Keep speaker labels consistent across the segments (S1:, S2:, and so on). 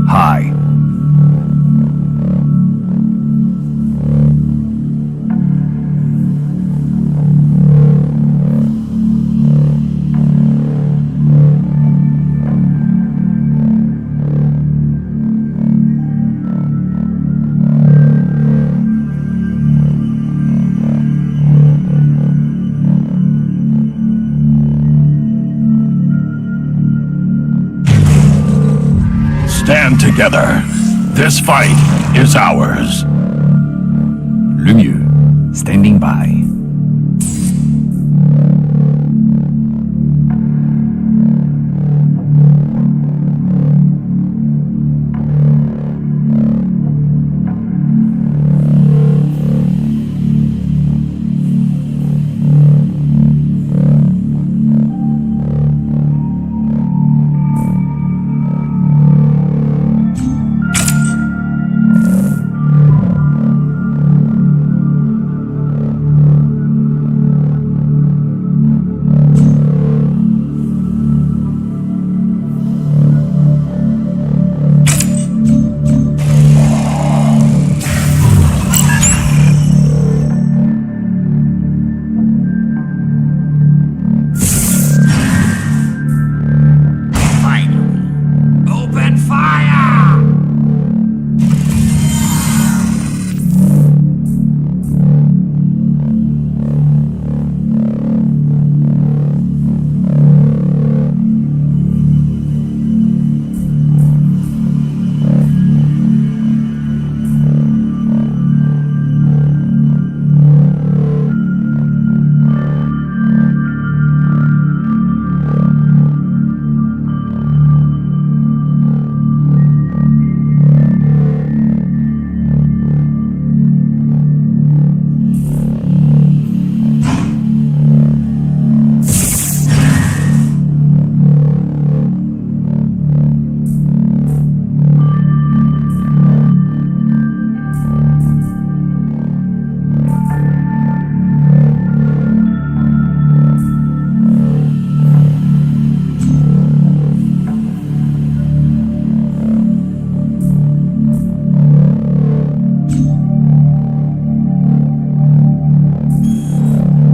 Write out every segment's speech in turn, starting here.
S1: Hi.
S2: Stand together. This fight is ours.
S1: Le mieux. Standing by.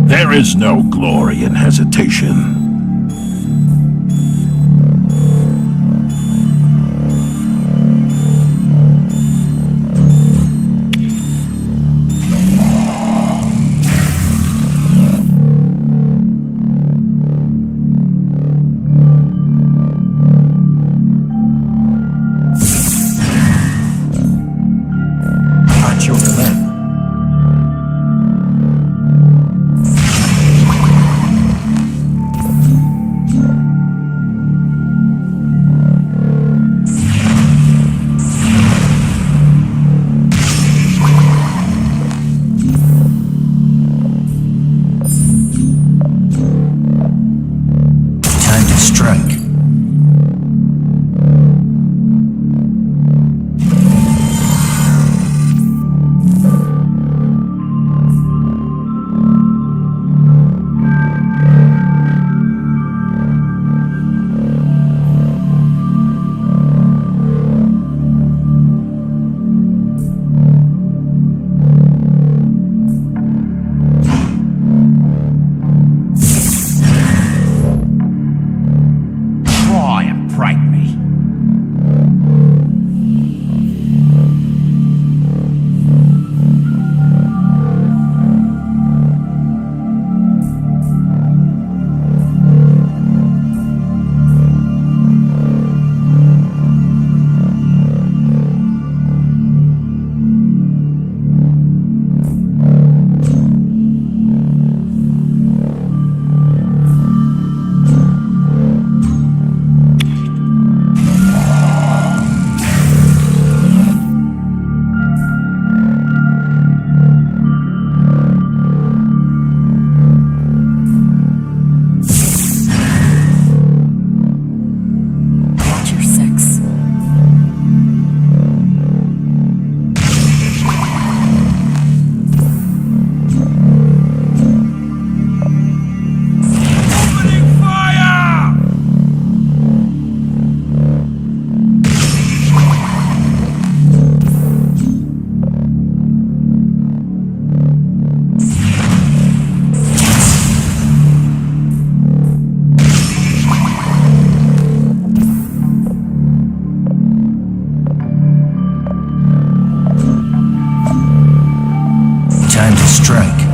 S2: There is no glory in hesitation.
S1: At your command. strike.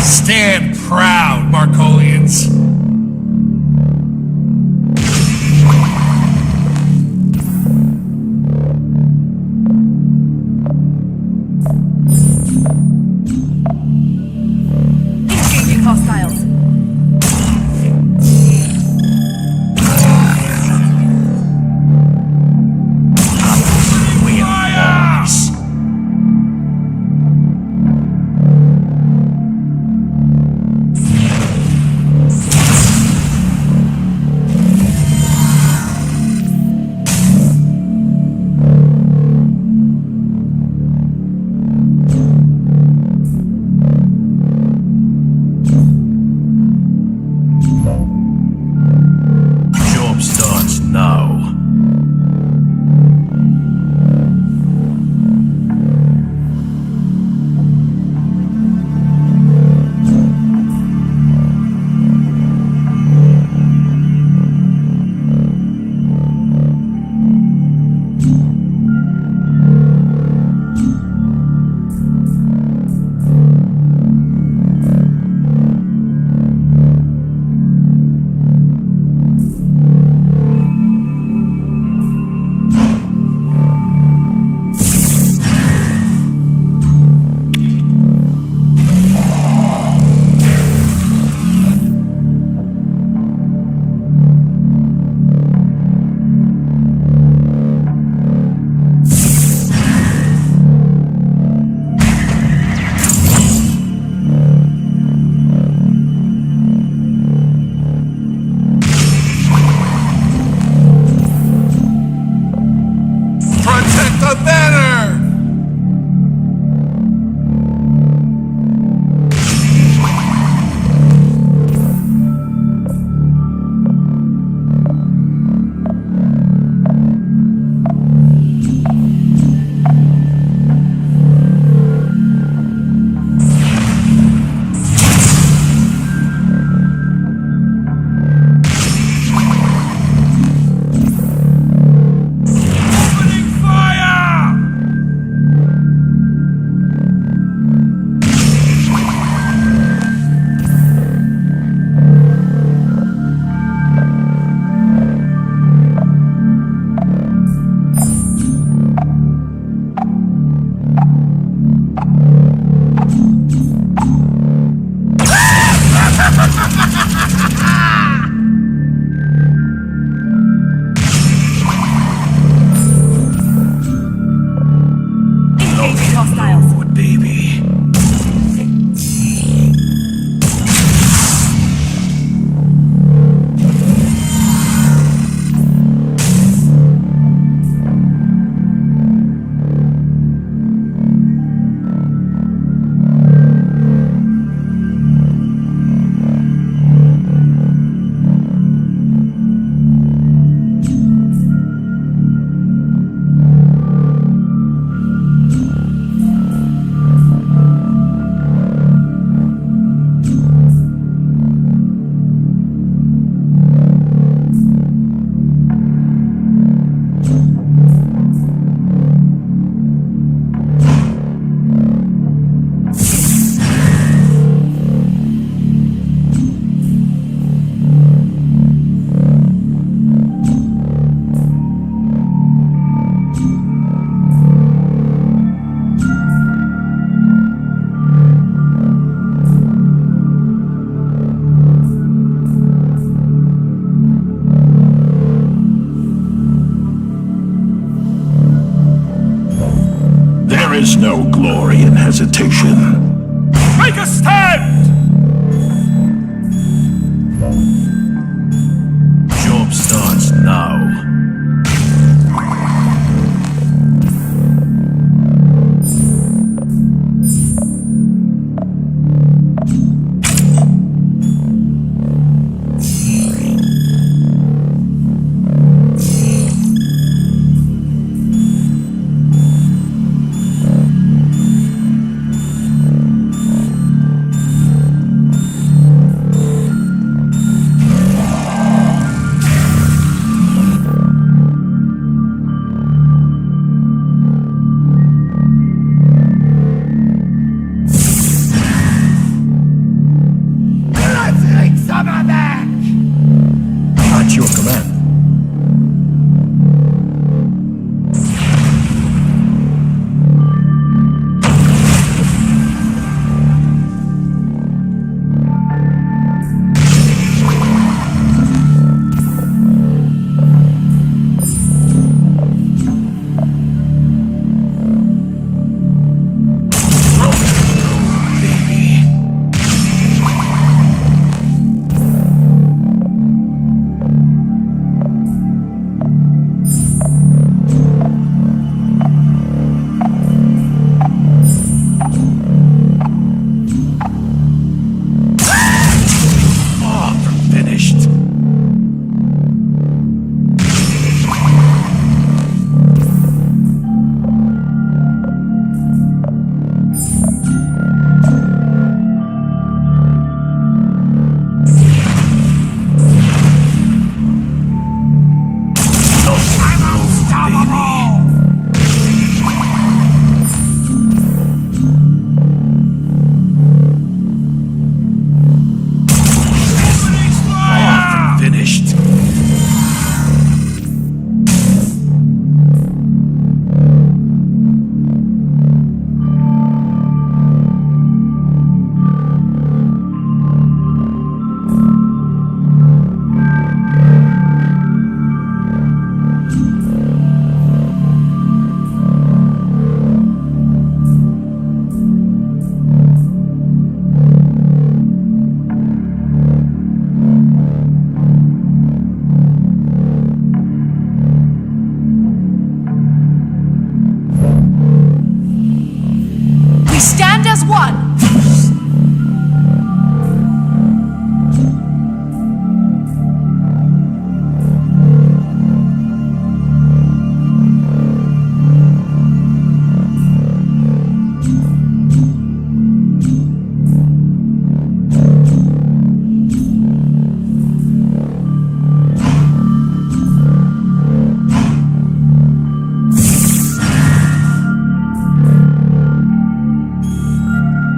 S1: Stand proud, Markolians.
S3: Engaging hostiles.
S1: We are boys.
S2: Job starts now.
S1: Protect the banner!
S3: Engaging hostiles.
S2: What, baby? There is no glory in hesitation.
S1: Make a stand!
S2: Job starts now. At your command.
S3: We stand as one!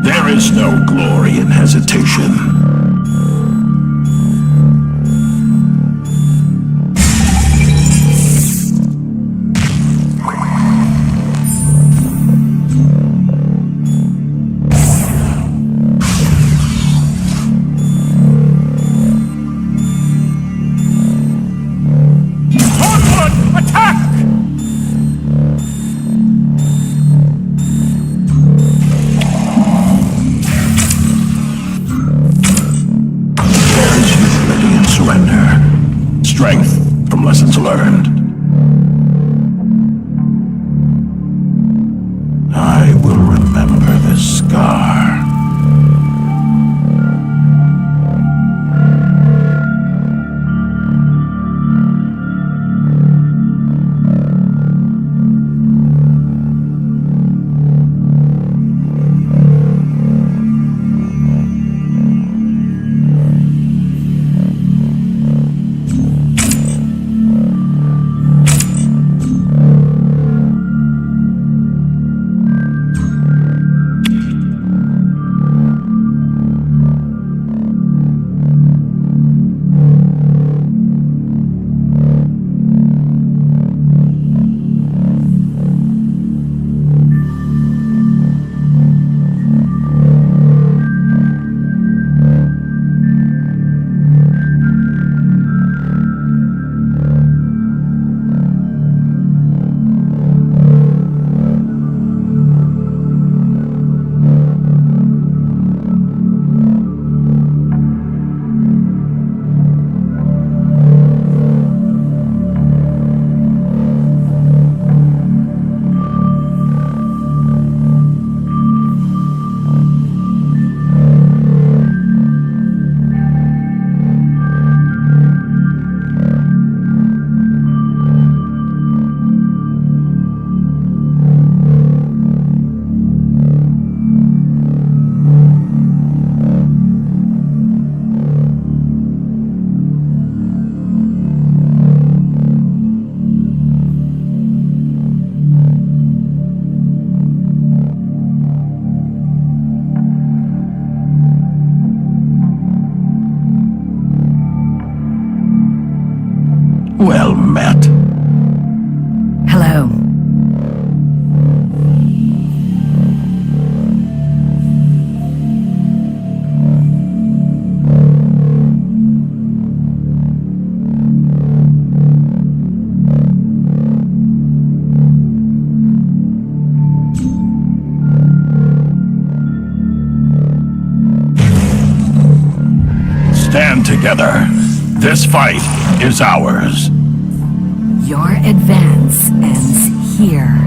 S2: There is no glory in hesitation.
S1: Onward! Attack!
S2: Surrender. Strength from lessons learned. I will remember this scar. Well met.
S3: Hello.
S2: Stand together. This fight is ours.
S3: Your advance ends here.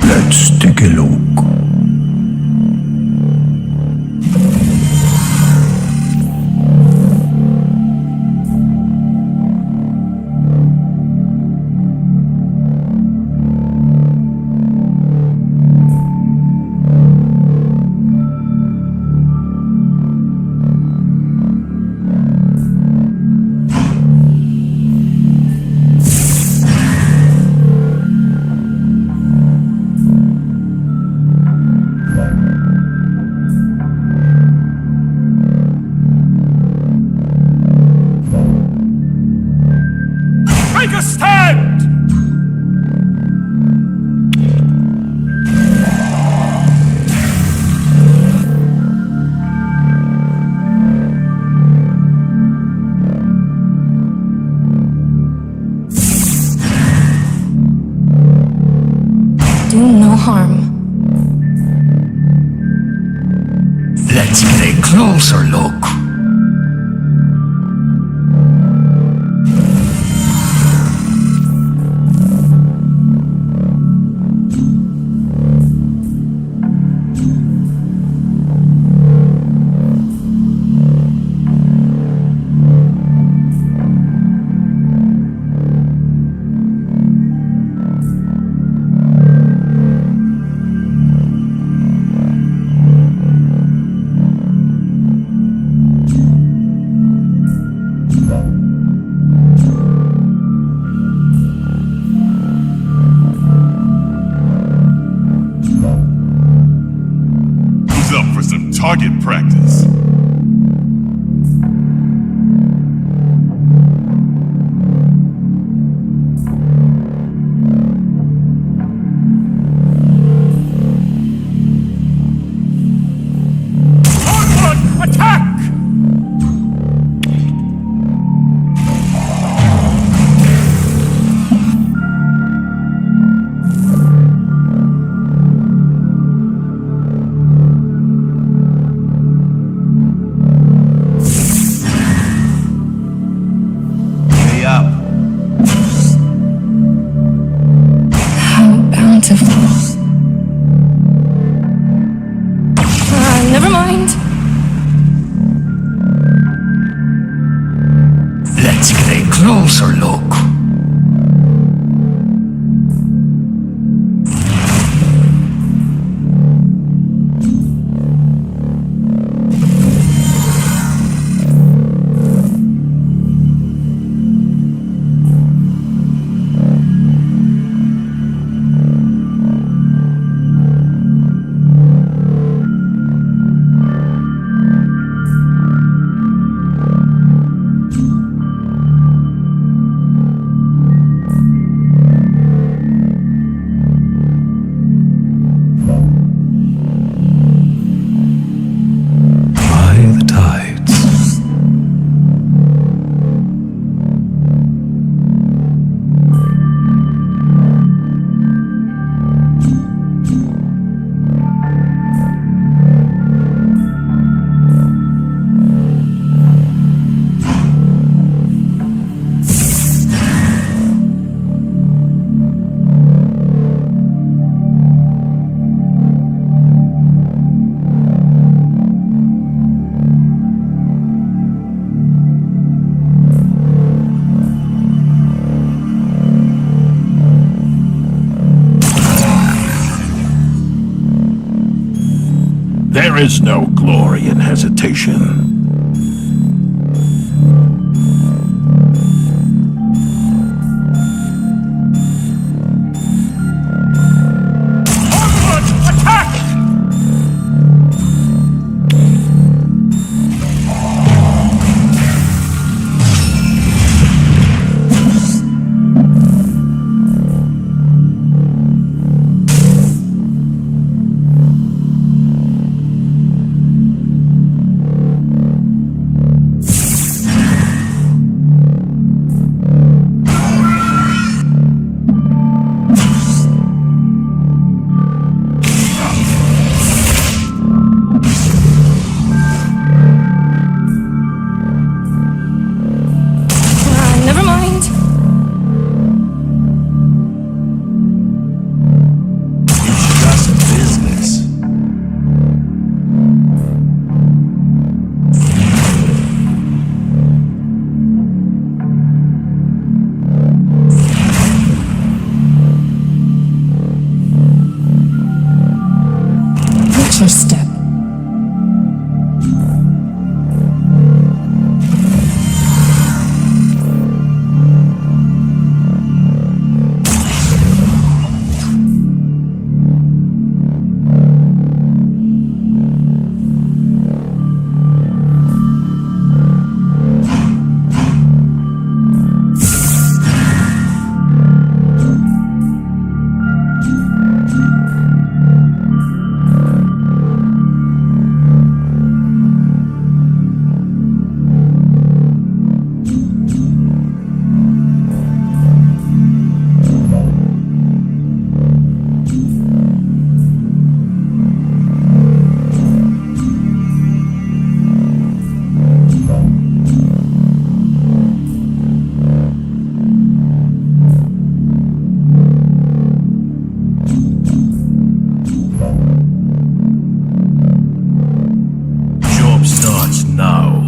S2: Let's take a look.
S1: Take a stand!
S3: Do no harm.
S2: Let's get a closer look.
S1: Who's up for some target practice? Onward! Attack!
S2: There is no glory in hesitation.
S1: Onward! Attack!
S3: Never mind.
S1: It's just business.
S3: Watch your step.
S2: Job starts now.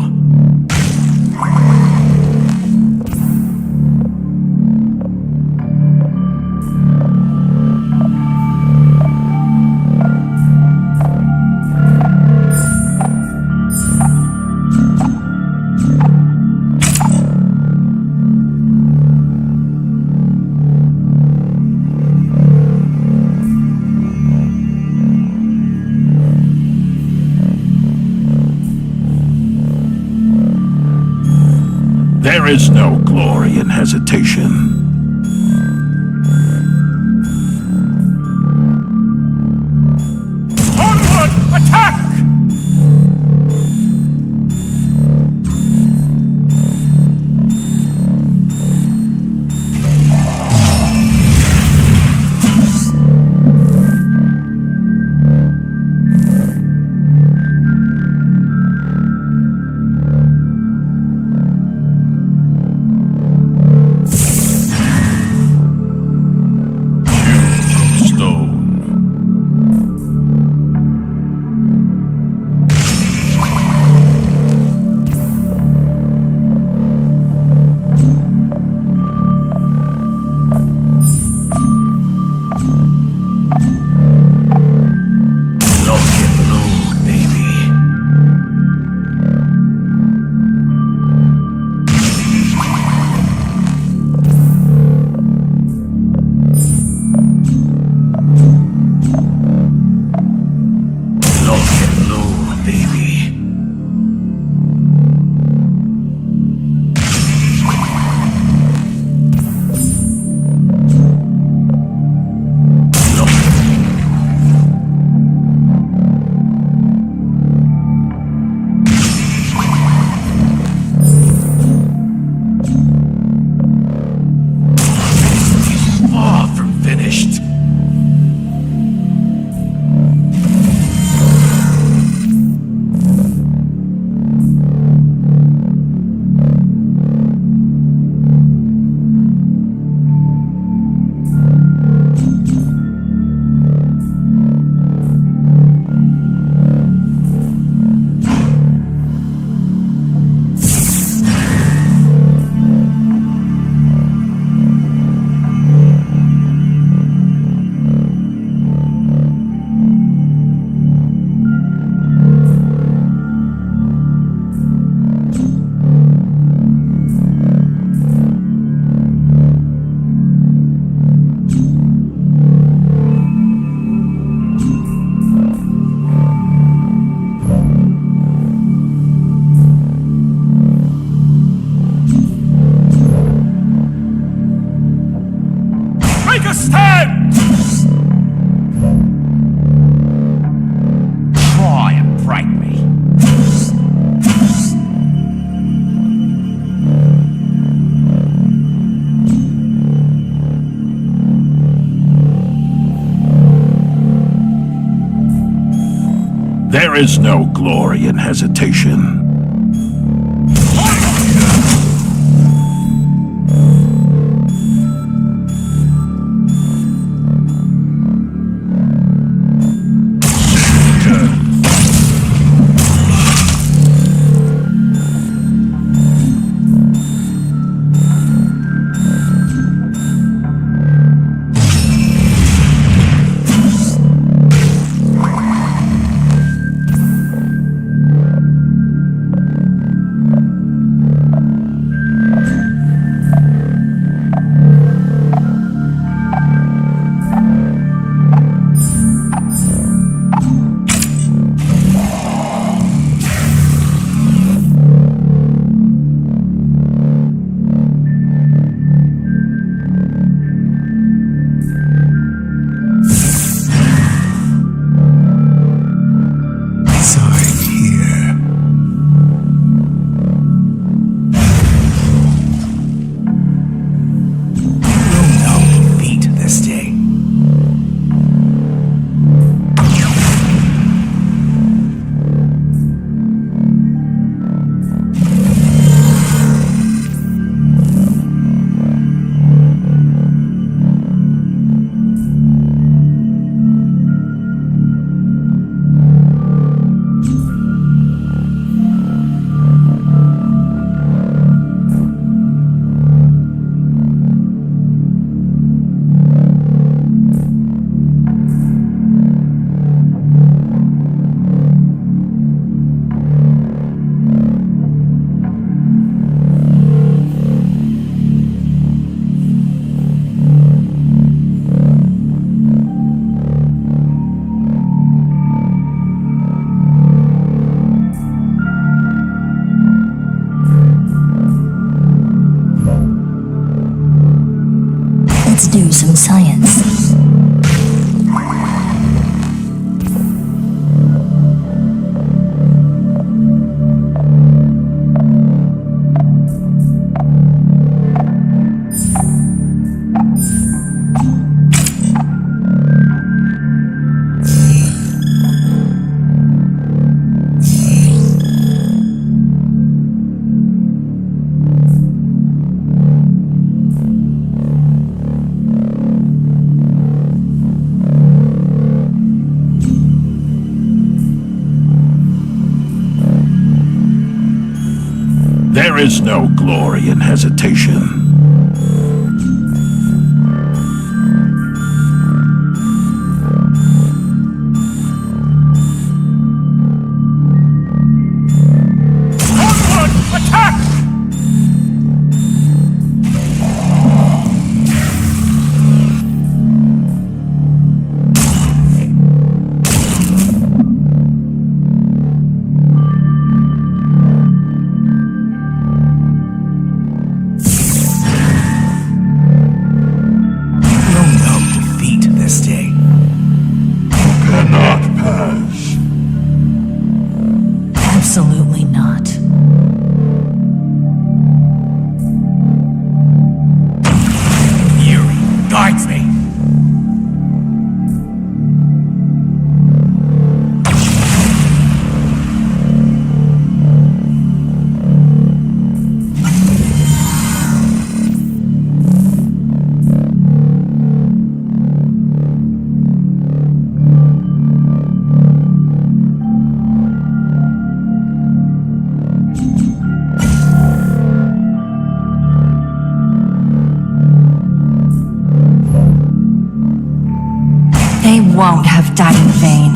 S2: There is no glory in hesitation.
S1: Onward! Attack!
S2: There is no glory in hesitation.
S3: Let's do some science.
S2: There is no glory in hesitation.
S1: Onward! Attack!
S2: Cannot pass.
S3: Absolutely not.
S1: Fury guides me.
S3: They won't have died in vain.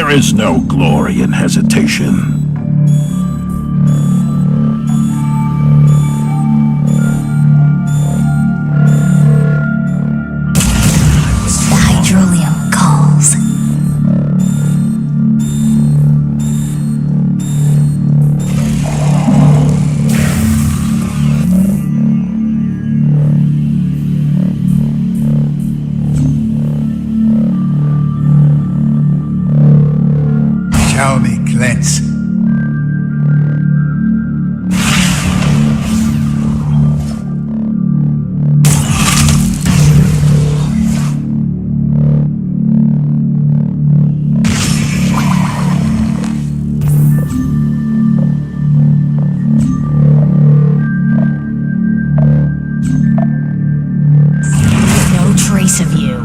S2: There is no glory in hesitation.
S3: The Hydraulium calls.
S1: Show me, Clint.
S3: No trace of you.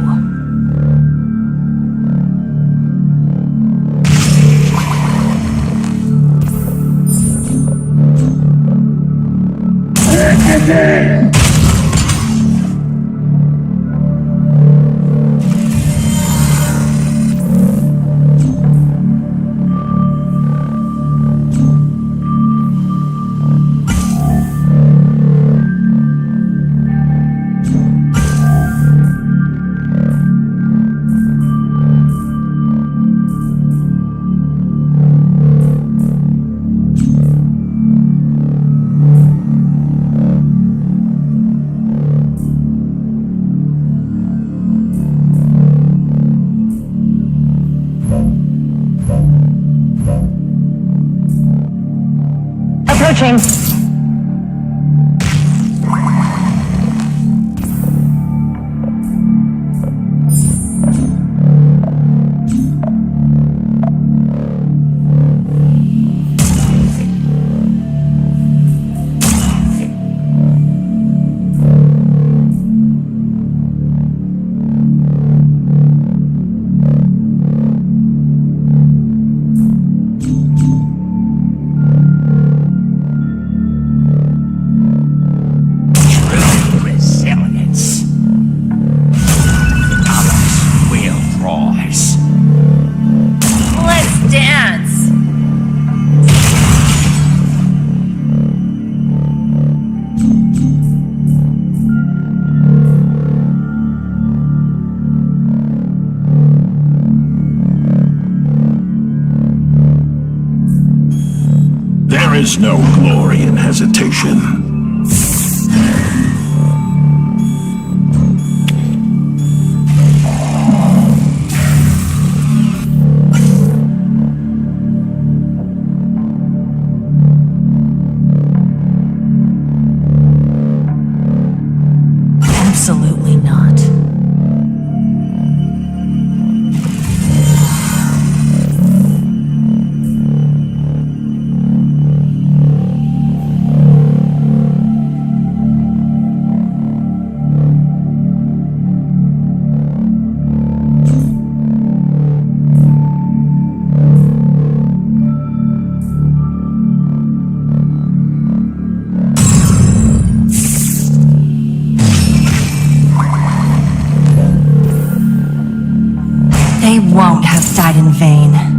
S3: Approaching.
S1: Resilience. Others will rise.
S4: Let's dance.
S2: There is no glory in hesitation.
S3: Absolutely not. They won't have died in vain.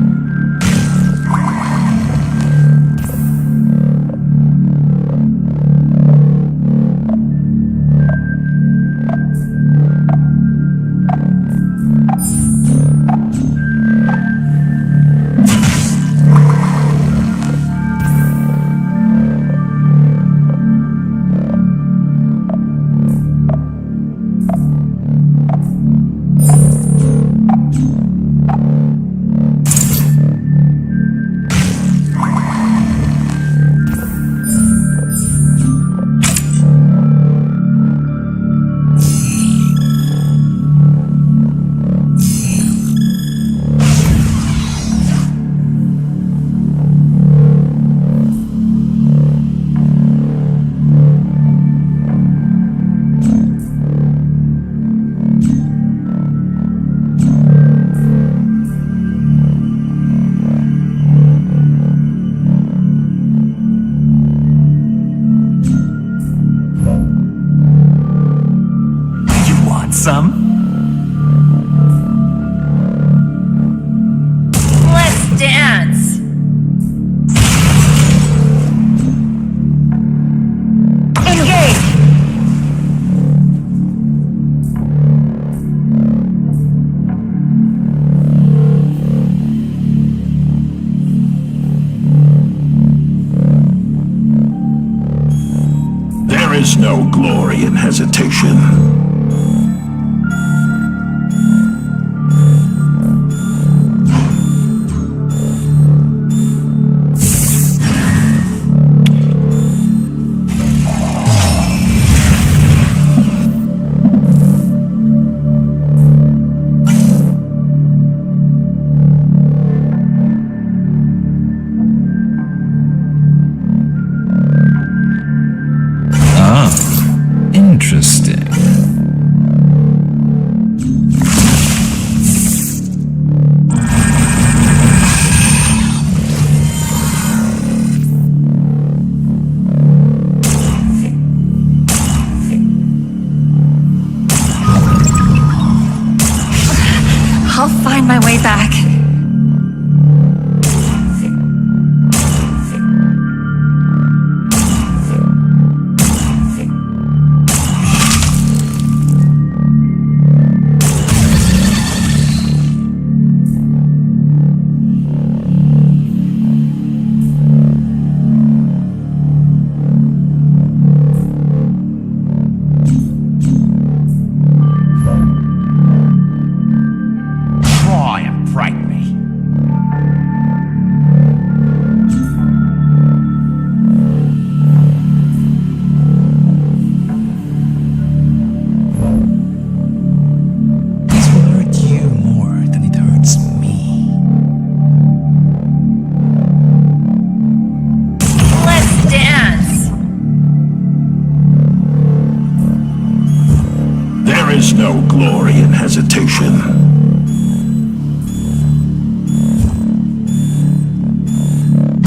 S1: some?
S2: no glory in hesitation.
S4: Interesting.
S3: I'll find my way back.
S1: Try and break me.
S4: This will hurt you more than it hurts me.
S3: Let's dance!
S2: There is no glory in hesitation.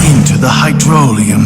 S1: Into the hydrolium.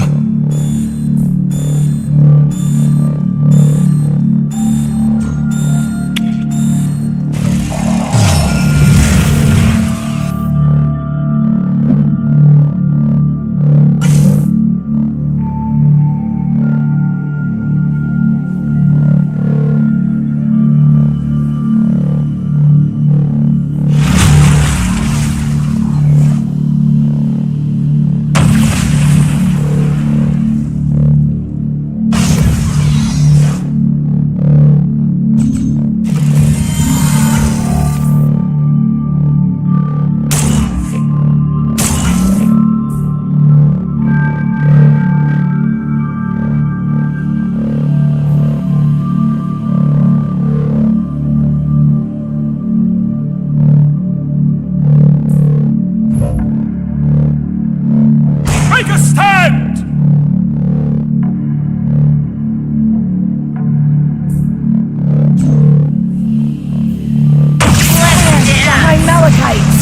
S1: Make a stand!
S3: My Malachites!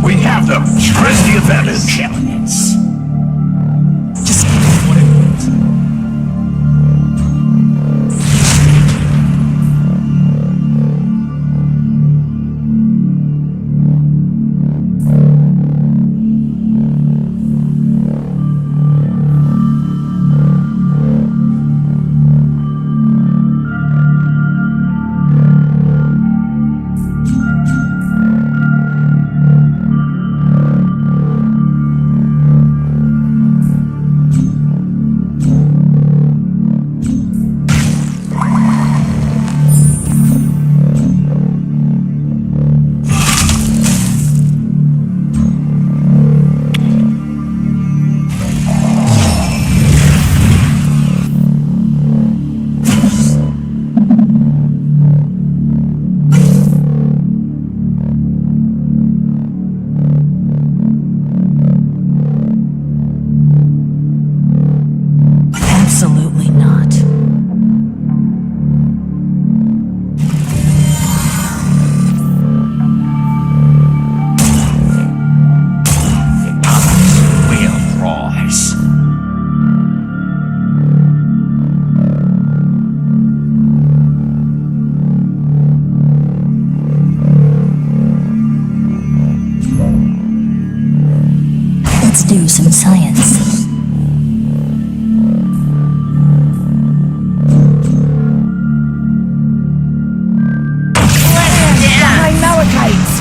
S2: We have them. Press the advantage.
S1: Elements.
S4: Just give me what I want.
S3: Absolutely not.
S1: We'll rise.
S3: Let's do some science. My Malachites!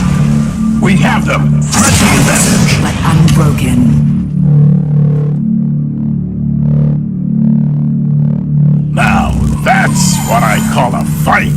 S2: We have them. Press the advantage.
S3: But unbroken.
S2: Now, what I call a fight.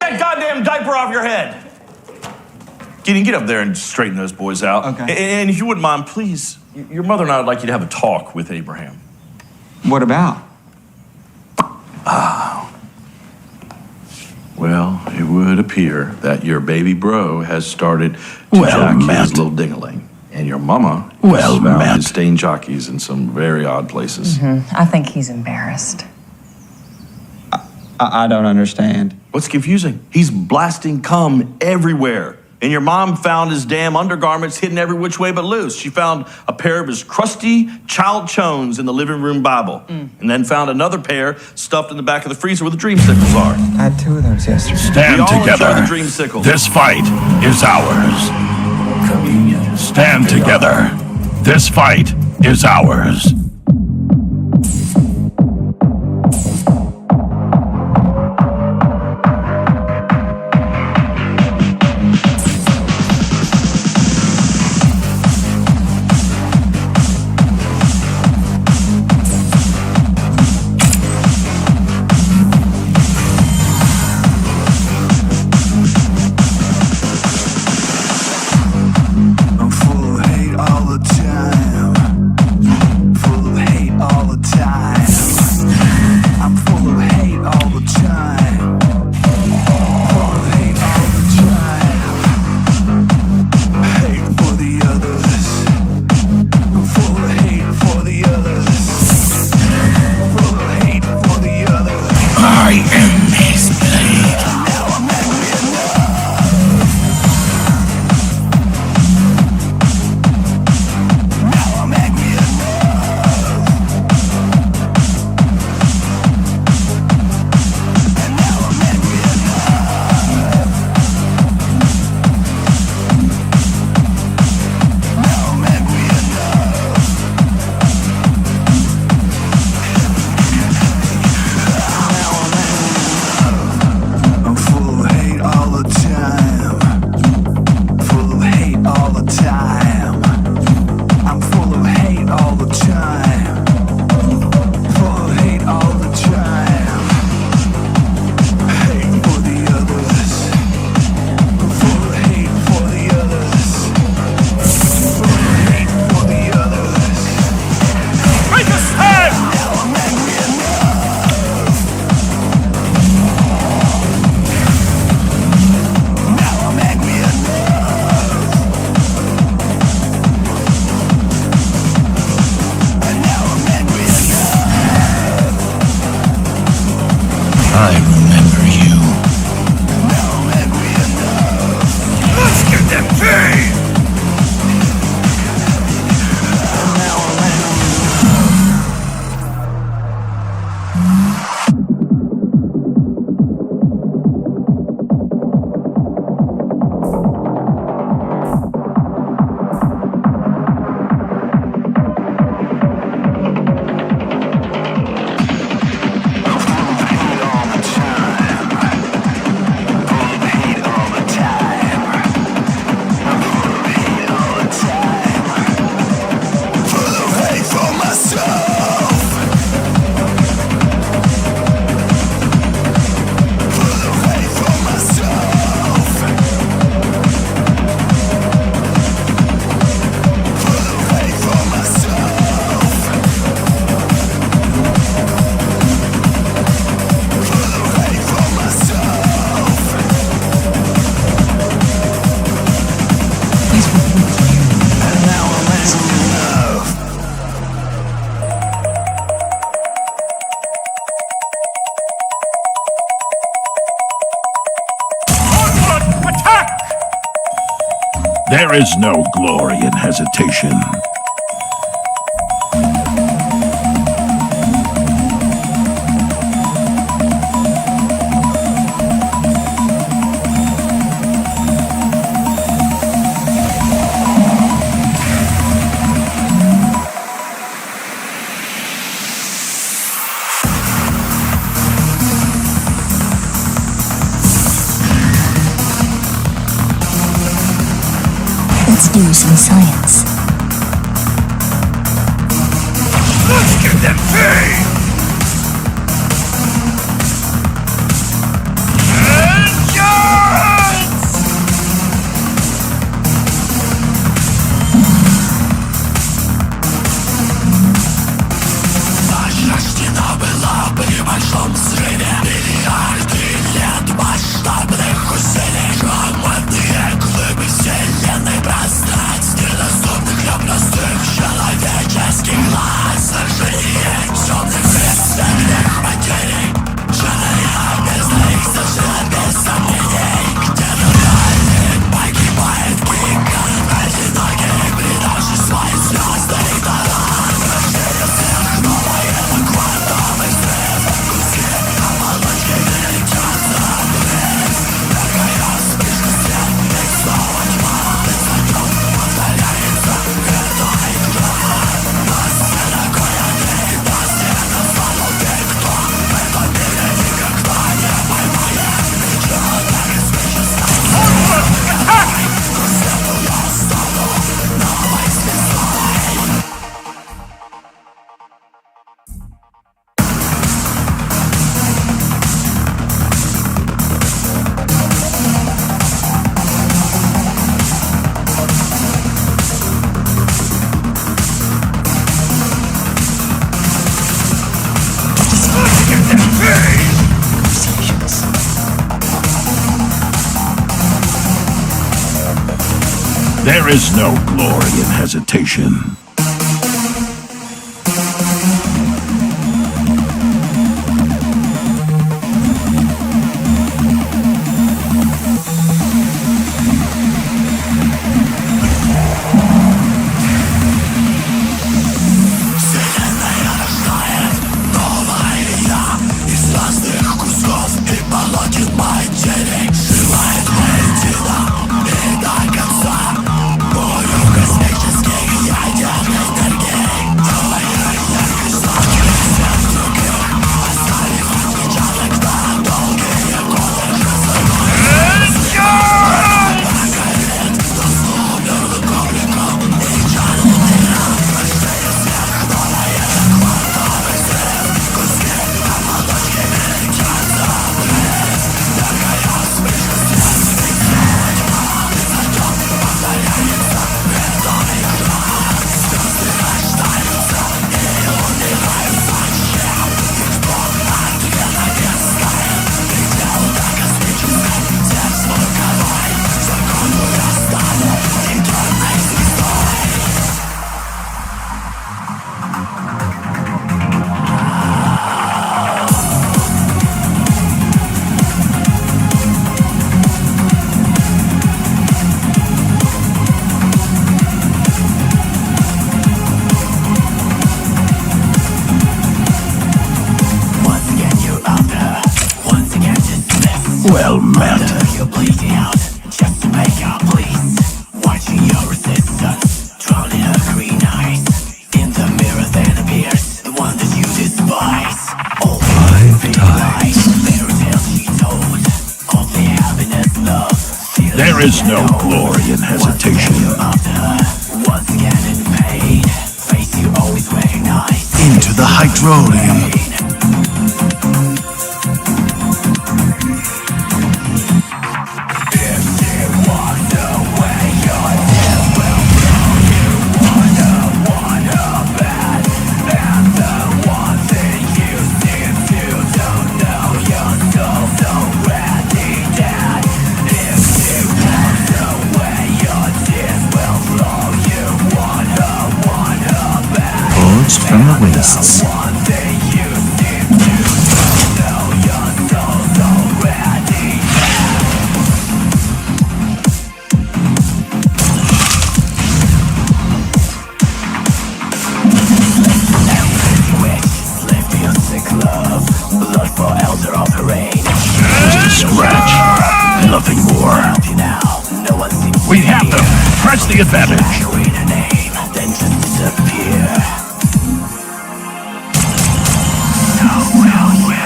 S5: That goddamn diaper off your head. Gideon, get up there and straighten those boys out.
S6: Okay.
S5: And if you wouldn't mind, please, your mother and I would like you to have a talk with Abraham.
S6: What about?
S5: Well, it would appear that your baby bro has started to
S2: Well
S5: jack
S2: met.
S5: his little ding-a-ling. And your mama
S2: Well
S5: has found
S2: met.
S5: his stained jockeys in some very odd places.
S7: I think he's embarrassed.
S6: I don't understand.
S5: What's confusing? He's blasting cum everywhere. And your mom found his damn undergarments hidden every which way but loose. She found a pair of his crusty child chones in the living room Bible. And then found another pair stuffed in the back of the freezer where the dreamsicles are.
S6: I had 2 of those yesterday.
S2: Stand
S5: We all enjoy
S2: together.
S5: the dreamsicles.
S2: This fight is ours.
S1: Communion.
S2: Stand together. This fight is ours.
S1: I'm full of hate all the time. Full
S2: There is no glory in hesitation.
S3: Let's do some science.
S1: Let's give them pain! Vengeance! Наша стена была при большом взрыве. Миллиарды лет масштабных усилий. Громадные глыбы вселенной, пространств недоступных для простых человеческих глаз. Сожжение темных бесценных материй. Жадная бездна их сожжена без сомнений. Где-то вдали погибает гигант, одинокий, предавший свои звезды и талант. Рождение всех новое, это квантовый взрыв. Куски оболочки летятся вниз. Такая вспышка свет, и снова тьма. Без огнем повторяется эта игра. Нас все такой Андрей, нас не назвал никто. В этом мире никогда не поймает ничего. Так и смешно. Куску я стану новой звездой.
S2: There is no glory in hesitation.
S1: Вселенная рождает новое я из разных кусков и полотен материи. Сшивает воедино и до конца. Бою космических ядерной энергии. Новая яркость сотни всех других. Оставив отпечаток на долгие годы жизни. Покорит доступным компликом и чарным миром. Рождение всех новое, это квантовый взрыв. Куски оболочки летятся вниз. Такая вспышка свет, и снова тьма. Без огнем повторяется эта игра. Звезды рождаются и умирают зачем? Ведь Бог ответа не знает. Предел до космической, текст звуковой. Закону я стану нейтральной звездой. Once again you're after, once again dismissed.
S2: Well met.
S1: You're bleeding out just to make up please. Watching your resistance, drowning her green eyes. In the mirror then appears the one that you despise. All the lies, fairy tales she told. All the happiness, love.
S2: There is no glory in hesitation.
S1: After her, once again in pain. Face you always recognize. Into the hydrolium.
S6: Bullets from the wastes.
S2: the advantage.
S1: Read a name, then to disappear. So will you.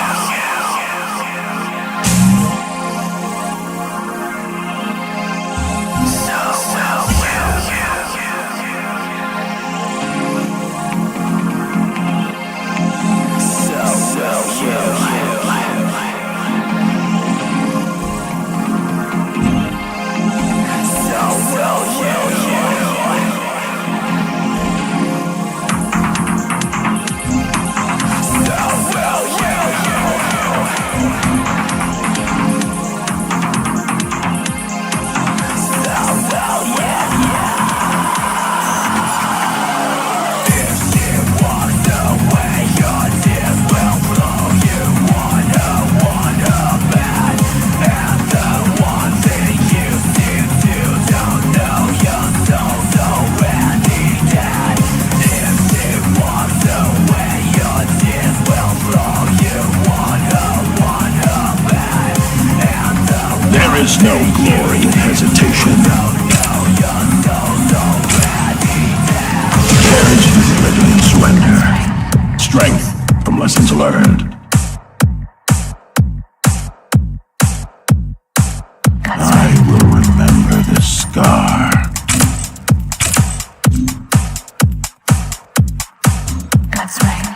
S2: There is no glory in hesitation. There is humility in surrender. Strength from lessons learned. I will remember this scar.
S3: That's right.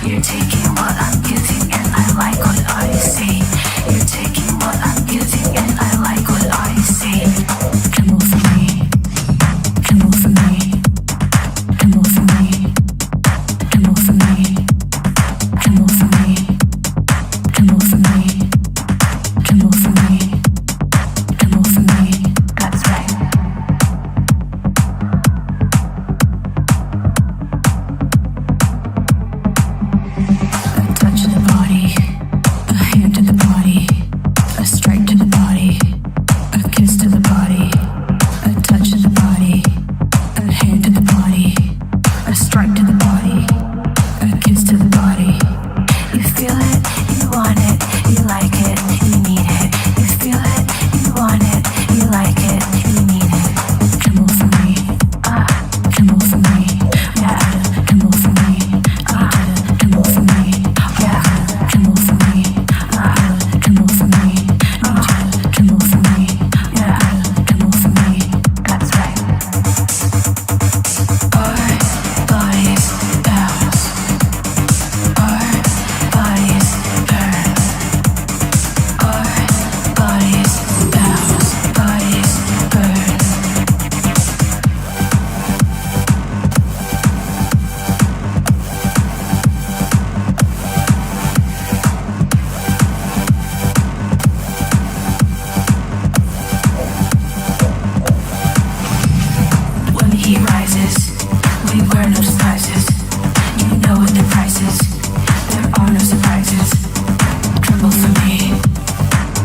S3: You're taking what I'm giving and I like what I see. You're taking what I'm giving and I like what I see. Come over me. Come over me. Come over me. Come over me. Come over me. Come over me. Come over me. Come over me. That's right. A touch to the body, a hand to the body, a strike to the body, a kiss to the body, a touch to the body, a hand to the body, a strike to the body, a kiss to the body. You feel it, you want it, you like it, you need it. You feel it, you want it, you like it, you need it. Come over me, come over me, yeah, come over me, come over me, yeah, come over me, come over me, come over me, yeah, come over me. That's right. Our bodies bounce, our bodies burn, our bodies bounce, bodies burn. When the heat rises, we wear no disguises. You know what the price is. There are no surprises. Tremble for me.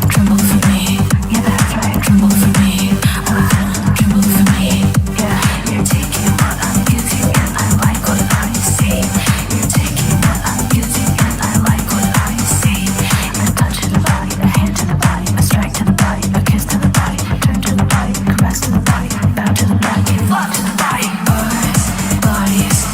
S3: Tremble for me. Yeah, that's right. Tremble for me. Tremble for me. Yeah, you're taking what I'm giving and I like what I see. You're taking what I'm giving and I like what I see. A touch to the body, a hand to the body, a strike to the body, a kiss to the body, turn to the body, caress to the body, bow to the body, give love to the body. Our bodies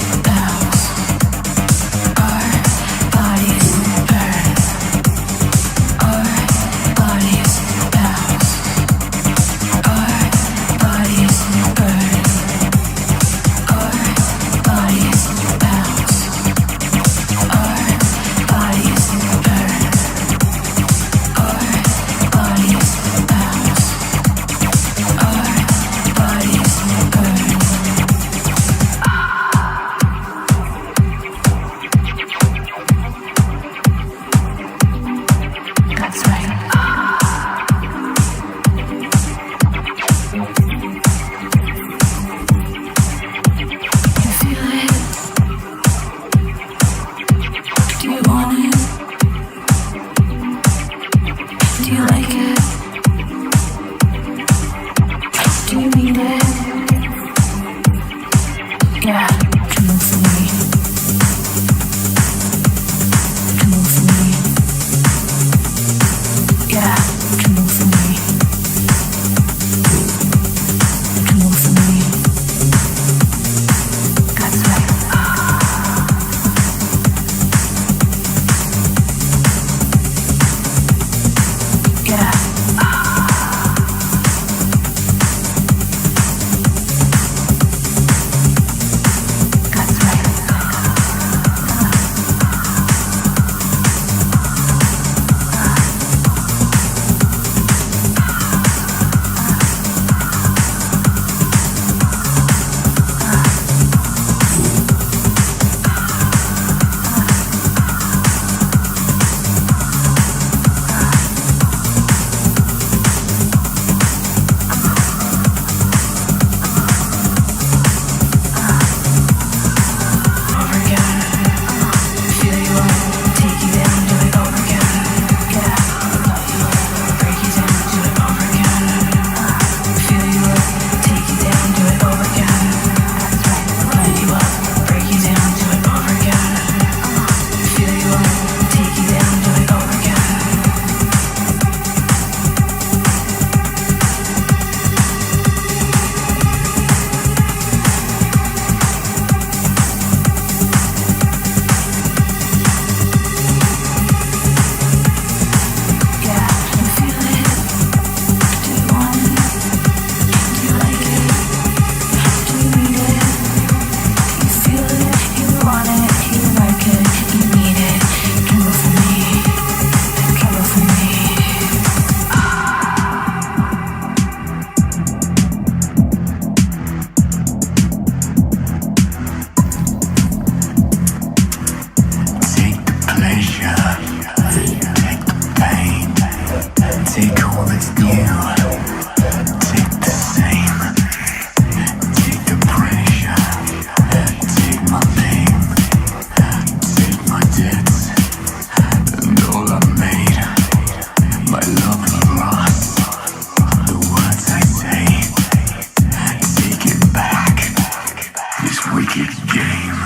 S3: Yeah, come over me. Come over me. Yeah, come over me. Come over me. That's right. Yeah. That's right. Over again. Feel you up, take you down, do it over again. Yeah. Break you down, do it over again. Feel you up, take you down, do it over again. Light you up, break you down, do it over again. Feel you up, take you down, do it over again. Yeah, you feel it. Do you want it? Do you like it? Do you need it? You feel it, you want it, you like it, you need it. Come over me. Come over me.
S1: Take the pleasure, take the pain, take all that's new, take the same, take the pressure, take my pain, take my debts, and all I made, my love and loss, the words I say, take it back, this wicked game.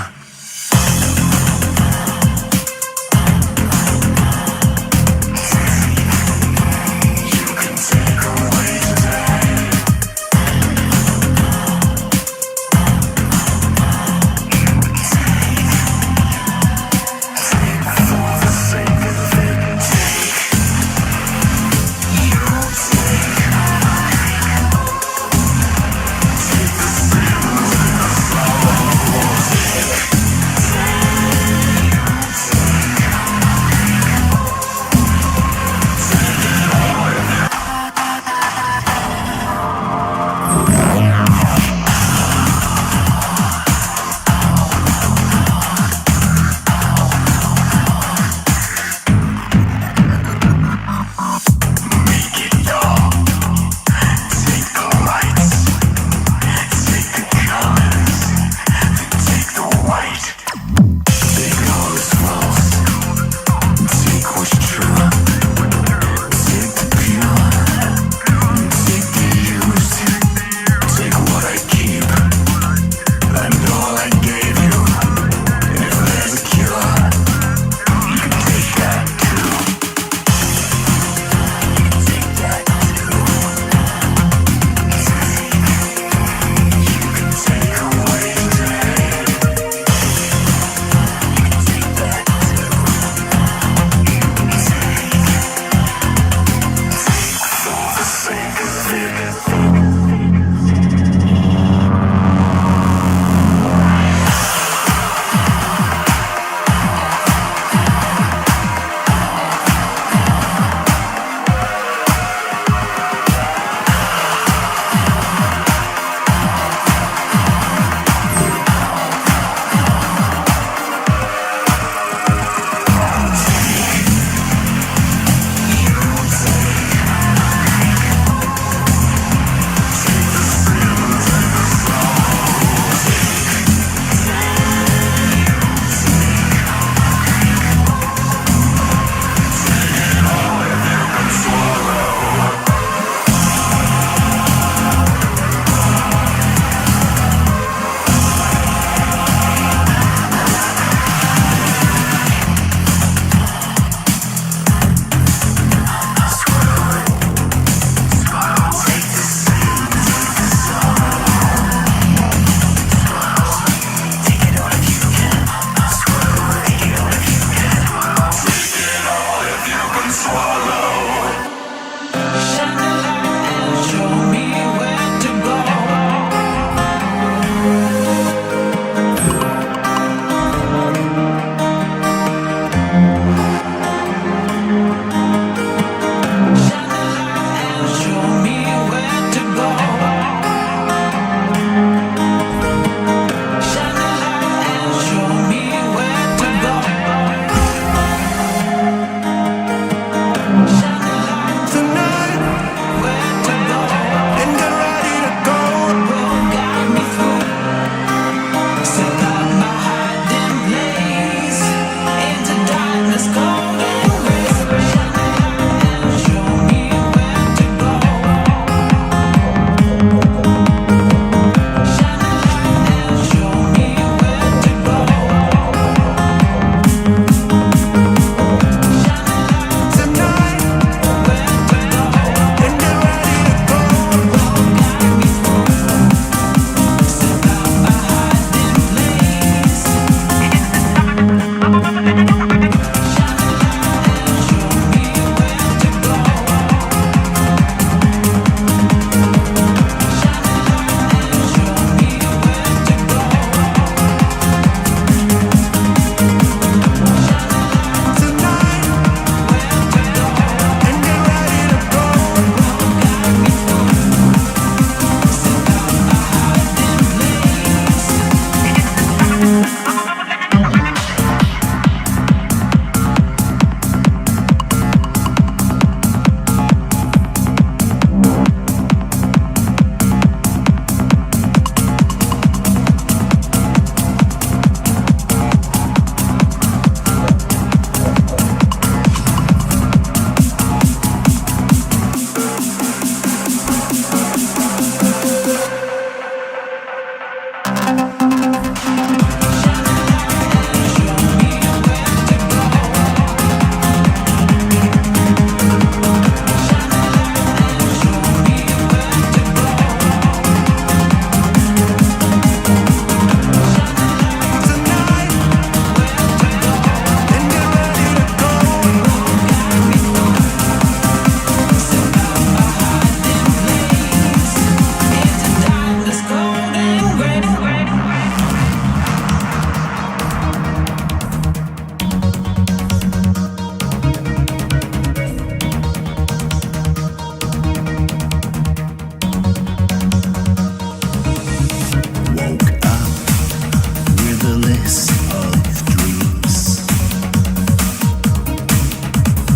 S6: place of dreams.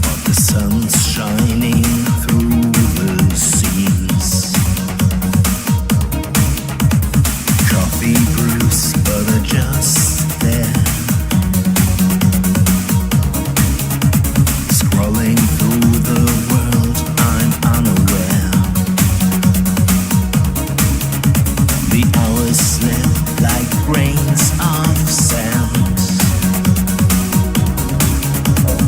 S6: But the sun's shining through the seams. Coffee brews, but are just there. Scrolling through the world, I'm unaware. The hours slip like grains of sand.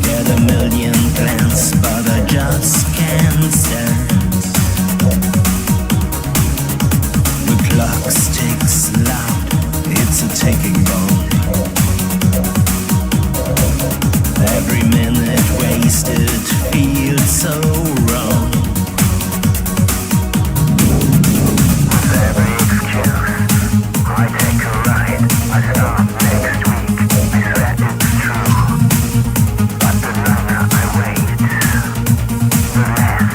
S6: Get a million plans, but I just can't stand. The clock ticks loud, it's a ticking bomb. Every minute wasted feels so wrong. With every excuse, I take a ride. I start next week. I swear it's true. But the longer I wait, the less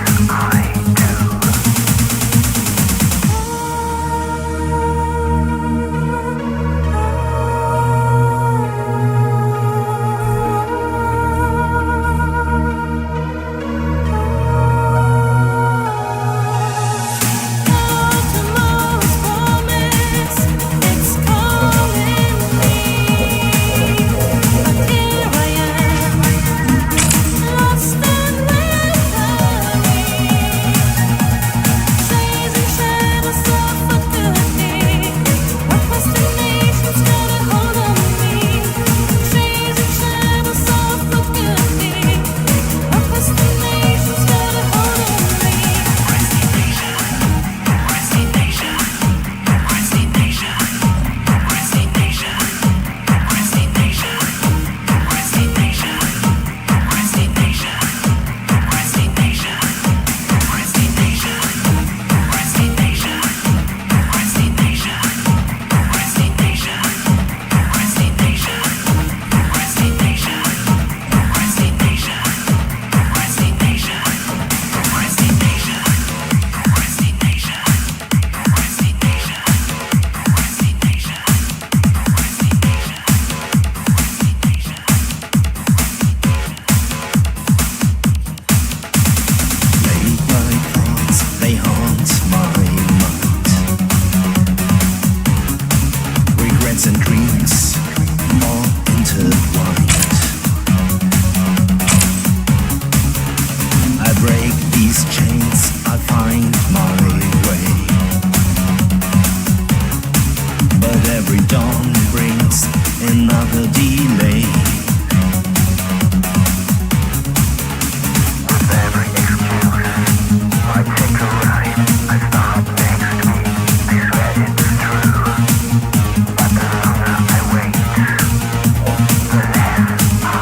S6: I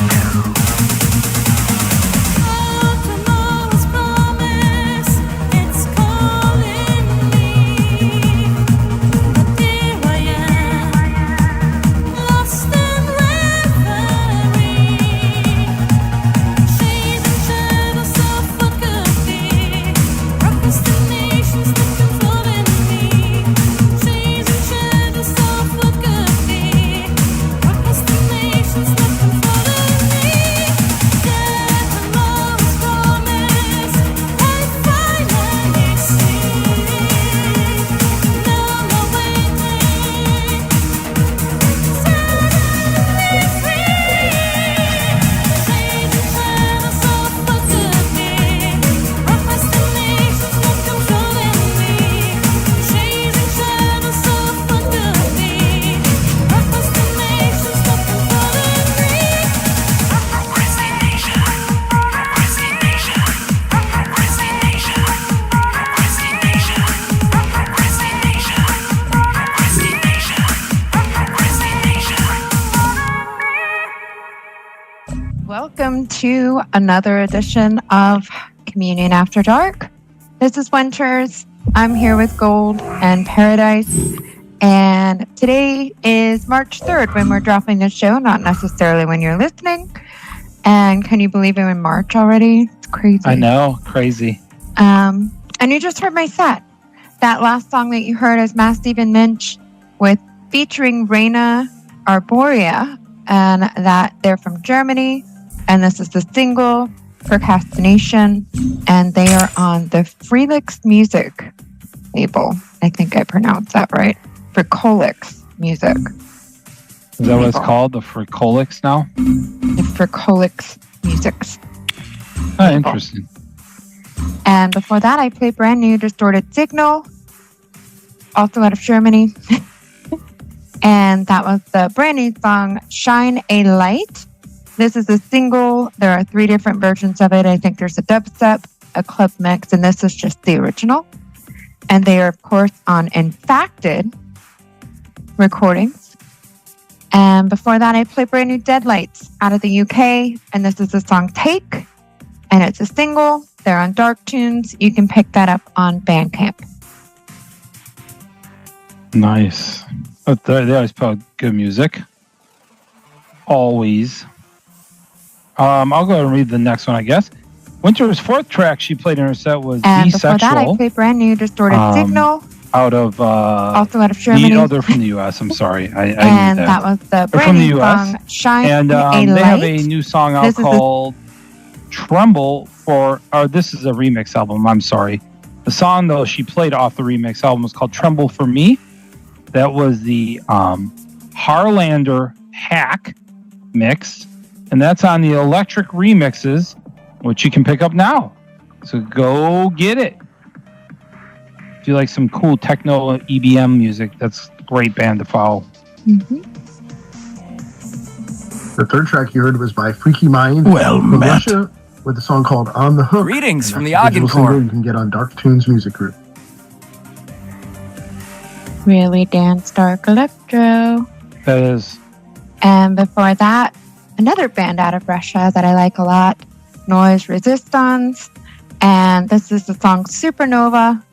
S6: do.
S7: Welcome to another edition of Communion After Dark. This is Winters. I'm here with Gold and Paradise. And today is March 3rd when we're dropping the show, not necessarily when you're listening. And can you believe we're in March already? It's crazy.
S8: I know, crazy.
S7: And you just heard my set. That last song that you heard is Mass Stephen Minch with featuring Raina Arborea, and that they're from Germany. And this is the single Procrastination, and they are on the Freelix Music label. I think I pronounced that right. Frecolix Music.
S8: Is that what it's called? The Frecolix now?
S7: The Frecolix Musics.
S8: Oh, interesting.
S7: And before that, I played brand new Distorted Signal, also out of Germany. And that was the brand new song, Shine a Light. This is a single. There are 3 different versions of it. I think there's a dubstep, a club mix, and this is just the original. And they are, of course, on Infacted Recordings. And before that, I played brand new Deadlights out of the UK. And this is the song Take. And it's a single. They're on Dark Tunes. You can pick that up on Bandcamp.
S8: Nice. They always put out good music. Always. I'll go and read the next one, I guess. Winter's 4th track she played in her set was
S7: And
S8: Desexual.
S7: before that, I played brand new Distorted Signal.
S8: Out of...
S7: also out of Germany.
S8: They're from the U.S. I'm sorry. I
S7: and
S8: knew
S7: that was the
S8: They're
S7: brand
S8: from the
S7: new
S8: U.S.
S7: song, Shine
S8: And
S7: a
S8: they
S7: Light.
S8: have a new song out
S7: This is
S8: called Tremble this is a remix album, I'm sorry. The song, though, she played off the remix album was called Tremble for Me. That was the Harlander Hack mix. And that's on the Electric Remixes, which you can pick up now. So go get it. If you like some cool techno EBM music, that's a great band to follow.
S7: Mm-hmm.
S9: The 3rd track you heard was by Freaky Mind
S2: Well
S9: from
S2: met.
S9: Russia with the song called On the Hook.
S4: Greetings
S9: And
S4: from
S9: that's
S4: the
S9: digital single
S4: Agincourt.
S9: you can get on Dark Tunes Music Group.
S7: Really dance dark electro.
S8: That is...
S7: And before that, another band out of Russia that I like a lot, Noise Resistance. And this is the song Supernova.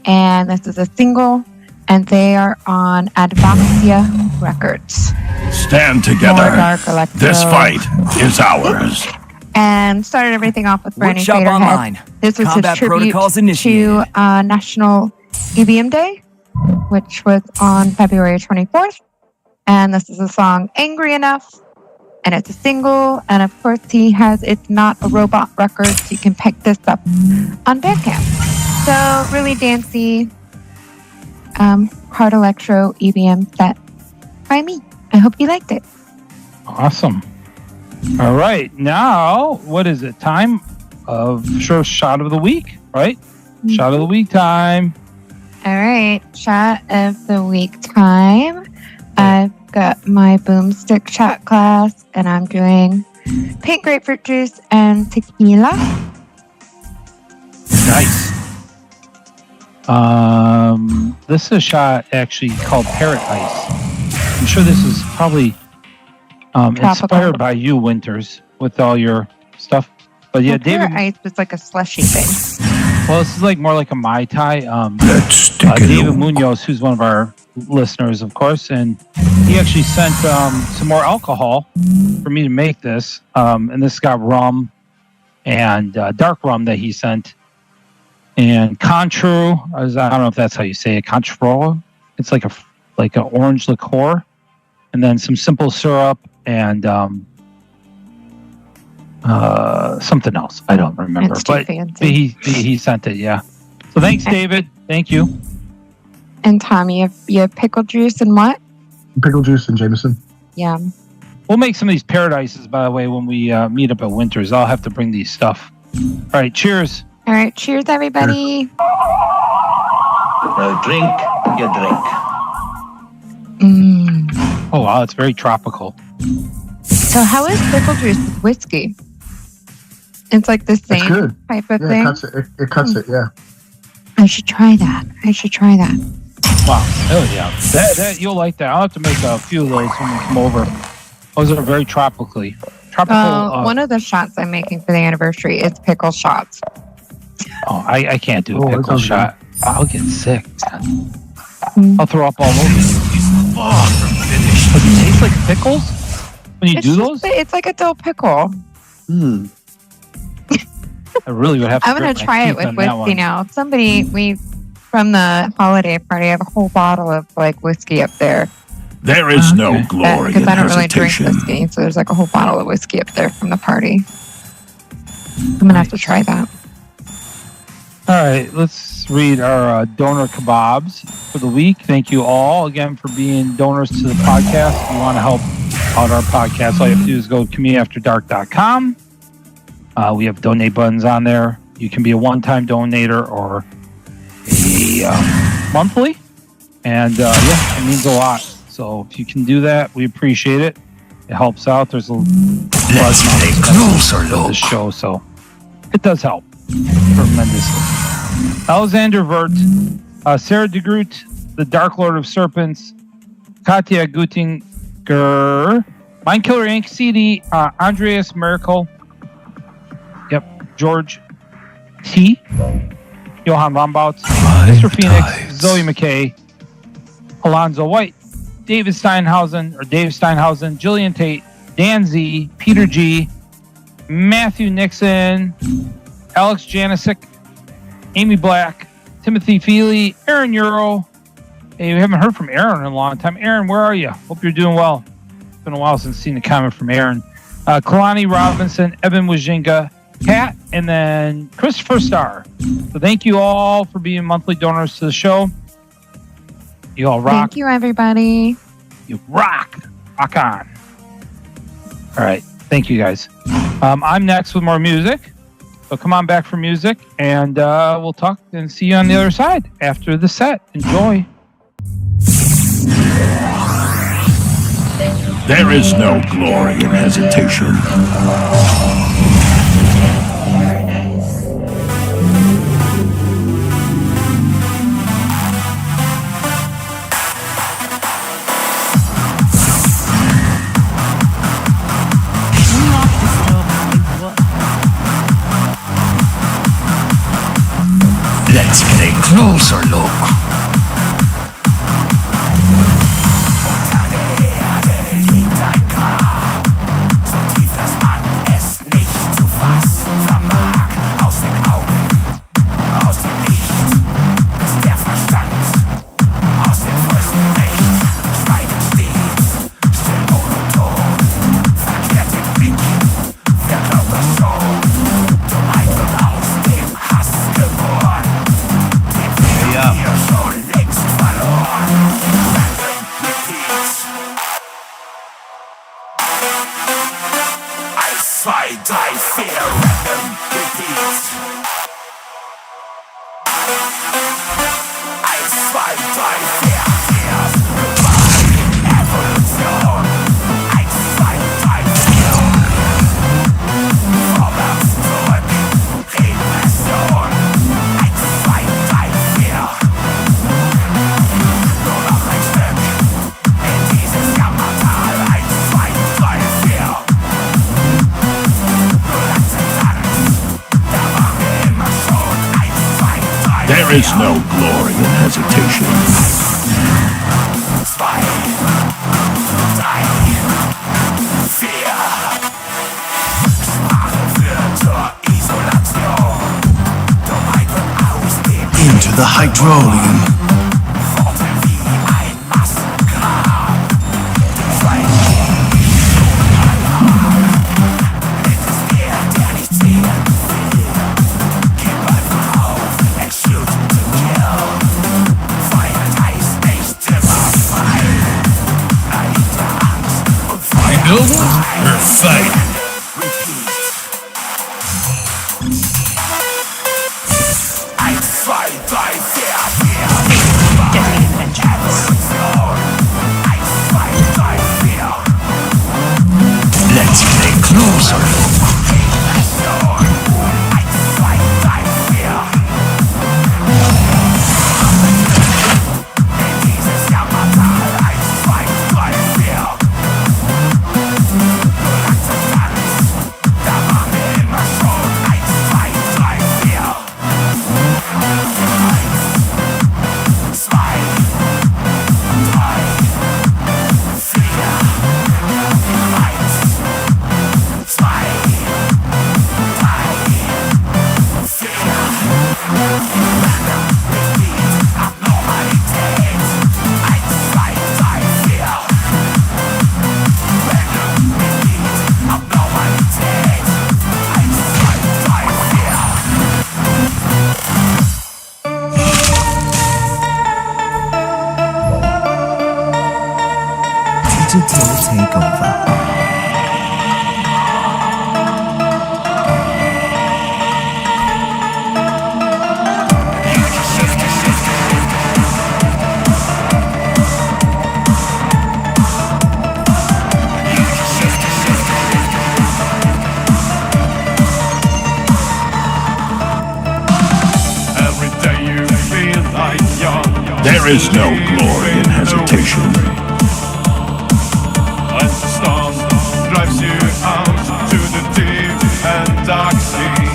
S7: And this is a single. And they are on Advaxia Records.
S2: Stand
S7: More
S2: together.
S7: dark electro.
S2: This fight is ours.
S7: And started everything off with Brandon
S4: Workshop
S7: Faderhead.
S4: Online.
S7: This was
S4: Combat
S7: his tribute
S4: protocols
S7: to
S4: initiated.
S7: National EBM Day, which was on February 24th. And this is the song Angry Enough. And it's a single. And of course, he has It's Not a Robot Records. You can pick this up on Bandcamp. So really dancey, hard electro EBM set by me. I hope you liked it.
S8: Awesome. All right. Now, what is it? Time of shot of the week, right? Shot of the week time.
S7: All right, shot of the week time. I've got my boomstick shot class, and I'm doing pink grapefruit juice and tequila.
S8: Nice. This is a shot actually called Parrot Ice. I'm sure this is probably inspired by you, Winters, with all your stuff. But yeah,
S7: Well,
S8: David.
S7: Ice was like a slushy thing.
S8: Well, this is like more like a Mai Tai.
S2: Let's stick it
S8: David
S2: in.
S8: Munoz, who's one of our listeners, of course, and he actually sent some more alcohol for me to make this. And this got rum and dark rum that he sent. And Contru, I don't know if that's how you say it, Contru. It's like a orange liqueur, and then some simple syrup and something else. I don't remember,
S7: It's too
S8: but
S7: fancy.
S8: he sent it. Yeah. So thanks, David. Thank you.
S7: And Tom, you have pickle juice and what?
S9: Pickle juice and Jameson.
S7: Yum.
S8: We'll make some of these paradises, by the way, when we meet up at Winters. I'll have to bring these stuff. All right. Cheers.
S7: All right, cheers, everybody.
S1: No drink, you drink.
S8: Oh, wow. It's very tropical.
S7: So how is pickle juice with whiskey? It's like the
S9: It's
S7: same
S9: good.
S7: type of
S9: Yeah,
S7: thing.
S9: it cuts it, yeah.
S7: I should try that.
S8: Wow. Oh, yeah. That you'll like that. I'll have to make a few of those when we come over. Those are very tropical.
S7: One of the shots I'm making for the anniversary is pickle shots.
S8: Oh, I can't do a
S9: Oh, that
S8: pickle
S9: sounds
S8: shot. I'll get sick.
S7: Mm.
S8: I'll throw up all over. Does it taste like pickles when you do those?
S7: It's like a dill pickle.
S8: I really would have to.
S7: I'm gonna
S8: grit my
S7: try it
S8: teeth
S7: with
S8: on that
S7: whiskey
S8: one.
S7: now. Somebody from the holiday party have a whole bottle of like whiskey up there.
S2: There is no glory
S7: Because
S2: in
S7: I don't really drink
S2: hesitation.
S7: whiskey, so there's like a whole bottle of whiskey up there from the party. I'm gonna have to try that.
S8: All right, let's read our donor kebabs for the week. Thank you all again for being donors to the podcast. If you want to help out our podcast, all you have to do is go to communityafterdark.com. We have donate buttons on there. You can be a one-time donator or a monthly. And yeah, it means a lot. So if you can do that, we appreciate it. It helps out. There's a large amount of
S1: closer
S8: for this show, so it does help tremendously. Alexander Vert, Sarah DeGroot, the Dark Lord of Serpents, Katya Gutinger, Mindkiller Inc., CD, Andreas Miracle, George T., Johan Lombouts, Mr. Phoenix, Zoe McKay, Alonzo White, David Steinhausen, Jillian Tate, Dan Z, Peter G, Matthew Nixon, Alex Janisic, Amy Black, Timothy Feely, Aaron Euro. Hey, we haven't heard from Aaron in a long time. Aaron, where are you? Hope you're doing well. It's been a while since I've seen a comment from Aaron. Kalani Robinson, Evan Wajinga, Pat, and then Christopher Starr. So thank you all for being monthly donors to the show. You all rock.
S7: Thank you, everybody.
S8: You rock. Rock on. All right. Thank you, guys. I'm next with more music. So come on back for music, and we'll talk and see you on the other side after the set. Enjoy.
S2: There is no glory in hesitation.
S1: Let's get a closer look. There is no glory in hesitation. Into the hydrolium. Or fight. Let's get closer.
S4: take over.
S1: Every day you feel like you're
S2: There is no glory in hesitation.
S1: As the storm drives you out to the deep and dark sea,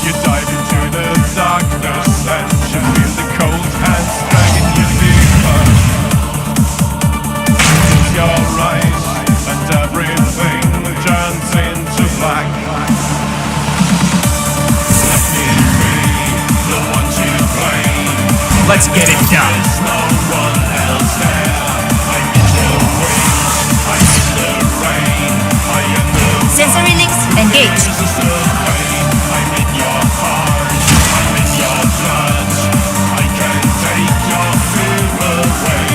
S1: you dive into the darkness and you feel the cold hands dragging you deeper. Close your eyes and everything turns into black. Let me be the one to blame.
S4: Let's get it done.
S1: There's no one else there. I'm in the wind, I'm in the rain, I am the
S3: Sensory links engaged.
S1: I'm in your heart, I'm in your blood. I can take your fear away.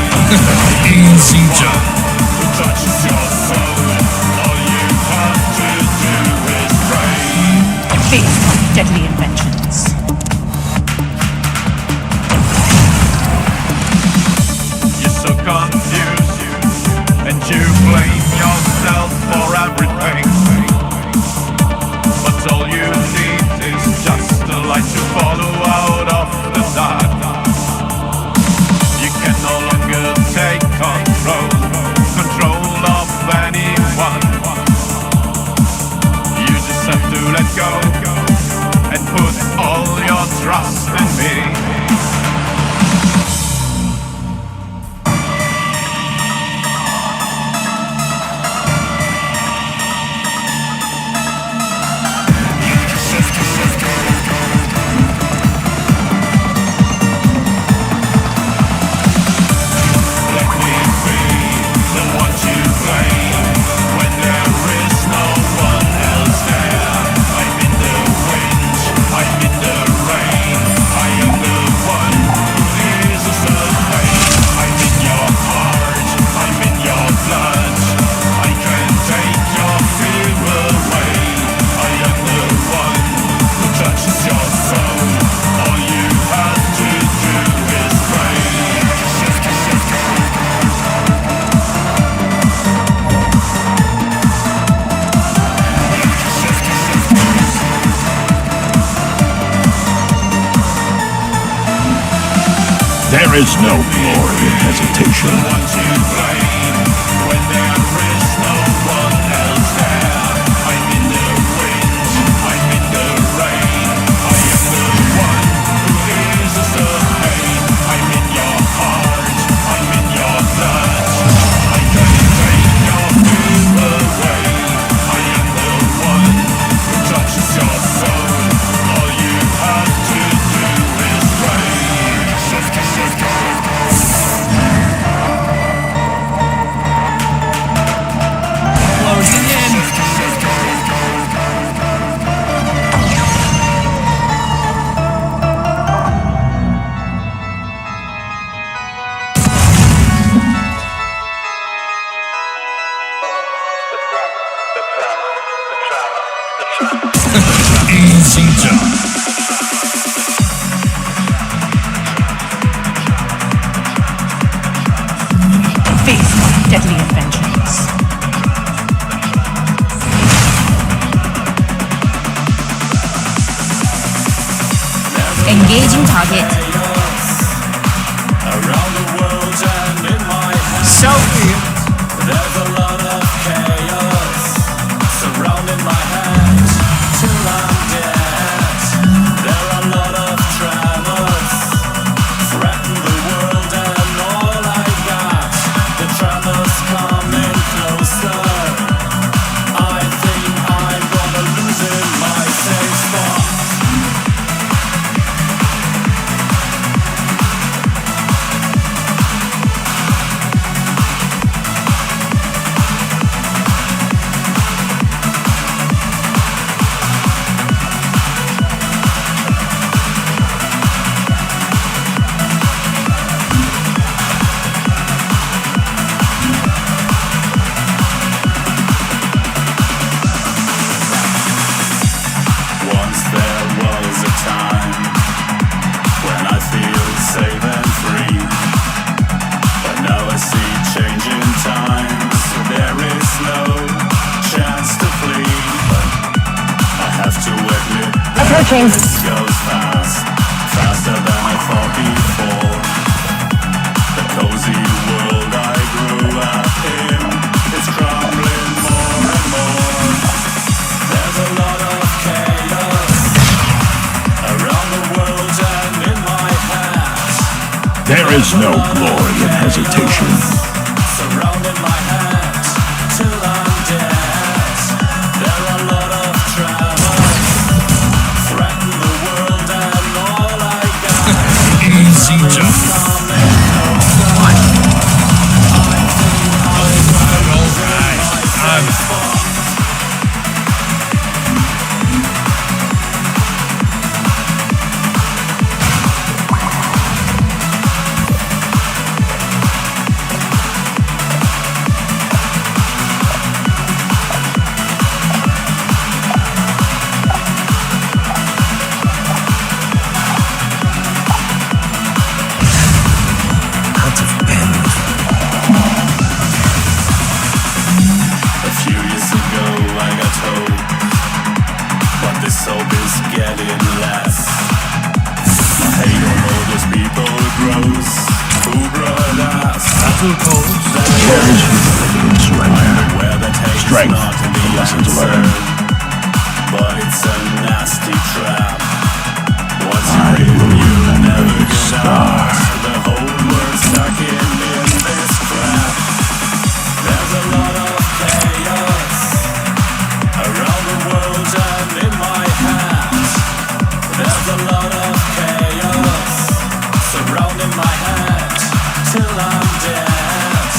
S2: Easy jump.
S1: Who touches your soul? All you have to do is pray.
S3: Face deadly inventions.
S1: You're so confused, and you blame yourself for everything. But all you need is just a light to follow out of the dark. You can no longer take control of anyone. You just have to let go and put all your trust in me. Let me be the one to blame when there is no one else there. I'm in the wind, I'm in the rain. I am the one who eases the pain. I'm in your heart, I'm in your blood. I can take your fear away. I am the one who touches your soul. All you have to do is pray.
S2: There is no glory in hesitation.
S1: One to blame when there is no one else there. I'm in the wind, I'm in the rain. I am the one who eases the pain. I'm in your heart, I'm in your blood. I can take your fear away. I am the one who touches your soul. All you have to do is pray.
S4: Closing in.
S2: Easy jump.
S3: Face deadly inventions. Engaging target.
S1: Around the world and in my head,
S4: So weird.
S1: there's a lot of chaos surrounding my head till I'm dead. There are a lot of tremors threaten the world and all I got. The tremors coming closer. I think I'm gonna lose in my safe spot.
S7: Okay.
S1: This goes fast, faster than I thought before. The cozy world I grew up in is crumbling more and more. There's a lot of chaos around the world and in my head.
S2: There is no glory in hesitation.
S1: Surrounding my head till I'm dead. There are a lot of troubles threaten the world and all I got.
S4: Easy jump.
S1: A few years ago I got hope, but this hope is getting less. My hate on all those people grows. Who brought us?
S2: There is humility in surrender.
S1: Where that hate is
S2: Strength
S1: not the
S2: from lessons
S1: answer,
S2: learned.
S1: but it's a nasty trap. Once
S2: I
S1: you're in,
S2: will
S1: you'll
S2: remember
S1: never
S2: the
S1: get
S2: star.
S1: out. The whole world's stuck in this crap. There's a lot of chaos around the world and in my hands. There's a lot of chaos surrounding my head till I'm dead.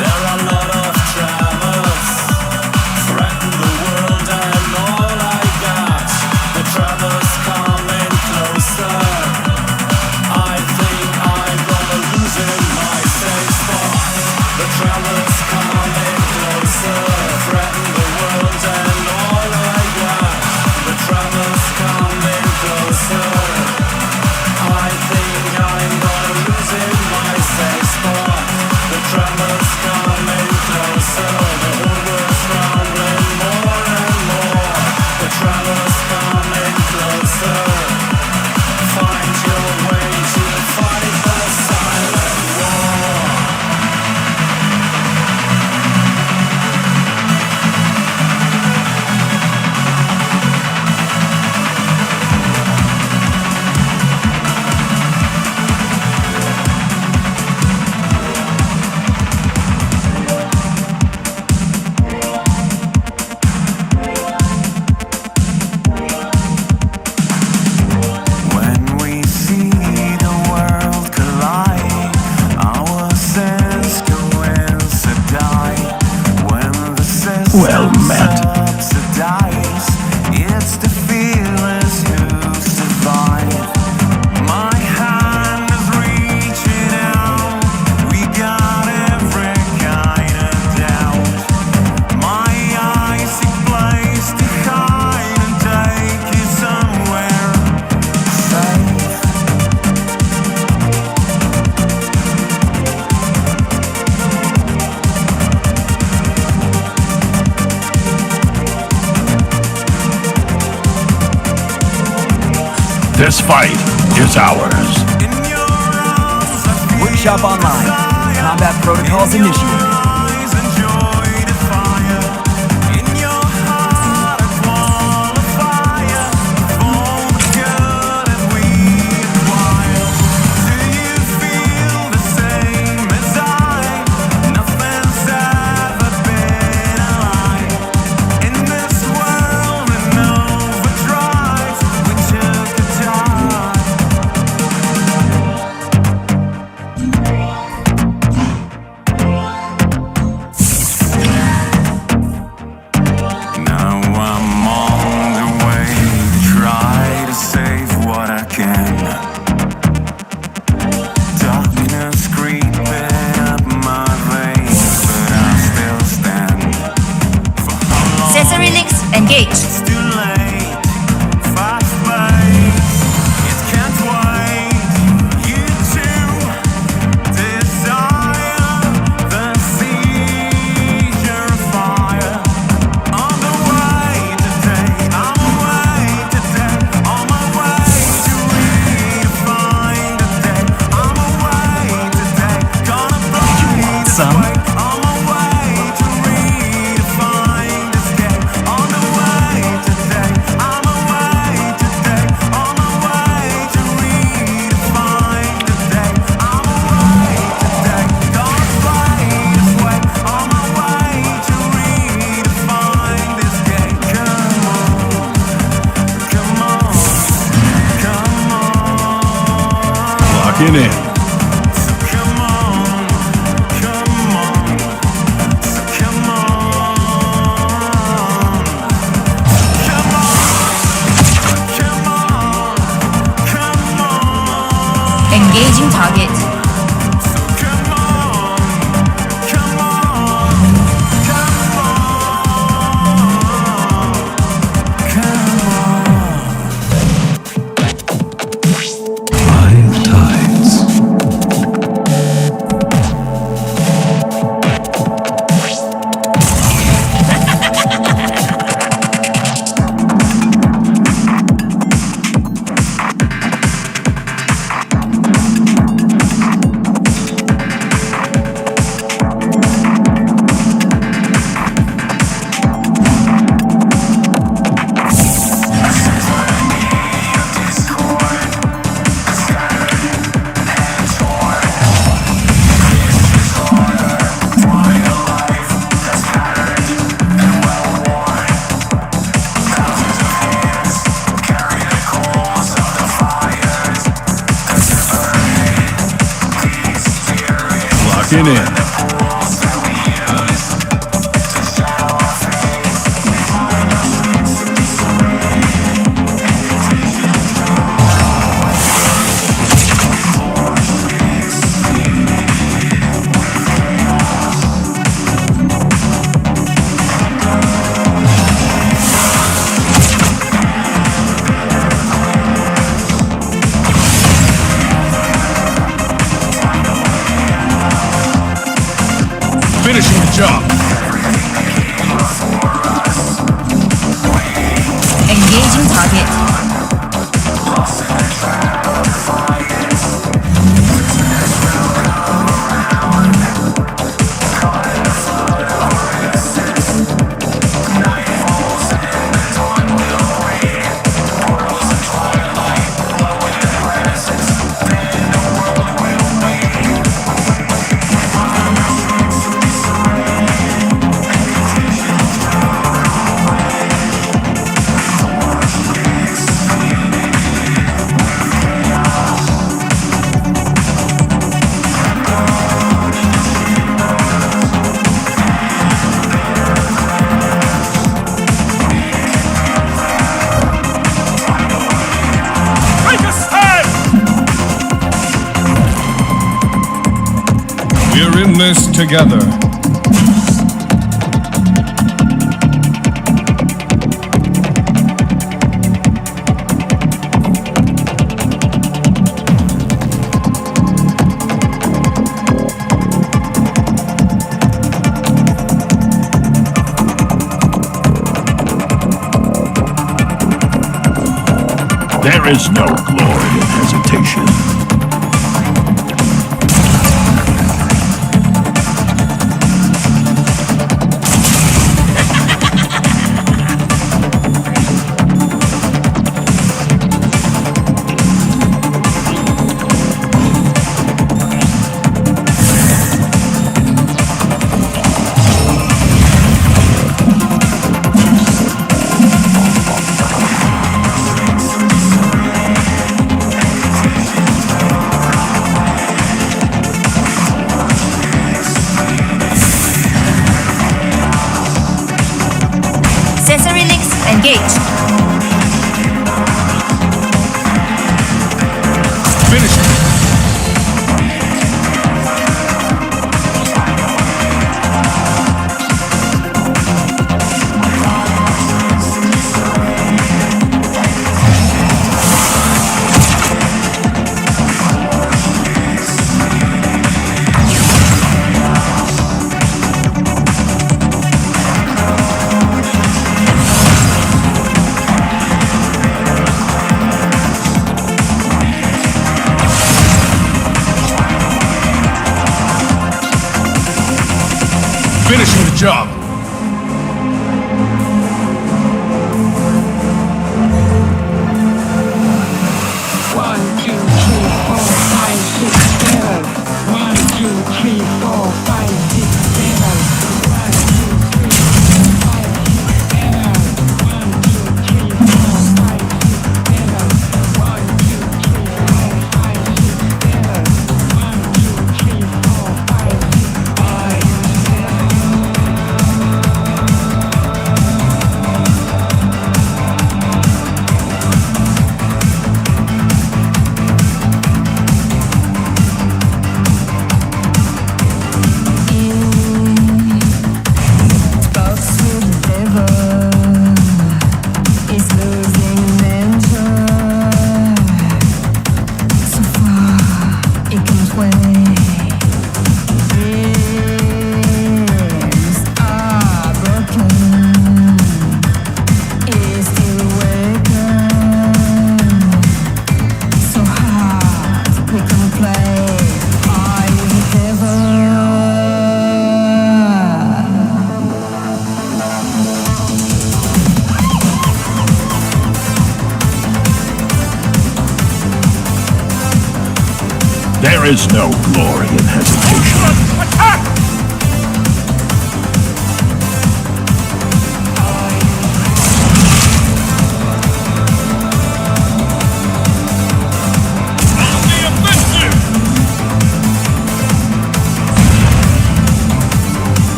S1: There are a lot of troubles threaten the world and all I got. The trouble's coming closer. I think I'm gonna lose in my safe spot. The trouble's coming closer. Threaten the world and all I got. The trouble's coming closer. I think I'm gonna lose in my safe spot. The trouble's coming closer. The whole world's crumbling more and more. The trouble's coming closer. Find your way to fight the silent war. When we see the world collide, our sense coincide. When the system
S2: Well met.
S1: subsidize, it's the fearless who survive. My hand is reaching out. We got every kind of doubt. My eyes seek place to hide and take you somewhere safe.
S2: This fight is ours.
S1: In your arms, I feel
S4: Workshop online. Combat protocols initiated.
S1: eyes enjoy the fire. In your heart, a wall of fire. For the good that we acquire. Do you feel the same as I? Nothing's ever been alike. In this world in overdrive, we took a dive. Now I'm on the way to try to save what I can. Darkness creeping up my veins, but I still stand. For how long
S10: Sensory links engaged.
S1: it's too late? Fast pace, it can't wait. You too desire the seizure of fire. On the way today, I'm away today. All my
S2: Locking in.
S1: Come on, come on, come on, come on, come on.
S3: Engaging target.
S1: Come on, come on, come on, come on.
S2: Five tides. Locking in. Finishing the job.
S3: Engaging target.
S1: Make a stand!
S2: We're in this together. There is no glory in hesitation.
S3: Sensory links engaged.
S2: Finishing. Finishing the job. There is no glory in hesitation.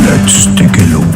S2: Let's take a look.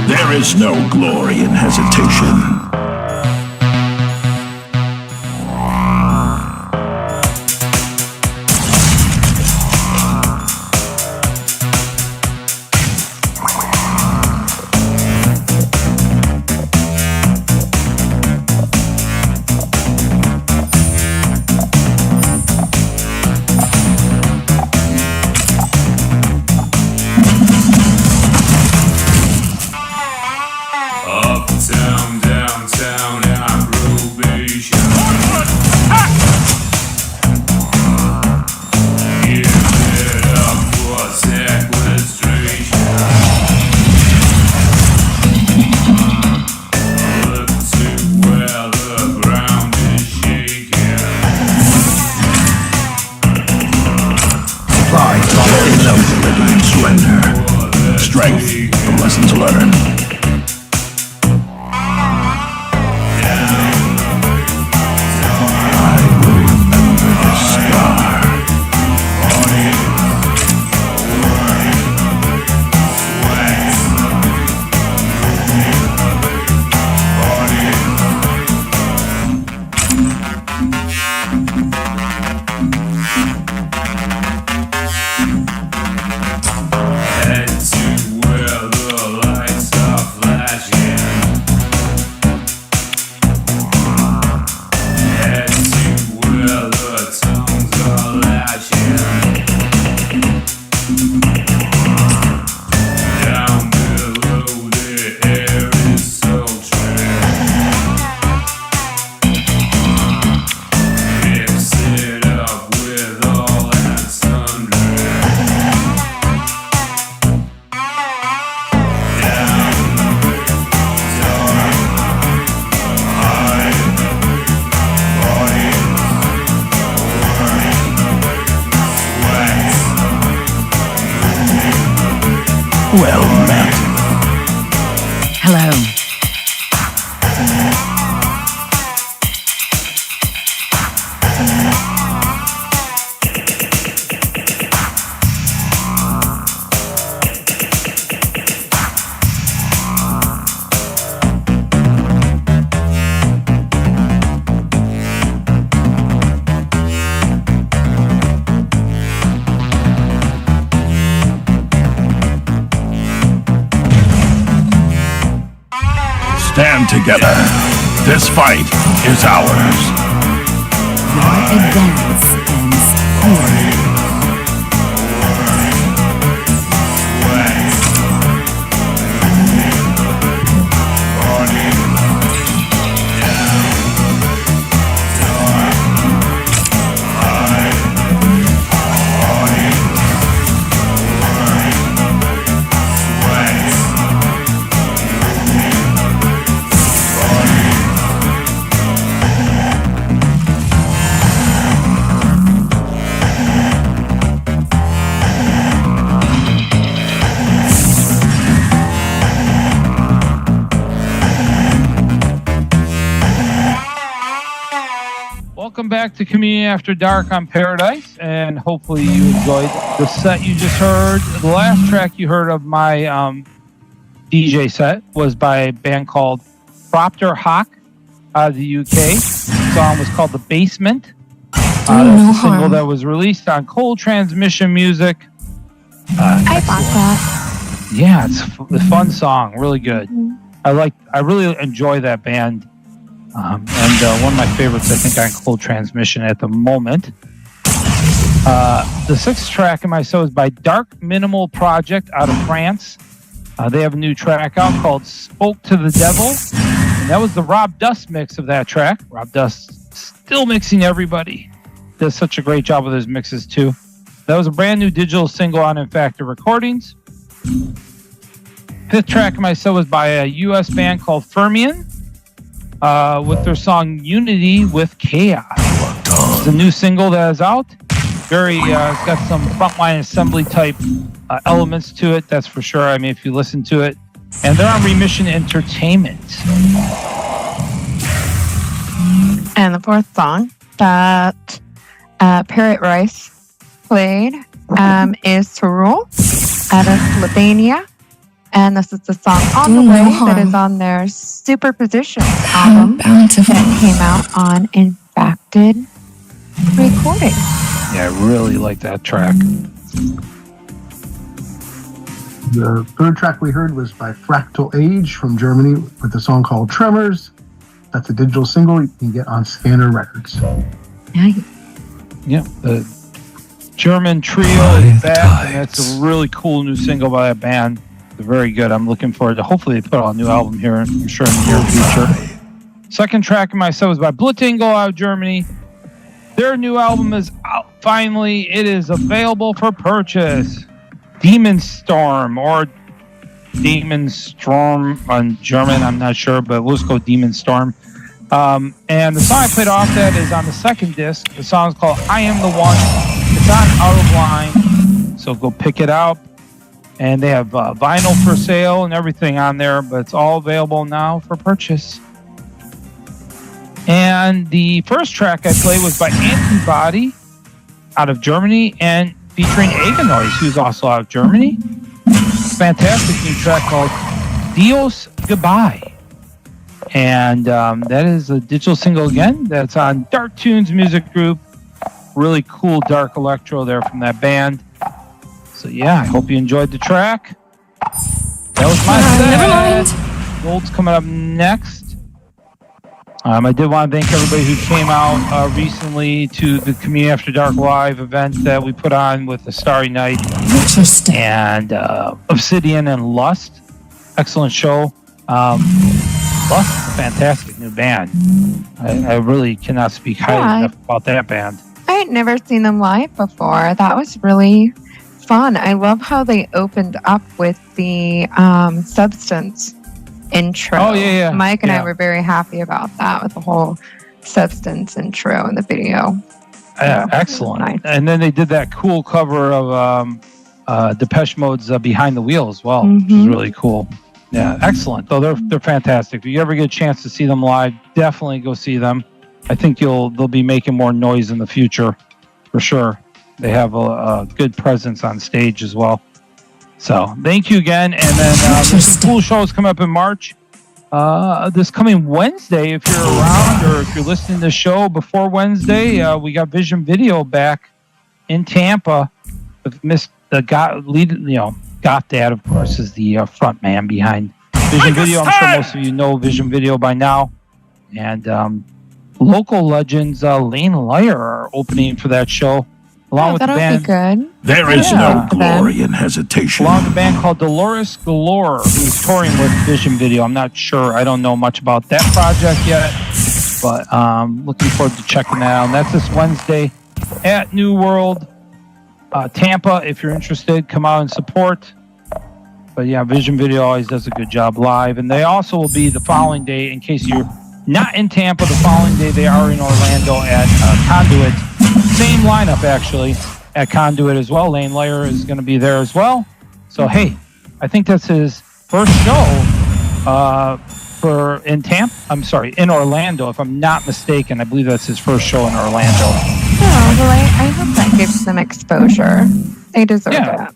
S2: There is no glory in hesitation.
S1: Uptown, downtown, and probation. Give it up for sequestration. Look to where the ground is shaking.
S2: Pride, humility, and surrender. Strength from lessons learned.
S1: Head to where the lights are flashing. Head to where the tongues are lashing. Down below the air is sultry. Mix it up with all and sundry.
S2: Well met.
S3: Hello.
S2: stand together. This fight is ours.
S3: Your advance ends here.
S8: Welcome back to Community After Dark on Paradise, and hopefully you enjoyed the set you just heard. The last track you heard of my DJ set was by a band called Propter Hawk out of the UK. The song was called The Basement. That's a single that was released on Cold Transmission Music.
S7: I bought that.
S8: Yeah, it's a fun song, really good. I really enjoy that band. And one of my favorites, I think, on Cold Transmission at the moment. The sixth track in my show is by Dark Minimal Project out of France. They have a new track out called Spoke to the Devil. And that was the Rob Dust mix of that track. Rob Dust still mixing everybody. Does such a great job with his mixes, too. That was a brand new digital single on Infactor Recordings. Fifth track in my set was by a U.S. band called Fermion. With their song Unity with Chaos. It's a new single that is out. It's got some frontline assembly type elements to it, that's for sure. I mean, if you listen to it. And they're on Remission Entertainment.
S7: And the fourth song that Parrot Rice played is To Rule out of Slovenia. And this is the song On the Way that is on their Superpositions album that came out on Infacted Recording.
S8: Yeah, I really like that track.
S9: The third track we heard was by Fractal Age from Germany with the song called Tremors. That's a digital single you can get on Scanner Records.
S7: Nice.
S8: Yeah, the German trio is back, and that's a really cool new single by that band. They're very good. I'm looking forward to, hopefully they put out a new album here, I'm sure, in the near future. Second track in my set was by Blutengel out of Germany. Their new album is out finally. It is available for purchase. Demon Storm, or Demon Storm on German, I'm not sure, but we'll just go Demon Storm. And the song I played off that is on the second disc. The song is called I Am the One. It's on Out of Line, so go pick it out. And they have vinyl for sale and everything on there, but it's all available now for purchase. And the first track I played was by Antibody out of Germany and featuring Aganoise, who's also out of Germany. Fantastic new track called Dios Goodbye. And that is a digital single again. That's on Dark Tunes Music Group. Really cool dark electro there from that band. So yeah, I hope you enjoyed the track. That was my set.
S3: Never mind.
S8: Gold's coming up next. I did want to thank everybody who came out recently to the Community After Dark Live event that we put on with the Starry Night and Obsidian and Lust. Excellent show. Lust is a fantastic new band. I really cannot speak highly enough about that band.
S7: I had never seen them live before. That was really fun. I love how they opened up with the Substance intro.
S8: Oh, yeah.
S7: Mike and I were very happy about that with the whole Substance intro in the video.
S8: Excellent.
S7: Nice.
S8: And then they did that cool cover of Depeche Mode's Behind the Wheel as well, which is really cool. Yeah, excellent. Though they're fantastic. If you ever get a chance to see them live, definitely go see them. I think they'll be making more noise in the future, for sure. They have a good presence on stage as well. So thank you again. And then there's some cool shows coming up in March. This coming Wednesday, if you're around or if you're listening to the show before Wednesday, we got Vision Video back in Tampa. Goth Dad, of course, is the front man behind Vision Video, I'm sure most of you know Vision Video by now. And local legends, Lane Lyer are opening for that show. Along with the
S7: that'll
S8: band.
S7: be good.
S2: There is no glory in hesitation.
S8: Along with a band called Dolores Galore, who's touring with Vision Video. I'm not sure. I don't know much about that project yet, but looking forward to checking that out. And that's this Wednesday at New World, Tampa. If you're interested, come out and support. But yeah, Vision Video always does a good job live. And they also will be the following day, in case you're not in Tampa, the following day they are in Orlando at Conduit. Same lineup, actually, at Conduit as well. Lane Lyer is going to be there as well. So, hey, I think that's his first show in Orlando, if I'm not mistaken. I believe that's his first show in Orlando.
S7: Oh, well, I hope that gives them exposure. They deserve it.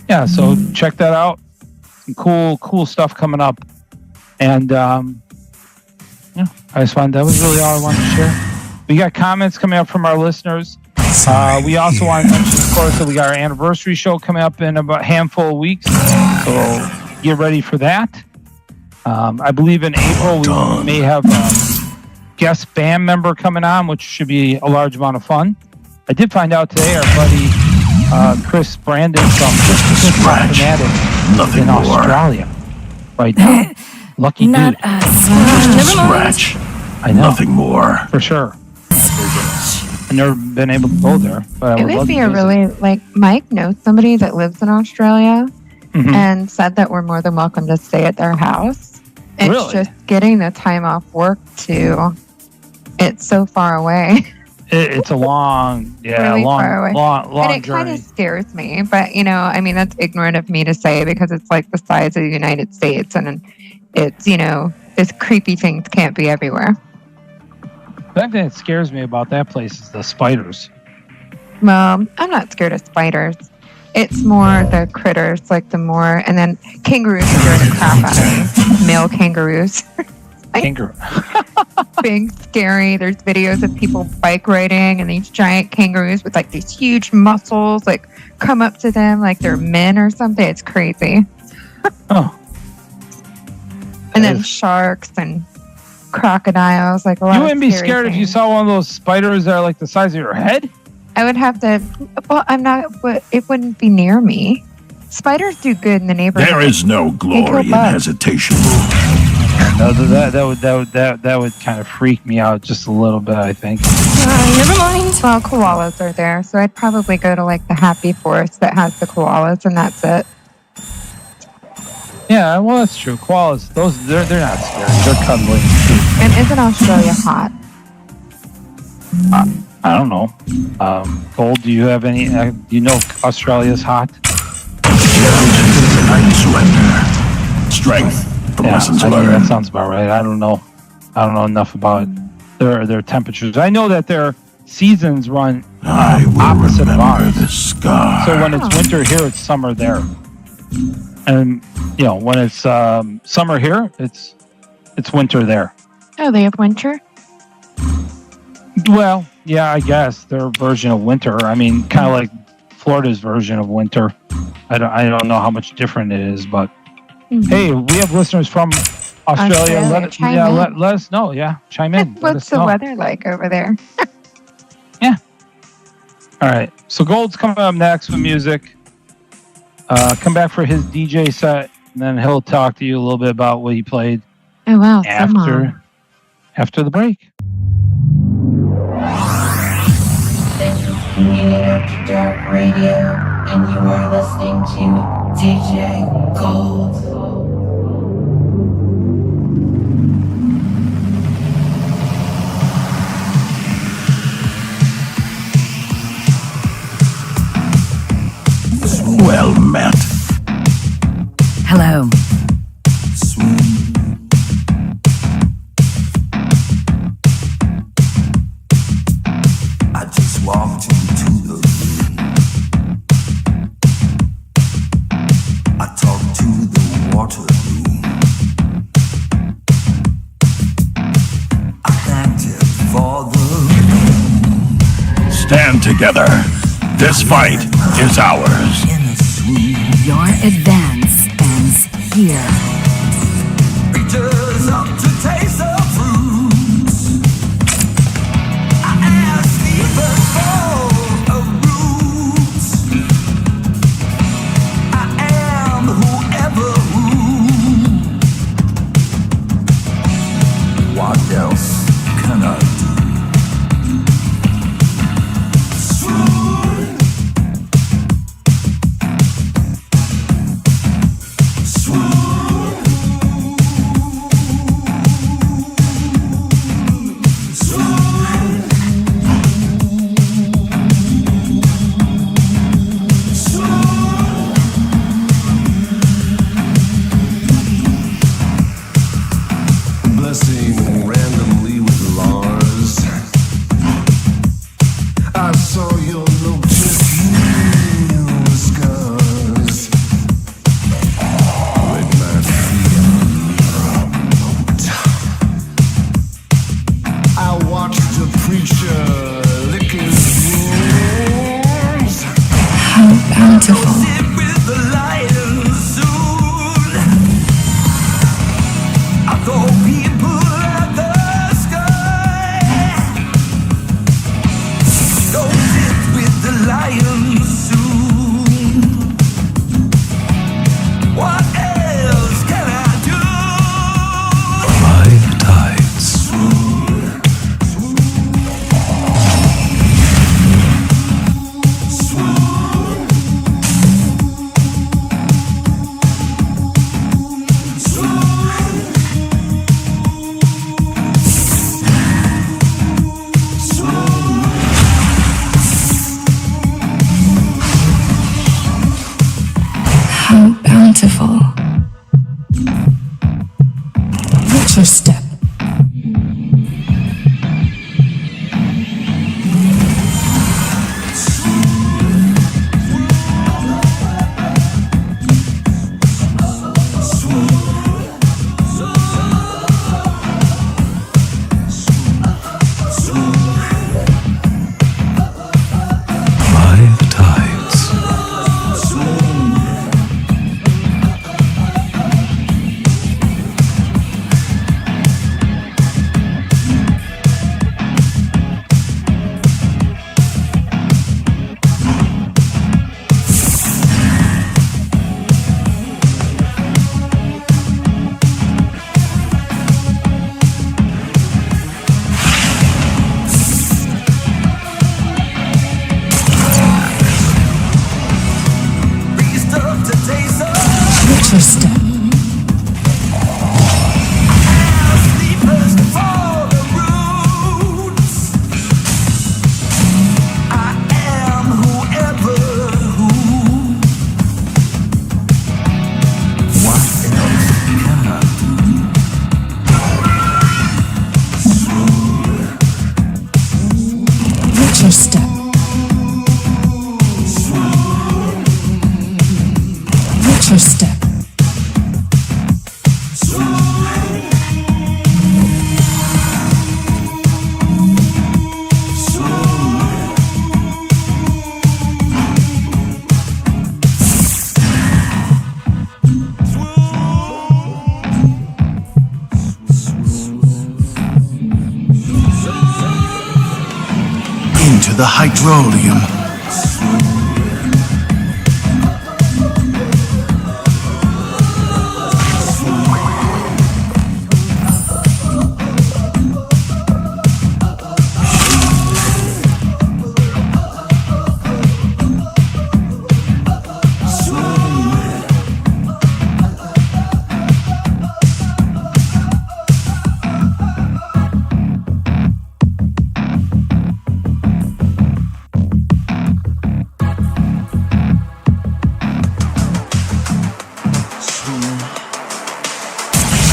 S8: Yeah, so check that out. Some cool stuff coming up. And, that was really all I wanted to share. We got comments coming up from our listeners. We also want to mention, of course, that we got our anniversary show coming up in about a handful of weeks. So get ready for that. I believe in April we may have a guest band member coming on, which should be a large amount of fun. I did find out today our buddy Chris Brandon from Fanatic in Australia right now. Lucky dude.
S3: Not us. Never mind.
S2: Scratch.
S8: I know.
S2: Nothing more.
S8: For sure. I've never been able to go there, but I
S7: It
S8: would love
S7: would be
S8: to
S7: a
S8: visit.
S7: really, Mike knows somebody that lives in Australia and said that we're more than welcome to stay at their house. It's
S8: Really?
S7: just getting the time off work it's so far away.
S8: It's a long,
S7: Really far away.
S8: long
S7: And it kind
S8: journey.
S7: of scares me, but that's ignorant of me to say because it's like the size of the United States and it's, this creepy things can't be everywhere.
S8: The thing that scares me about that place is the spiders.
S7: Well, I'm not scared of spiders. It's more the critters, and then kangaroos are doing the crap out of me. Male kangaroos.
S8: Kangaroo.
S7: Big, scary. There's videos of people bike riding and these giant kangaroos with these huge muscles, come up to them like they're men or something. It's crazy.
S8: Oh.
S7: And then sharks and crocodiles. A lot
S8: You
S7: of
S8: wouldn't be
S7: scary
S8: scared if you
S7: things.
S8: saw one of those spiders that are like the size of your head?
S7: I would have to. Well, I'm not. But it wouldn't be near me. Spiders do good in the neighborhood.
S2: There is no glory in
S7: bugs.
S2: hesitation.
S8: No, that would kind of freak me out just a little bit, I think.
S3: Never mind.
S7: Well, koalas are there, so I'd probably go to the happy forest that has the koalas, and that's it.
S8: Yeah, well, that's true. Koalas, they're not scary. They're cuddly.
S7: And isn't Australia hot?
S8: I don't know. Gold, do you have any? Do you know if Australia's hot?
S2: Strength from
S8: Yeah,
S2: lessons
S8: I think that
S2: learned.
S8: sounds about right. I don't know enough about their temperatures. I know that their seasons run
S2: I will
S8: opposite of
S2: remember
S8: ours.
S2: this scar.
S8: So when it's winter here, it's summer there. And when it's summer here, it's winter there.
S7: Oh, they have winter.
S8: Well, yeah, I guess their version of winter. I mean, kind of like Florida's version of winter. I don't know how much different it is, but hey, we have listeners from Australia. Let us know. Yeah, chime in. Let
S7: What's
S8: us
S7: the
S8: know.
S7: weather like over there?
S8: All right, so Gold's coming up next with music. Come back for his DJ set, and then he'll talk to you a little bit about what he played
S7: Oh wow,
S8: after the break.
S10: After Dark Radio, and you are listening to DJ Gold.
S2: Well met.
S3: Hello.
S1: I just walked into the room. I talked to the water room. I thanked him for the room.
S2: Stand together. This fight is ours.
S1: In a swoon.
S3: Your advance ends here.
S2: cannot do. Blessing randomly with Lars. I saw your look just heal the scars. With my feet remote. I watched the preacher lick his wounds.
S3: How bountiful.
S1: With the lions soon. I thought people at the sky. Don't sit with the lions soon. What else can I do?
S2: Five tides.
S3: How bountiful. What's your step?
S2: Five tides.
S1: Beast of today's
S3: What's your step?
S1: sleepers for the roots. I am whoever who. What else can I
S3: What's your step? What's your step?
S2: Into the hydrolium.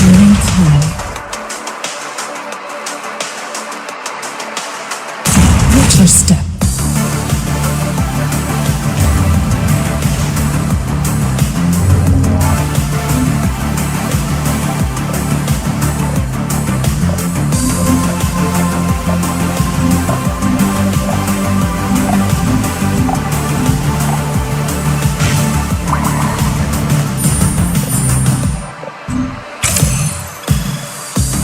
S3: Healing time. What's your step?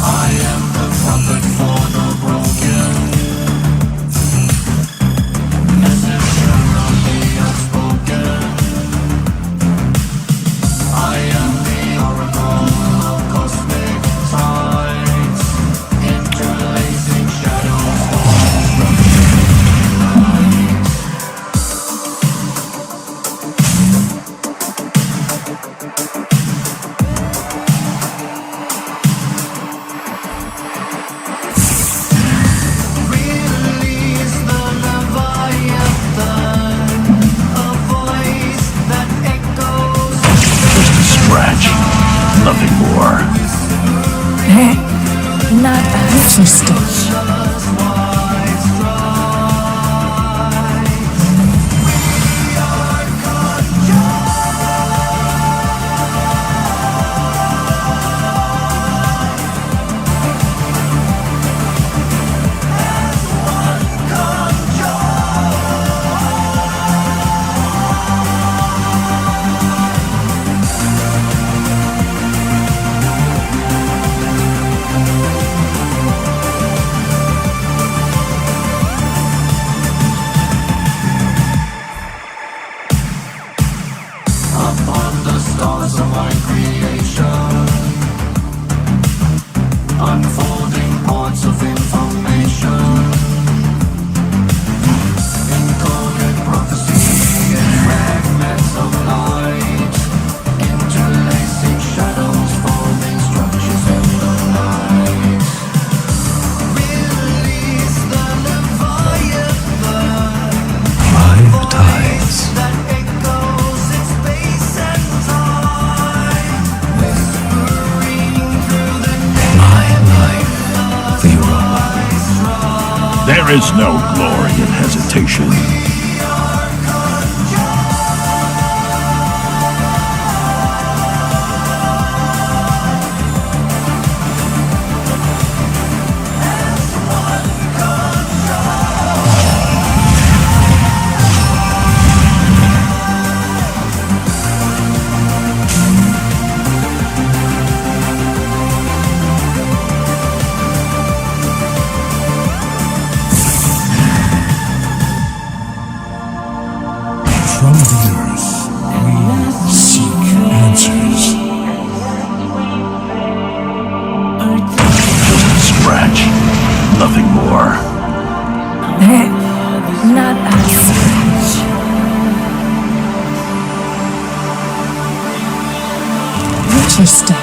S1: I am the prophet for the broken.
S2: Nothing more.
S3: Not interested.
S1: Upon the stars of my creation, unfolding points of information, encoded prophecy and fragments of light, interlacing shadows, forming structures in the night. Release the Leviathan,
S4: Five times.
S1: that echoes in space and time, whispering through the
S4: My life, the Europa.
S2: There is no glory in hesitation.
S4: From the earth, we seek answers.
S2: Scratch. Nothing more.
S3: Not a scratch. Interested.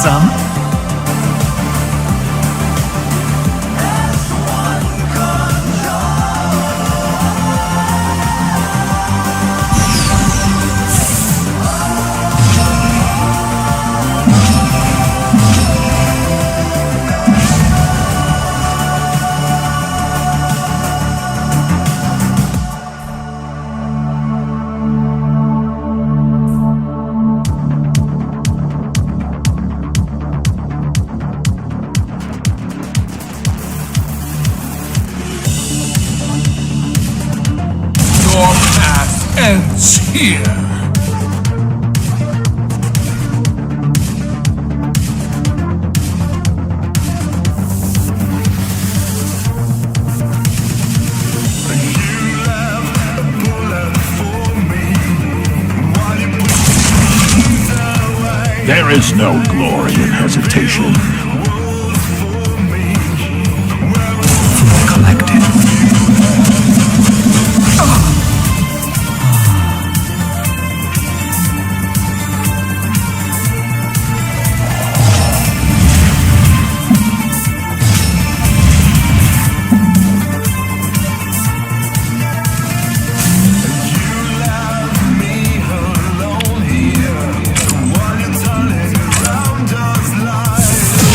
S4: Some?
S1: Your path ends here.
S2: There is no glory in hesitation.
S4: Feel collected.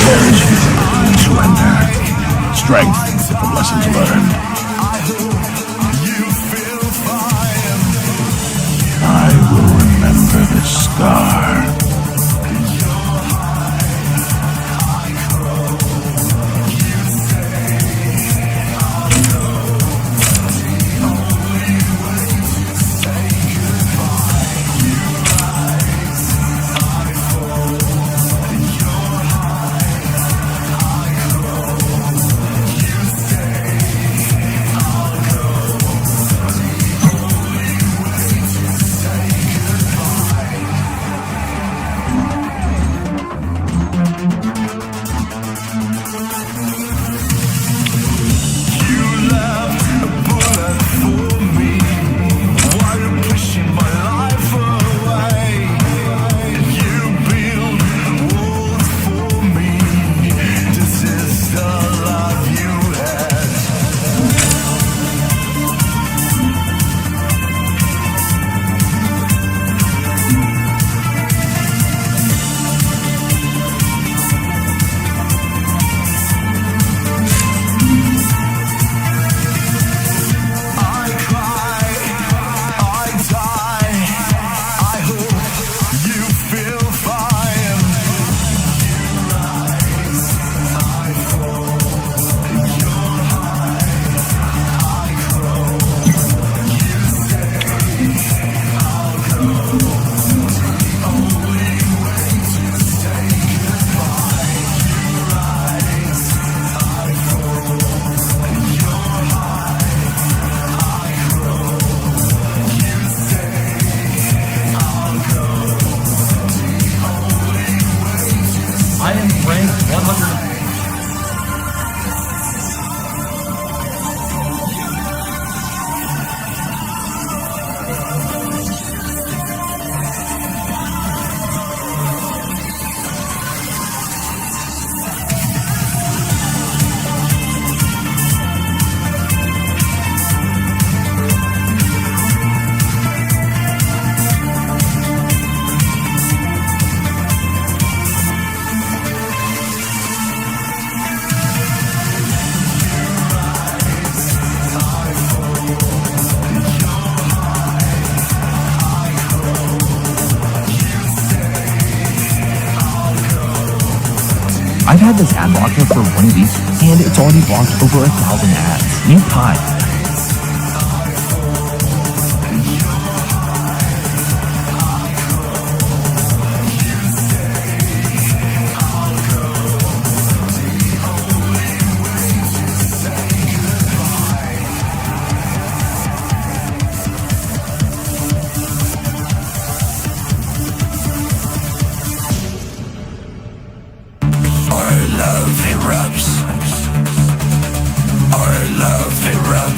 S2: There is humility in surrender. Strength from lessons learned. I will remember this scar.
S4: I've had this ad blocker for 1 week, and it's already blocked over 1,000 ads. New Tide.
S1: Our love erupts. Our love erupts.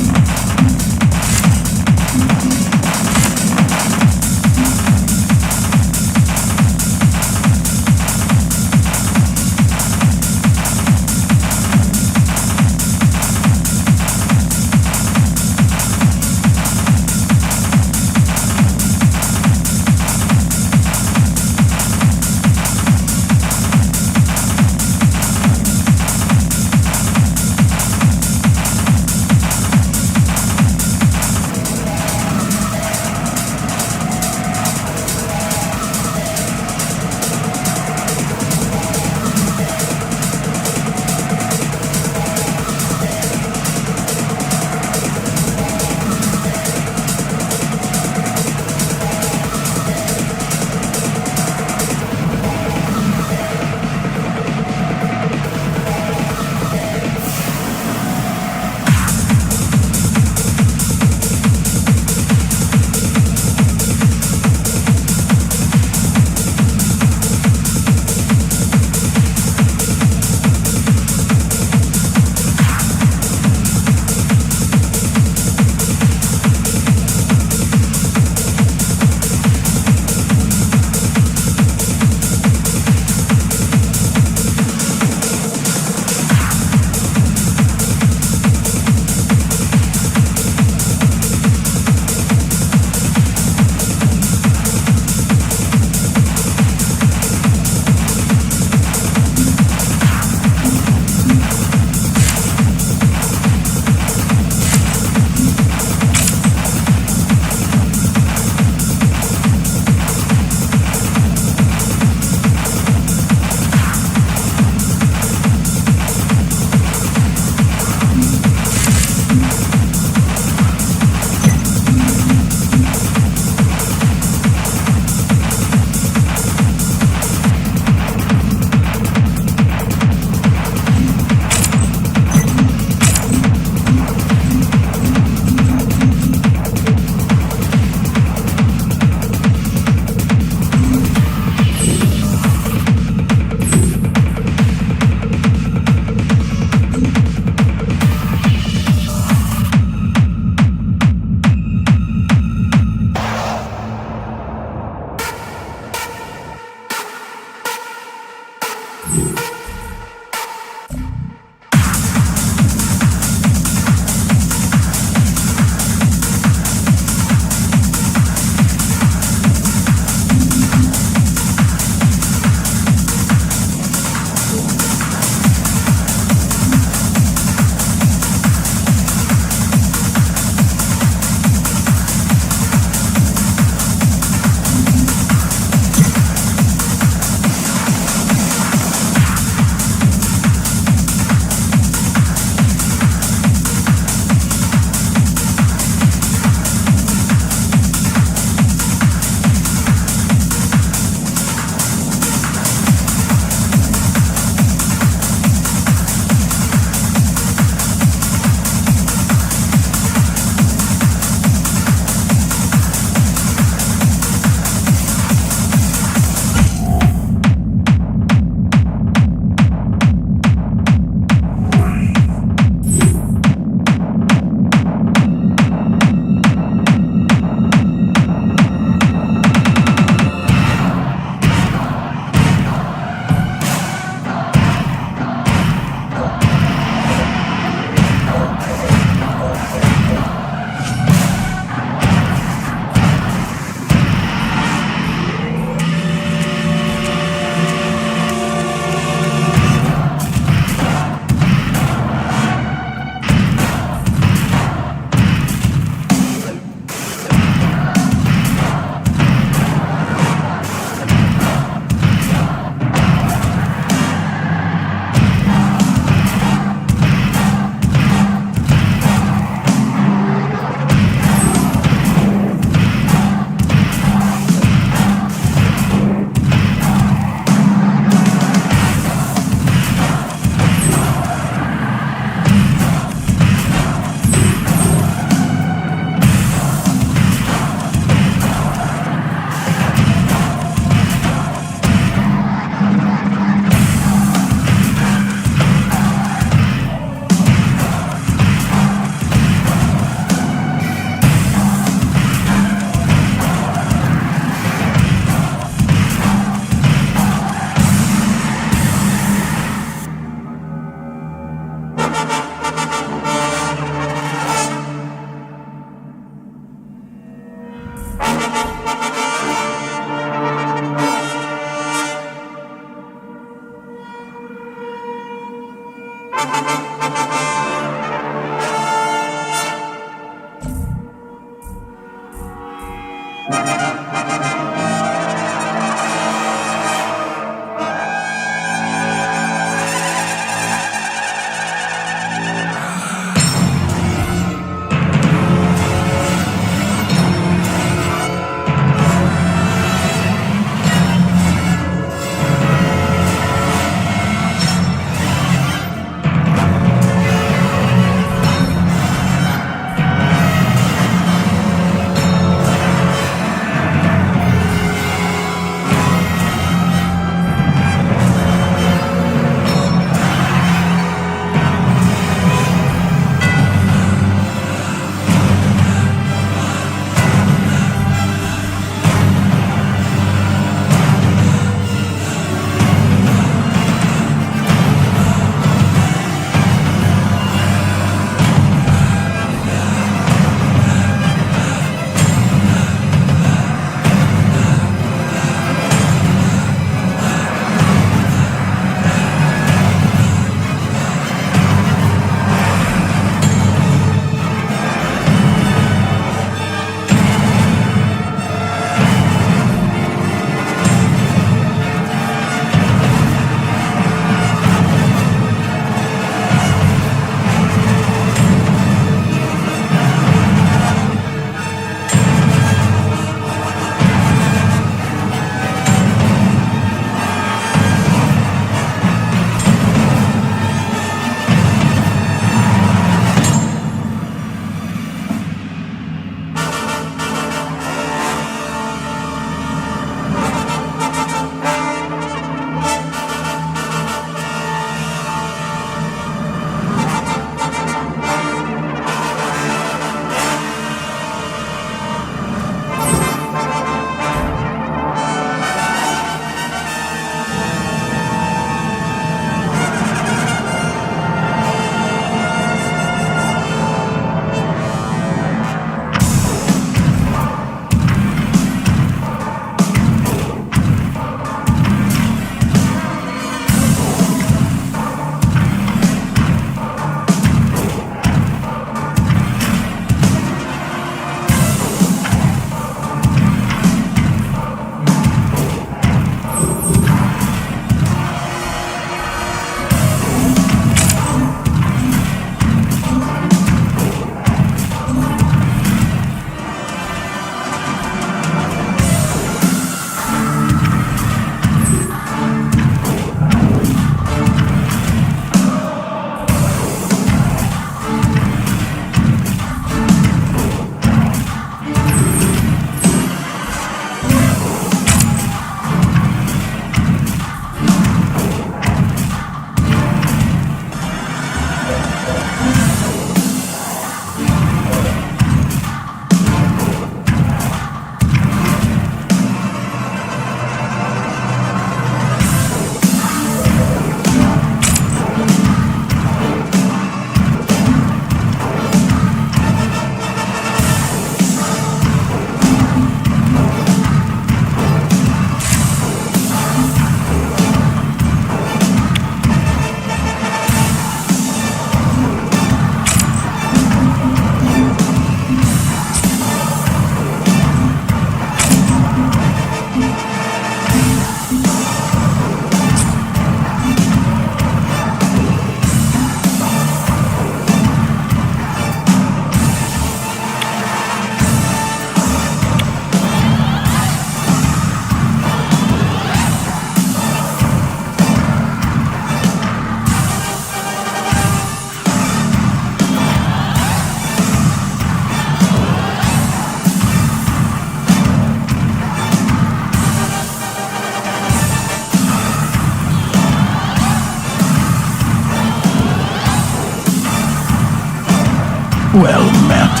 S2: Well met.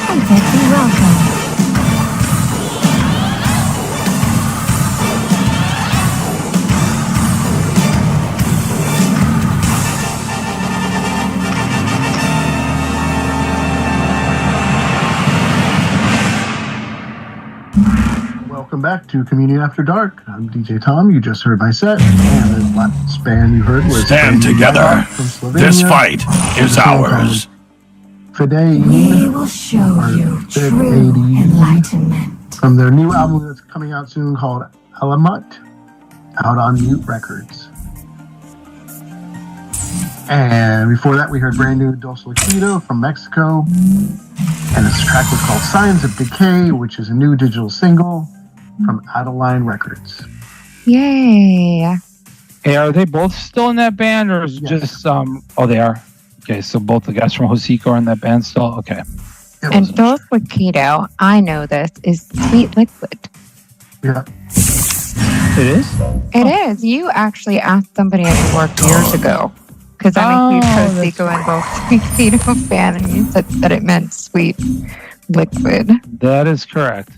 S3: Hi, Becky. Welcome.
S9: Welcome back to Communion After Dark. I'm DJ Tom. You just heard my set. And the last band you heard was
S2: Stand together.
S9: From Slovenia.
S2: This fight is ours.
S9: Fidei.
S3: We will show you
S9: Fidei.
S3: true enlightenment.
S9: From their new album that's coming out soon called Alamat, out on Mute Records. And before that, we heard brand new Dos Liquido from Mexico. And this track was called Signs of Decay, which is a new digital single from Adeline Records.
S7: Yay.
S8: Hey, are they both still in that band, or is it
S9: Yes.
S8: just oh, they are. Okay, so both the guys from Hosiko are in that band still. Okay,
S7: And Dos Liquido, I know this, is Sweet Liquid.
S9: Yeah.
S8: it is.
S7: It is. You actually asked somebody at work years ago. Because I'm a huge
S8: that's
S7: Hosiko and Dos Liquido fan, and you said that it meant Sweet Liquid.
S8: That is correct.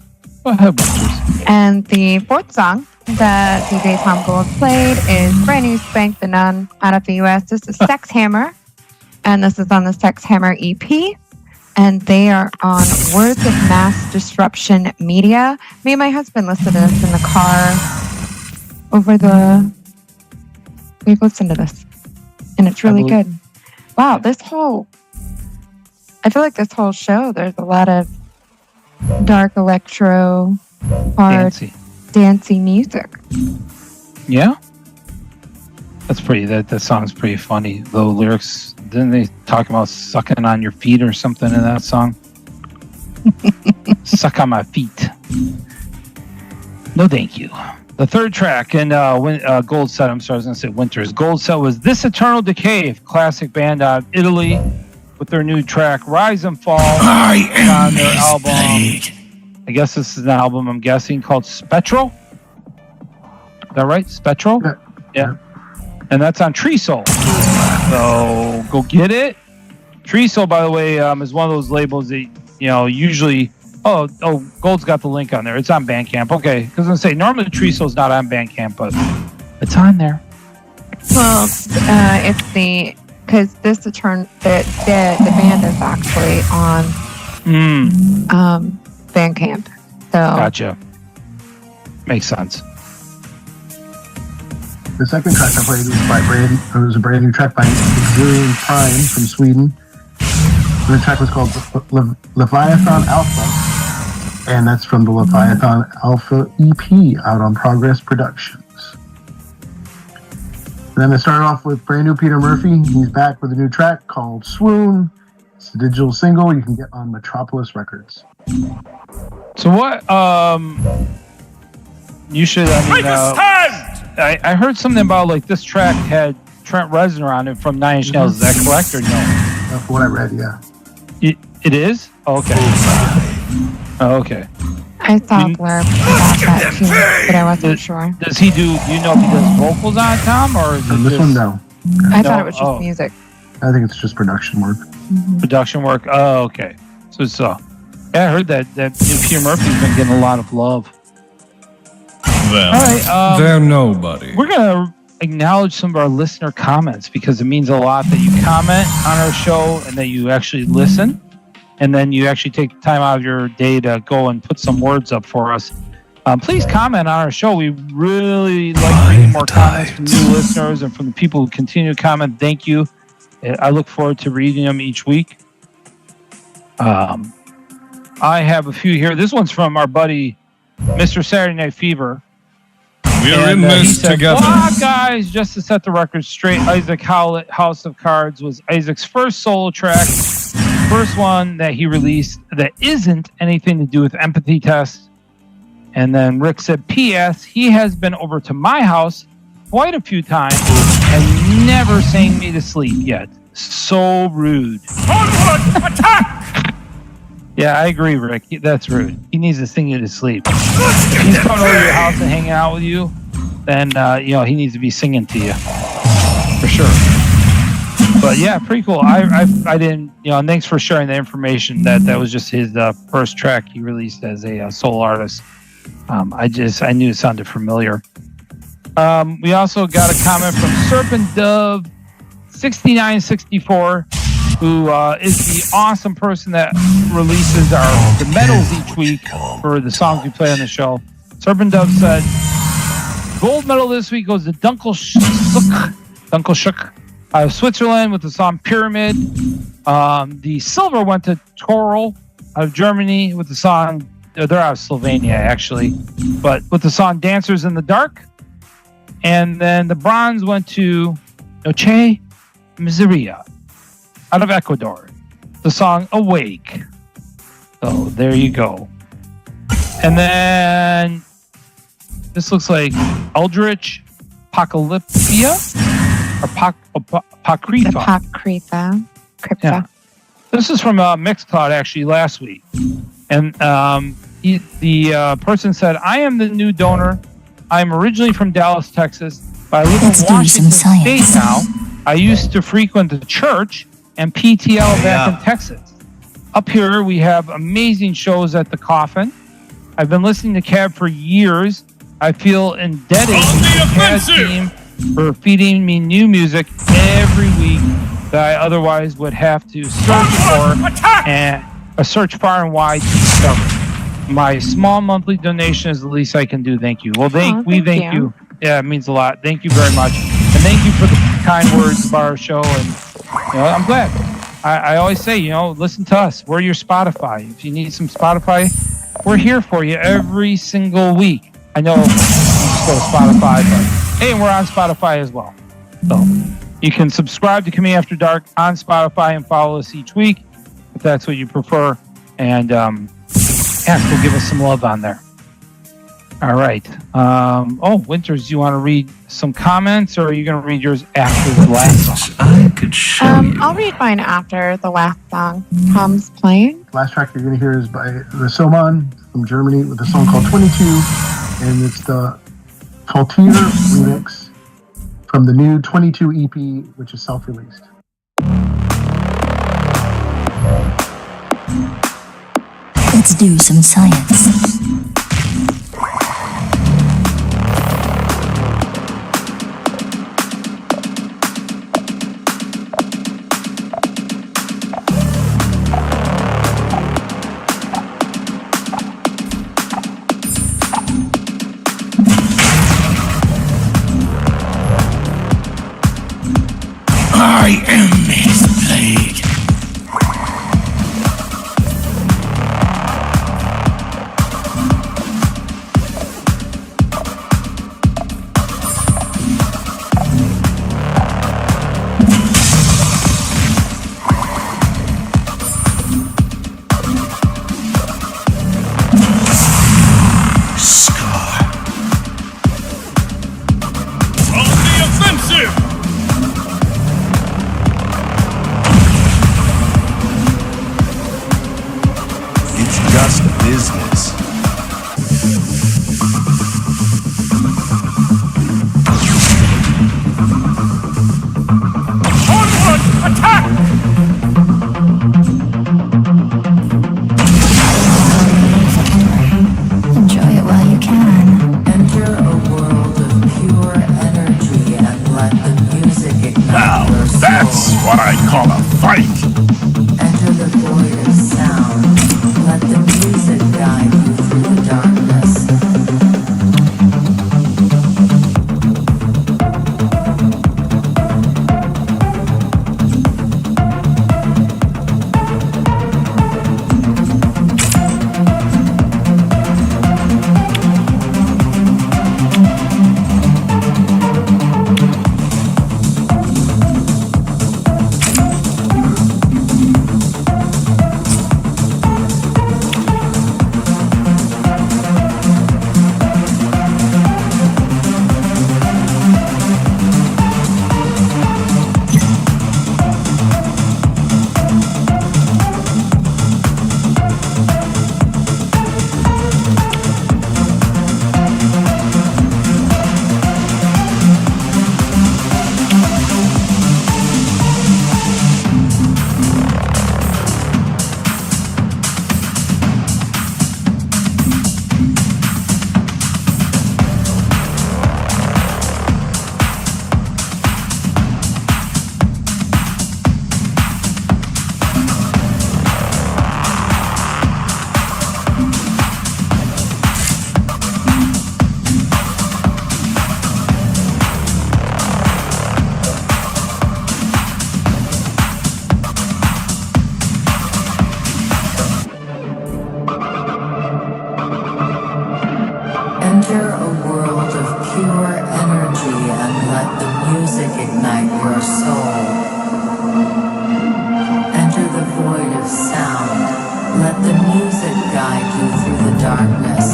S8: Go ahead, Winters.
S7: And the fourth song that DJ Tom Gold played is brand new Spank the Nun out of the US. This is Sex Hammer, and this is on the Sex Hammer EP. And they are on Words of Mass Disruption Media. Me and my husband listened to this in the car over the. We've listened to this, and it's really good. Wow, I feel like this whole show, there's a lot of dark electro, hard, dancey music.
S8: Yeah, that's pretty. That song's pretty funny. The lyrics, didn't they talk about sucking on your feet or something in that song? Suck on my feet. No, thank you. The third track in Gold Set, I'm sorry, I was going to say Winters. Gold Set was This Eternal Decay, classic band out of Italy, with their new track Rise and Fall on their album. I guess this is an album, I'm guessing, called Spectral. Is that right? Spectral? Yeah. And that's on Tree Soul. So go get it. Tree Soul, by the way, is one of those labels that, usually... Oh, Gold's got the link on there. It's on Bandcamp. Okay, because I'm going to say, normally Tree Soul's not on Bandcamp, but it's on there.
S7: Well, it's because the band is actually on Bandcamp. So
S8: Gotcha. Makes sense.
S9: The second track I played was a brand new track by Exilian Prime from Sweden. And the track was called Leviathan Alpha. And that's from the Leviathan Alpha EP out on Progress Productions. And then I started off with brand new Peter Murphy. He's back with a new track called Swoon. It's a digital single you can get on Metropolis Records.
S8: So what? You should. I heard something about like this track had Trent Reznor on it from Nine Inch Nails. Is that correct or no?
S9: That's what I read. Yeah.
S8: It is. Okay. Okay.
S7: I saw a blurb about that too, but I wasn't sure.
S8: Does he do? Do you know if he does vocals on it, Tom, or is it
S9: this one? No.
S7: I thought it was just music.
S9: I think it's just production work.
S8: Production work. Oh, okay. So yeah, I heard that Peter Murphy's been getting a lot of love.
S1: Well,
S8: all right,
S1: they're nobody.
S8: We're gonna acknowledge some of our listener comments because it means a lot that you comment on our show and that you actually listen, and then you actually take time out of your day to go and put some words up for us. Please comment on our show. We really like getting more comments from new listeners and from the people who continue to comment. Thank you. I look forward to reading them each week. I have a few here. This one's from our buddy, Mr. Saturday Night Fever.
S1: We're in this together.
S8: Guys, just to set the record straight, Isaac Howlett, House of Cards, was Isaac's first solo track. First one that he released that isn't anything to do with Empathy Test. And then Rick said, P.S. He has been over to my house quite a few times and never sang me to sleep yet. So rude. Attack! Yeah, I agree, Rick. That's rude. He needs to sing you to sleep. If he's coming over to your house and hanging out with you, then he needs to be singing to you. For sure. But yeah, pretty cool. I didn't, and thanks for sharing the information. That was just his first track he released as a solo artist. I knew it sounded familiar. We also got a comment from Serpent Dove 6964, who is the awesome person that releases the medals each week for the songs we play on the show. Serpent Dove said, gold medal this week goes to Dunkelschuk out of Switzerland with the song Pyramid. The silver went to Torl out of Germany with the song, they're out of Slovenia actually, but with the song Dancers in the Dark. And then the bronze went to Noche Miseria out of Ecuador, the song Awake. So there you go. And then this looks like Eldritch Apocalyptia or Apocrypha.
S7: Apocrypha.
S8: Yeah. This is from Mixcloud actually last week. And the person said, I am the new donor. I'm originally from Dallas, Texas, but I live in Washington State now. I used to frequent the church and PTL back in Texas. Up here, we have amazing shows at the Coffin. I've been listening to Cab for years. I feel indebted to the Cab team for feeding me new music every week that I otherwise would have to search far and wide to discover. My small monthly donation is the least I can do. Thank you. Well, thank you. Yeah, it means a lot. Thank you very much. And thank you for the kind words about our show. And I'm glad. I always say, listen to us. We're your Spotify. If you need some Spotify, we're here for you every single week. I know you just go to Spotify, but hey, we're on Spotify as well. So you can subscribe to Coming After Dark on Spotify and follow us each week if that's what you prefer. And we'll give us some love on there. All right. Winters, do you want to read some comments, or are you going to read yours after the last song?
S1: I could show you.
S7: I'll read mine after the last song comes playing.
S9: Last track you're going to hear is by Rasoman from Germany with a song called 22, and it's the Faultier remix from the new 22 EP, which is self-released.
S3: Let's do some science.
S1: I am his blade. Scar. On the offensive! It's just business. Onward! Attack!
S3: Enjoy it while you can.
S10: Enter a world of pure energy and let the music ignite
S2: Now,
S10: your soul.
S2: that's what I call a fight.
S10: Enter the glorious sound. Let the music guide you through the darkness. guide you through the darkness.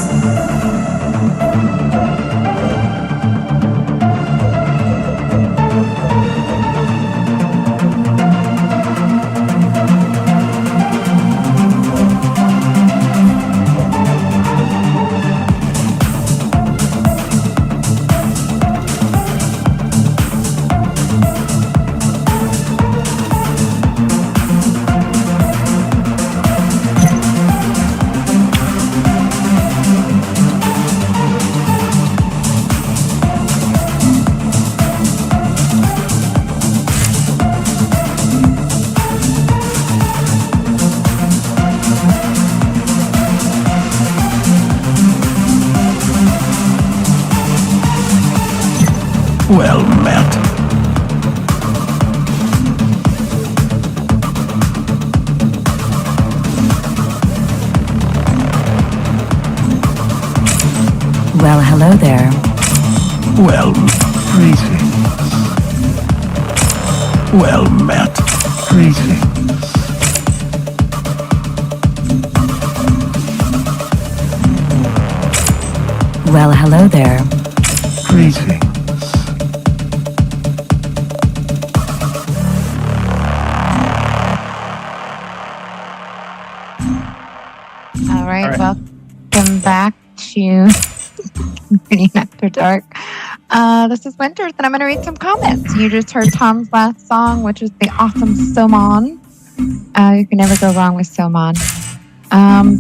S2: Well met.
S3: Well, hello there.
S2: Well, greetings. Well met. Greetings.
S3: Well, hello there.
S2: Greetings.
S7: All right,
S8: All right.
S7: welcome back to Community After Dark. This is Winters, and I'm going to read some comments. You just heard Tom's last song, which is the awesome Somon. You can never go wrong with Somon.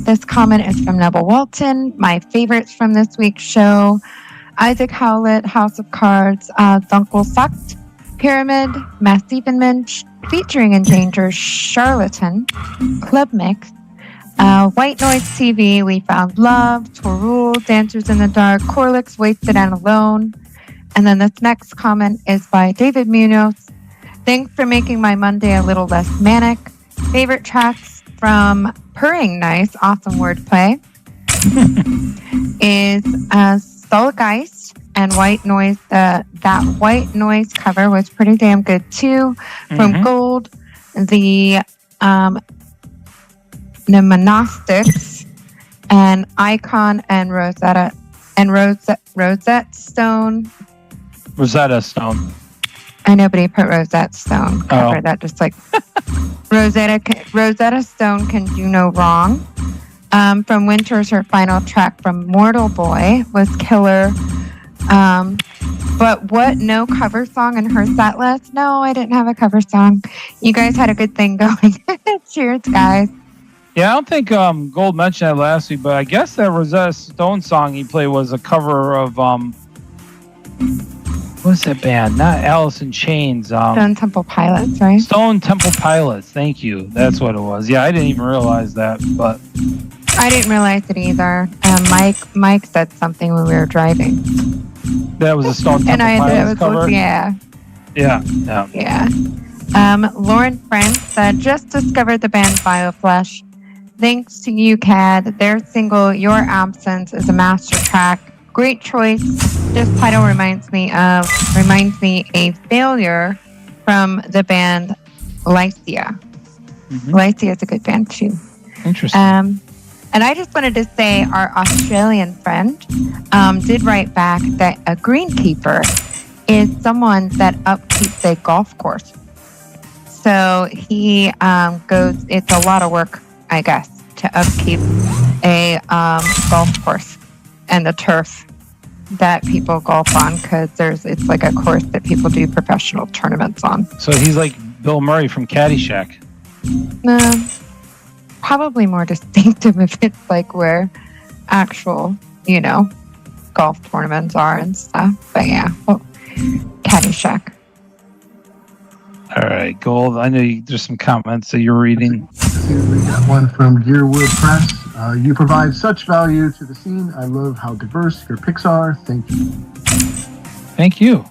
S7: This comment is from Neville Walton. My favorites from this week's show: Isaac Howlett, House of Cards, Dunkel Sucked, Pyramid, Mass Evenmensch, featuring Endangered Charlatan, Club Mix, White Noise TV, We Found Love, Torul, Dancers in the Dark, Corlix, Wasted and Alone. And then this next comment is by David Munoz. Thanks for making my Monday a little less manic. Favorite tracks from Purring Nice, awesome wordplay, is Stolgeist and White Noise. That White Noise cover was pretty damn good too. From Gold, the Monastics and Icon and Rosetta Stone.
S8: Rosetta Stone.
S7: I know, but he put Rosetta Stone cover.
S8: Oh.
S7: That just like Rosetta Stone can do no wrong. From Winters, her final track from Mortal Boy was killer. But what? No cover song in her set list? No, I didn't have a cover song. You guys had a good thing going. Cheers, guys.
S8: Yeah, I don't think Gold mentioned that last week, but I guess that Rosetta Stone song he played was a cover of what's that band? Not Alice in Chains.
S7: Stone Temple Pilots, right?
S8: Stone Temple Pilots. Thank you. That's what it was. Yeah, I didn't even realize that, but
S7: I didn't realize it either. Mike said something when we were driving,
S8: that was a Stone Temple
S7: and I
S8: Pilots
S7: was
S8: cover.
S7: yeah. Lauren Friend said, just discovered the band Bioflesh. Thanks to you, Cad. Their single "Your Absence" is a master track. Great choice. This title reminds me a failure from the band Lycia. Lycia is a good band too.
S8: Interesting.
S7: And I just wanted to say our Australian friend did write back that a greenkeeper is someone that upkeeps a golf course. So he goes, it's a lot of work, I guess, to upkeep a golf course and the turf that people golf on, because it's like a course that people do professional tournaments on.
S8: So he's like Bill Murray from Caddyshack.
S7: Probably more distinctive if it's like where actual, golf tournaments are and stuff. But yeah, Caddyshack.
S8: All right, Gold. I know there's some comments that you're reading.
S9: We got one from Gearwood Press. You provide such value to the scene. I love how diverse your picks are. Thank you.
S8: Thank you.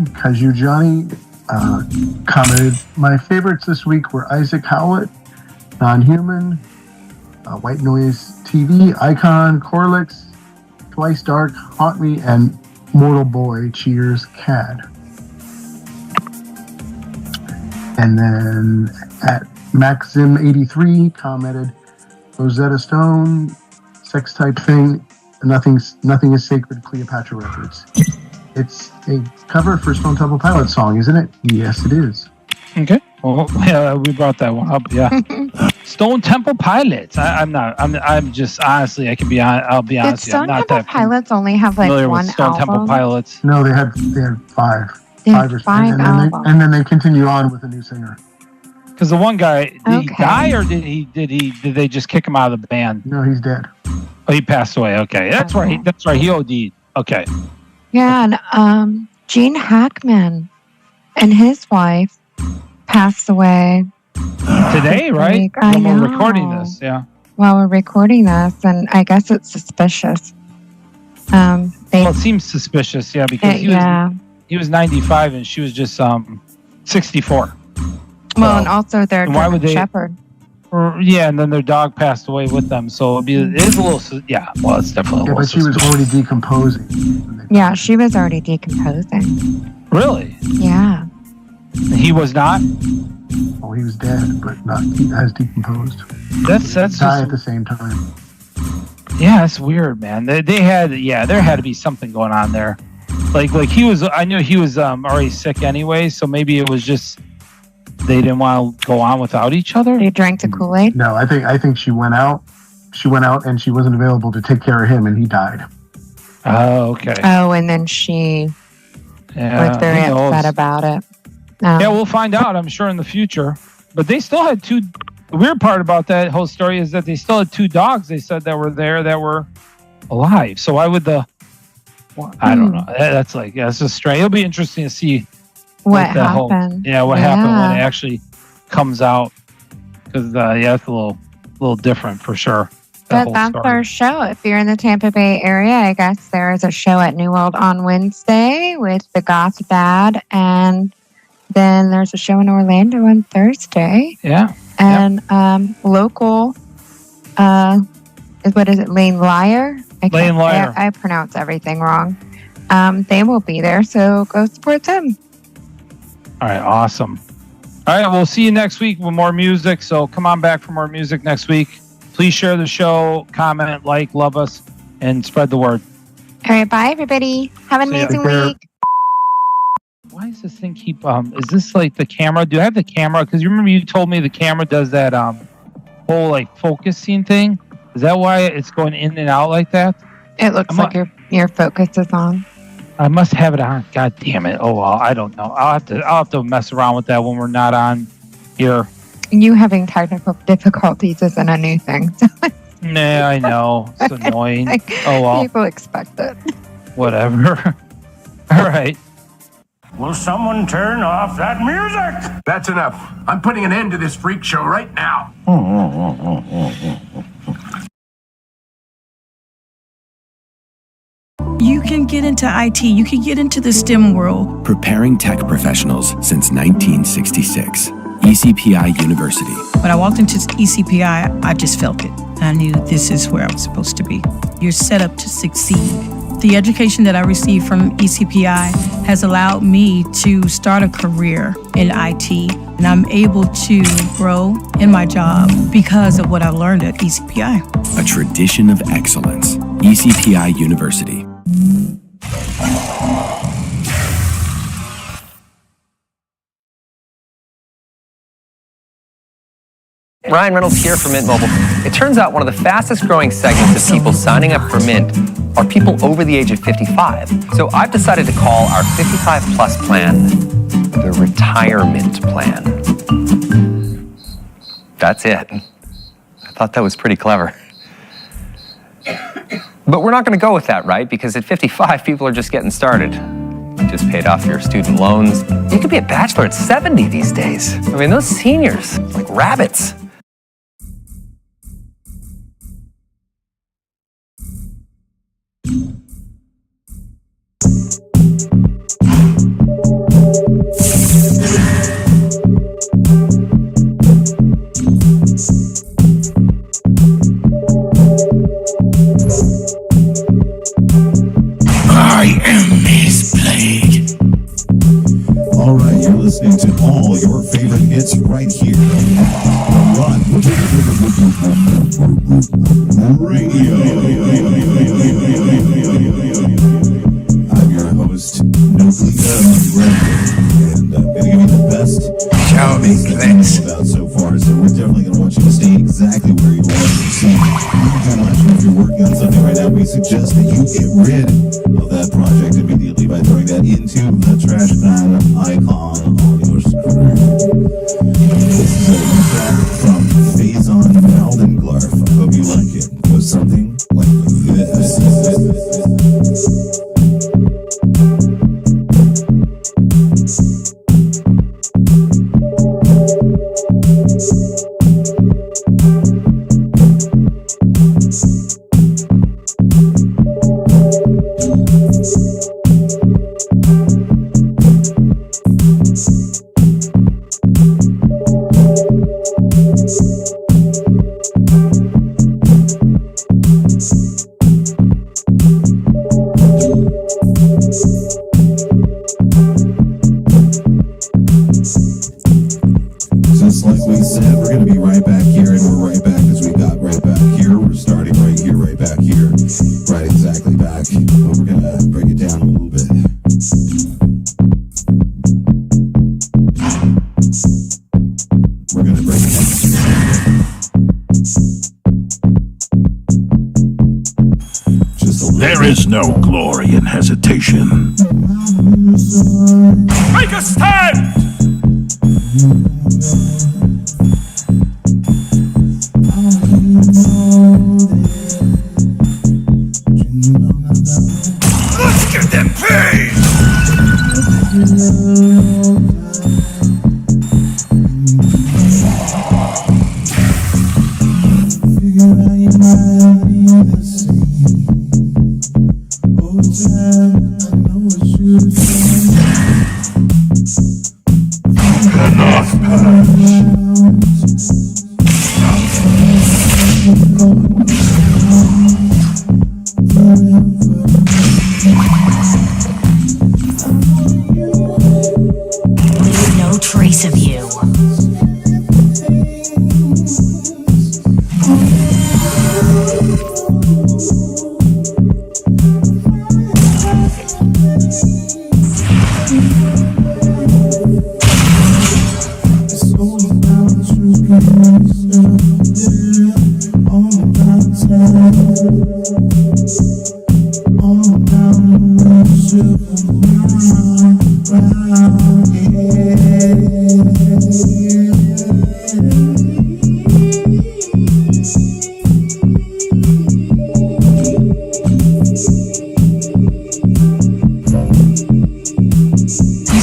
S9: Kaju Johnny commented, my favorites this week were Isaac Howlett, Non-Human, White Noise TV, Icon, Corlix, Twice Dark, Haunt Me, and Mortal Boy. Cheers, Cad. And then at Maxim83 commented, Rosetta Stone, sex type thing. Nothing is sacred. Cleopatra Records. It's a cover for Stone Temple Pilots song, isn't it? Yes, it is.
S8: Okay. Well, yeah, we brought that one up. Yeah. Stone Temple Pilots. I'm just honestly. I'll be
S7: Did
S8: honest.
S7: Stone
S8: I'm not
S7: Temple
S8: that
S7: Pilots only have like
S8: familiar
S7: one
S8: with Stone
S7: album?
S8: Temple Pilots.
S9: No, they had 5.
S7: They had
S9: 5 or
S7: 5 albums.
S9: and then they continue on with a new singer.
S8: Because the one guy, did he
S7: Okay.
S8: die or did they just kick him out of the band?
S9: No, he's dead.
S8: Oh, he passed away. Okay, that's
S7: Okay.
S8: right. That's right. He OD'd. Okay.
S7: Yeah, and Gene Hackman and his wife passed away
S8: Today, right?
S7: week. I
S8: When we're
S7: know.
S8: recording this. Yeah.
S7: while we're recording this, and I guess it's suspicious. They,
S8: Well, it seems suspicious. Yeah, because he was 95 and she was just 64.
S7: Well, and also their
S8: why would
S7: German
S8: they-
S7: Shepherd.
S8: Yeah, and then their dog passed away with them, so it is a little. Well, it's definitely.
S9: Yeah,
S8: a little
S9: but she was
S8: suspicious.
S9: already decomposing.
S7: Yeah, she was already decomposing.
S8: Really?
S7: Yeah.
S8: He was not.
S9: Oh, he was dead, but not as decomposed.
S8: That's
S9: Die
S8: just,
S9: at the same time.
S8: yeah, it's weird, man. They had there had to be something going on there. Like he was. I knew he was already sick anyway, so maybe it was just they didn't want to go on without each other.
S7: They drank the Kool-Aid.
S9: No, I think she went out. She went out and she wasn't available to take care of him, and he died.
S8: Oh, okay.
S7: Oh, and then she
S8: Yeah,
S7: was very
S8: who knows?
S7: upset about it.
S8: Yeah, we'll find out, I'm sure, in the future. But they still had 2. The weird part about that whole story is that they still had 2 dogs, they said, that were there that were alive. So why would I don't know. That's just strange. It'll be interesting to see
S7: What
S8: the
S7: happened?
S8: what happened when it actually comes out. Because, it's a little different for sure.
S7: But that's our show. If you're in the Tampa Bay area, I guess there is a show at New World on Wednesday with the Goth Bad, and then there's a show in Orlando on Thursday.
S8: Yeah.
S7: And local, what is it, Lane Liar?
S8: Lane Liar.
S7: I pronounce everything wrong. They will be there, so go support them.
S8: All right, awesome. All right, we'll see you next week with more music. So come on back for more music next week. Please share the show, comment, love us, and spread the word.
S7: All right, bye, everybody. Have an
S8: See ya.
S7: amazing
S9: Take care.
S7: week.
S8: Why does this thing keep? Is this like the camera? Do I have the camera? Because you remember you told me the camera does that whole like focusing thing. Is that why it's going in and out like that?
S7: It looks like your focus is on.
S8: I must have it on. God damn it! Oh well, I don't know. I'll have to mess around with that when we're not on here.
S7: You having technical difficulties isn't a new thing. So
S8: Nah, I know. It's annoying. Oh well,
S7: people expect it.
S8: whatever. All right.
S1: Will someone turn off that music?
S2: That's enough. I'm putting an end to this freak show right now.
S11: You can get into IT, you can get into the STEM world.
S12: Preparing tech professionals since 1966. ECPI University.
S11: When I walked into ECPI, I just felt it. I knew this is where I was supposed to be. You're set up to succeed. The education that I received from ECPI has allowed me to start a career in IT, and I'm able to grow in my job because of what I learned at ECPI.
S12: A tradition of excellence. ECPI University.
S13: Ryan Reynolds here for Mint Mobile. It turns out one of the fastest growing segments of people signing up for Mint are people over the age of 55. So I've decided to call our 55 plus plan the retirement plan. That's it. I thought that was pretty clever. But we're not going to go with that, right? Because at 55, people are just getting started. You just paid off your student loans. You could be a bachelor at 70 these days. I mean, those seniors, like rabbits.
S1: I am Miss Blade.
S2: All right, you're listening to all your favorite hits right here. Run. Radio. I'm your host, unranker, and I'm going to give you the best
S1: Show me clicks.
S2: about so far. So we're definitely going to want you to stay exactly where you are. So you do not, if you're working on something right now, we suggest that you get rid of that project immediately by throwing that into the trash can icon on your screen. This is a new track from Faison Maldenglarf. I hope you like it. It goes something like this. Just like we said, we're going to be right back here, and we're right back as we got right back here. We're starting right here, right back here, right exactly back. But we're going to break it down a little bit. We're going to break it down. Just a little There is no glory in hesitation.
S1: Make a stand! Let's get them paid!
S3: No trace of you.
S1: This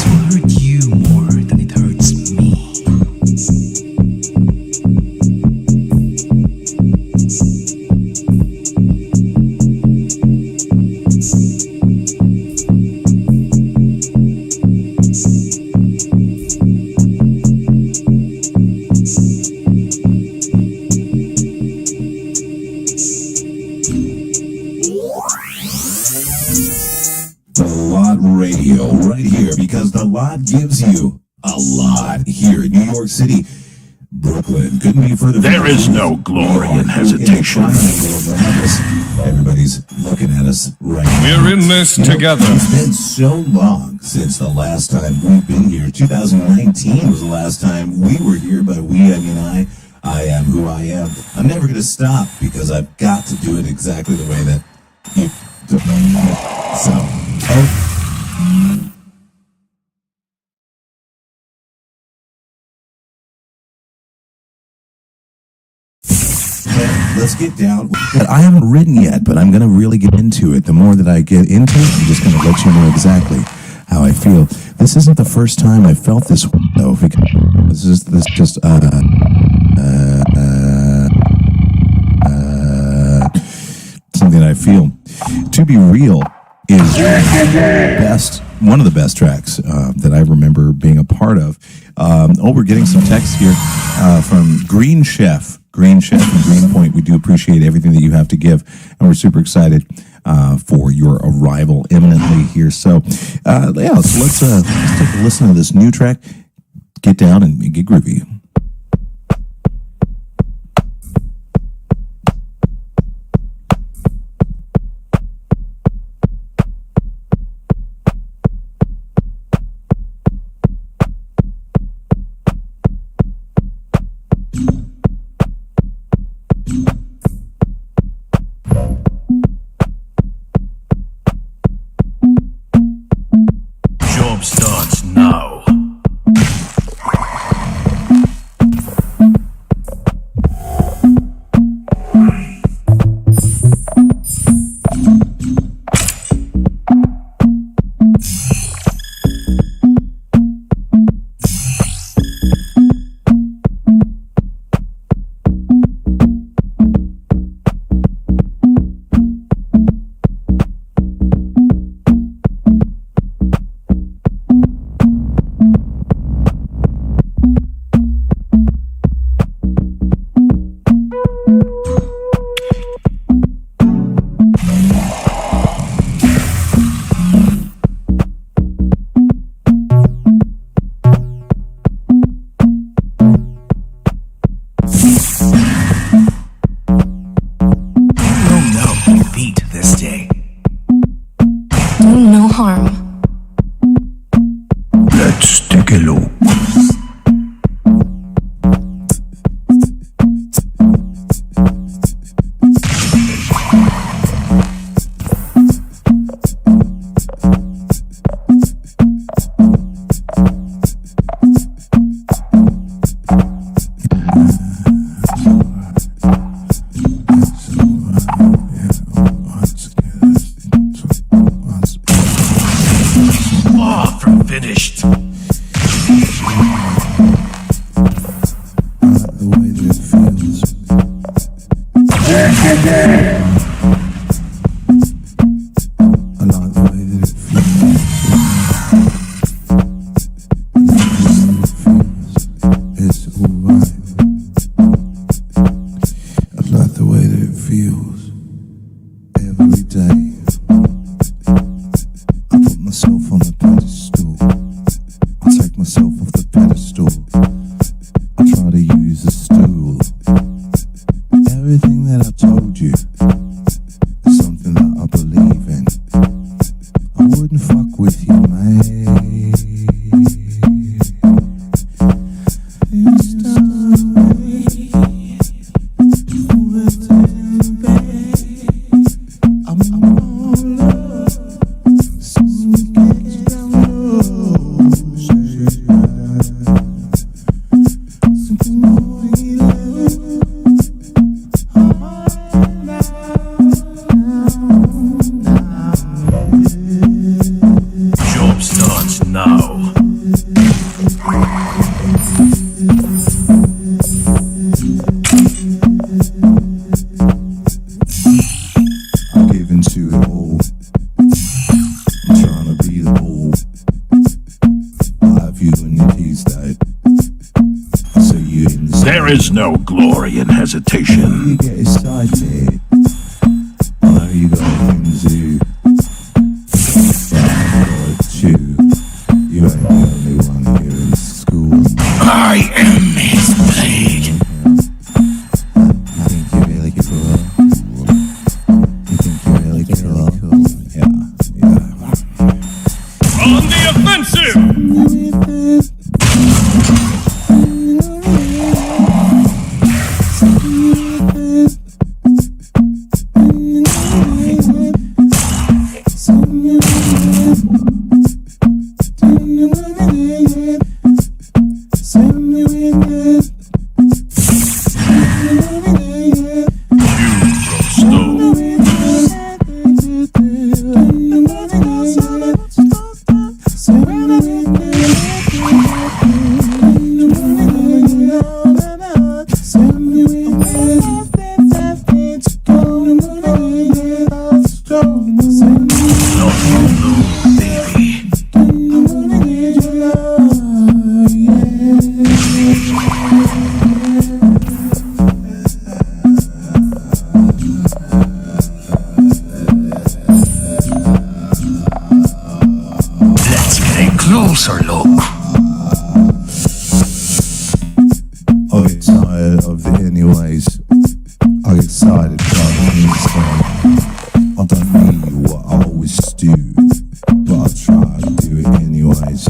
S1: will hurt you more than it hurts me.
S2: The Lot Radio right here, because the Lot gives you a lot here in New York City. Brooklyn couldn't be further.
S14: There is no glory in hesitation.
S2: Everybody's looking at us right now.
S14: We're in this together.
S2: It's been so long since the last time we've been here. 2019 was the last time we were here, but we, I mean, I am who I am. I'm never going to stop because I've got to do it exactly the way that you do it. So, let's get down. I haven't written yet, but I'm going to really get into it. The more that I get into it, I'm just going to let you know exactly how I feel. This isn't the first time I felt this way, though, because this just something I feel. To Be Real is one of the best tracks that I remember being a part of. We're getting some text here from Green Chef and Greenpoint. We do appreciate everything that you have to give, and we're super excited for your arrival imminently here. So, let's take a listen to this new track. Get down and get groovy.
S14: Job starts now.
S2: I'm giving to it all. I'm trying to be the ball. I have you in the keys, Dad. I see you in the
S14: There is no glory in hesitation.
S2: You get excited. I know you got things to do. But I've got to chew. You ain't the only one here in school.
S14: I am his blade.
S2: You think you're really cool? You think you're really cool? Yeah.
S14: On the offensive!
S1: Let's get a closer look.
S2: I get tired of it anyways. I get excited by the music. I don't need what I always do, but I try to do it anyways.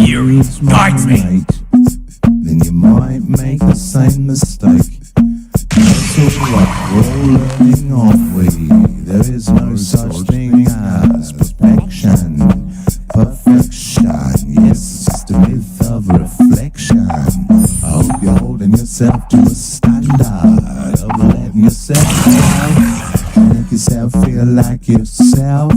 S1: You bite me.
S2: Then you might make the same mistake. That's all right, we're all learning, aren't we? There is no such thing as perfection. Perfection, yes, it's the myth of reflection. I hope you're holding yourself to a standard of letting yourself down. Make yourself feel like yourself.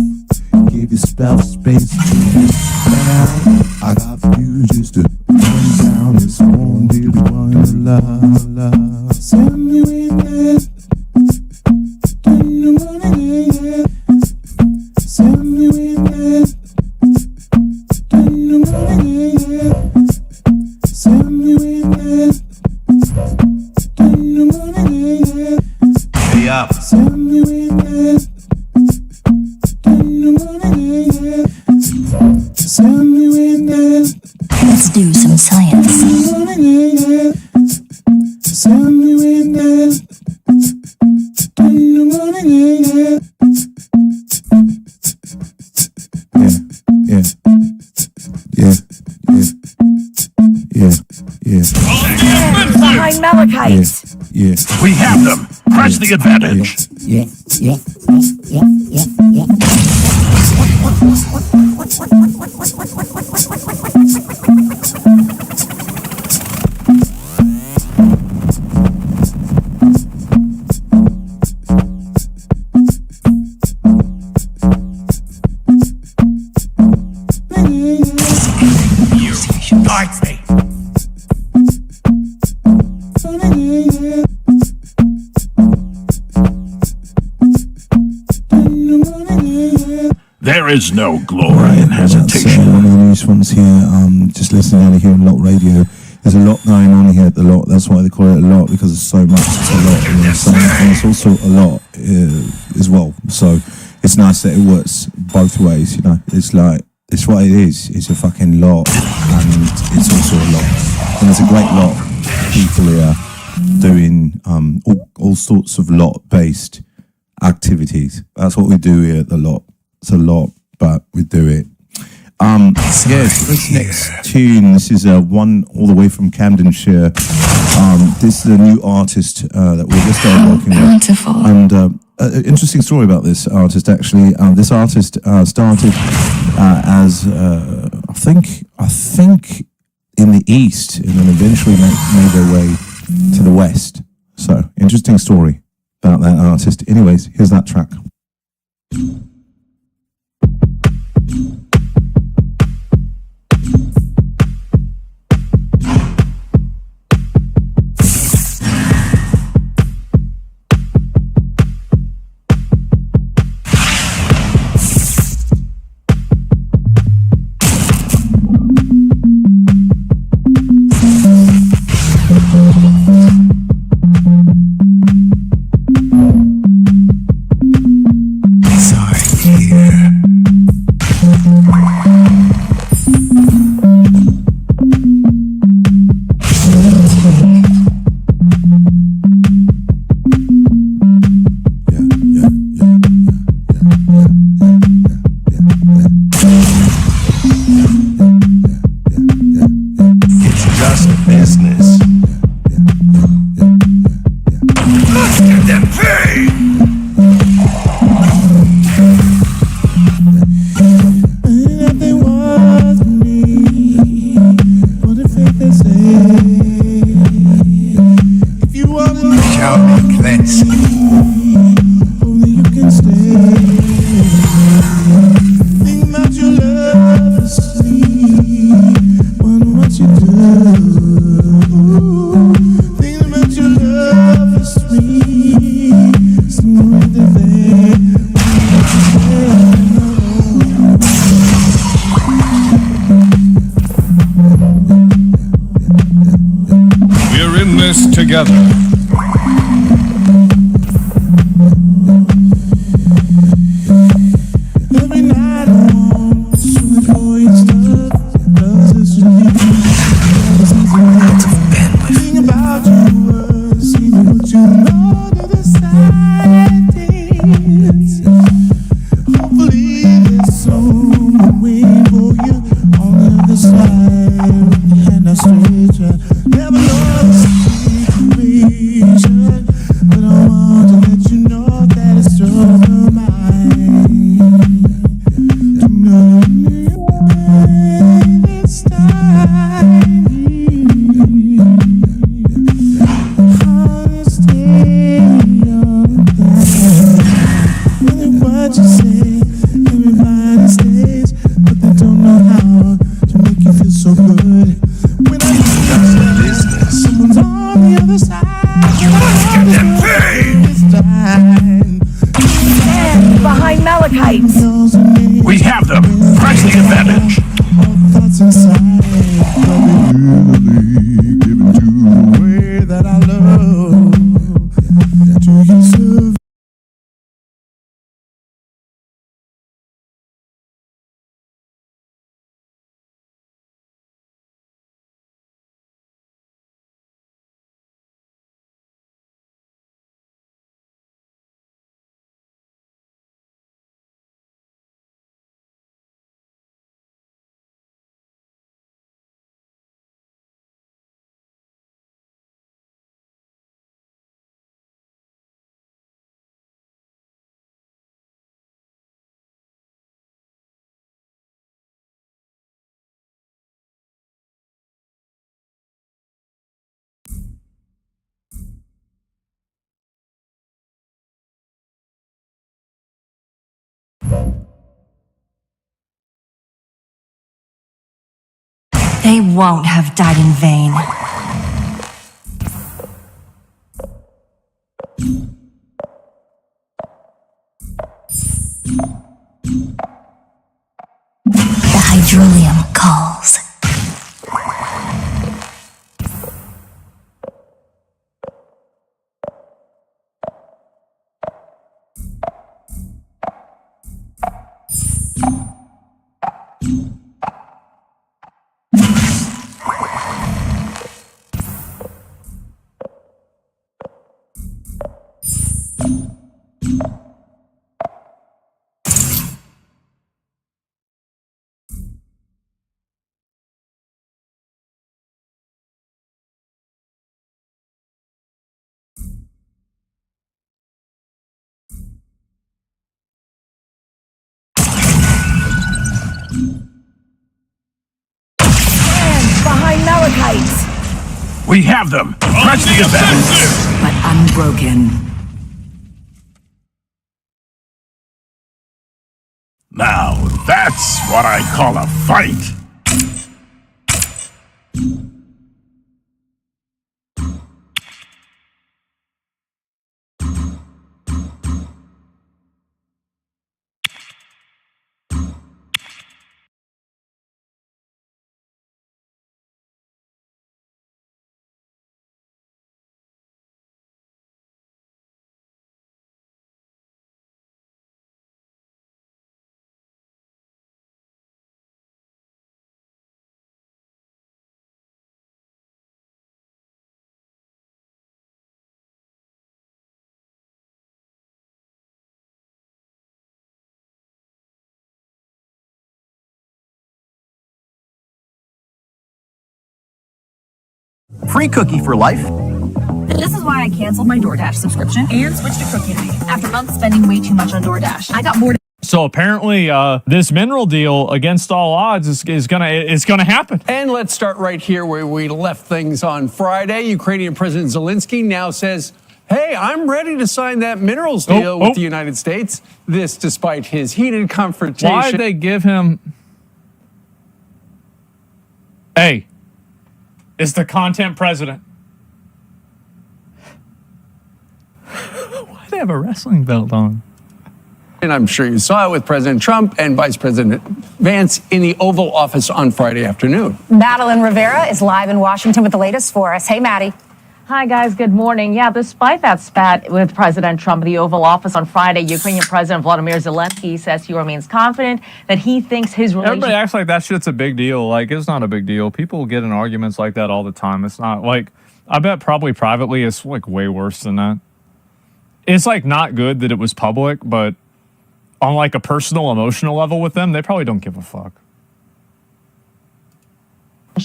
S2: Give yourself space to expand. I got you just to run down this one, dear one to love. Send me in there. Don't you wanna get it? Send me in there. Don't you wanna get it? Send me in there. Don't you wanna get it?
S5: Hey up.
S2: Send me in there. Don't you wanna get it? Send me in there.
S3: Let's do some science.
S2: Send me in there. Don't you wanna get it? Yeah.
S3: Behind Malachite.
S2: Yeah.
S14: We have them. Press the advantage.
S1: You bite me.
S14: There is no glory in hesitation.
S2: One of the news ones here, just listening out of here on Lot Radio. There's a lot going on here at the Lot. That's why they call it a lot, because there's so much. It's a lot. You know what I'm saying? And it's also a lot as well. So it's nice that it works both ways. You know, it's like it's what it is. It's a fucking lot, and it's also a lot. And there's a great lot of people here doing all sorts of lot-based activities. That's what we do here at the Lot. It's a lot, but we do it. Yes, this next tune, this is one all the way from Camdenshire. This is a new artist that we just started working with. And interesting story about this artist, actually. This artist started as, I think in the east and then eventually made their way to the west. So, interesting story about that artist. Anyways, here's that track.
S14: We have them. Press the advantage.
S15: They won't have died in vain. The Hydrolium calls.
S14: We have them. Press the offensive.
S10: but unbroken.
S14: Now, that's what I call a fight.
S4: Free cookie for life.
S16: This is why I canceled my DoorDash subscription and switched to Cookie Night. After months spending way too much on DoorDash, I got bored.
S17: So apparently, this mineral deal, against all odds, is gonna happen.
S18: And let's start right here where we left things on Friday. Ukrainian President Zelensky now says, "Hey, I'm ready to sign that minerals deal with the United States." This, despite his heated confrontation.
S17: Why'd they give him? Hey, it's the content president. Why do they have a wrestling belt on?
S18: And I'm sure you saw it with President Trump and Vice President Vance in the Oval Office on Friday afternoon.
S19: Madeline Rivera is live in Washington with the latest for us. Hey, Maddie.
S20: Hi, guys. Good morning. Yeah, despite that spat with President Trump in the Oval Office on Friday, Ukrainian President Volodymyr Zelensky says he remains confident that he thinks his relationship...
S17: Everybody acts like that shit's a big deal. Like, it's not a big deal. People get in arguments like that all the time. It's not, like... I bet probably privately it's, like, way worse than that. It's, like, not good that it was public, but on, like, a personal, emotional level with them, they probably don't give a fuck.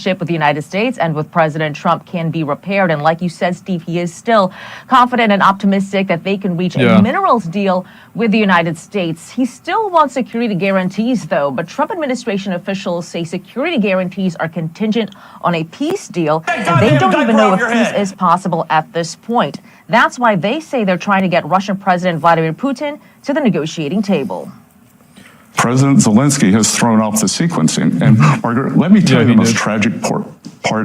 S20: With the United States and with President Trump can be repaired. And like you said, Steve, he is still confident and optimistic that they can reach a minerals deal with the United States. He still wants security guarantees, though, but Trump administration officials say security guarantees are contingent on a peace deal, and they don't even know if peace is possible at this point. That's why they say they're trying to get Russian President Vladimir Putin to the negotiating table.
S21: President Zelensky has thrown off the sequencing. And Margaret, let me tell you the most tragic part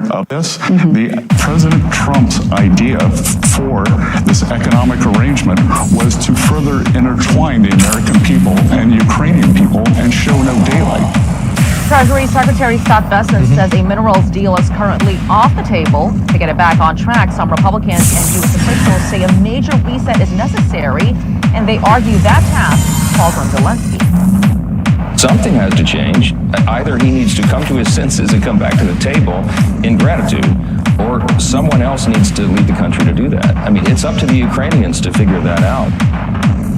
S21: of this. The President Trump's idea for this economic arrangement was to further intertwine the American people and Ukrainian people and show no daylight.
S20: Treasury Secretary Scott Bessent says a minerals deal is currently off the table. To get it back on track, some Republicans and U.S. officials say a major reset is necessary, and they argue that task falls on Zelensky.
S22: Something has to change. Either he needs to come to his senses and come back to the table in gratitude, or someone else needs to lead the country to do that. I mean, it's up to the Ukrainians to figure that out.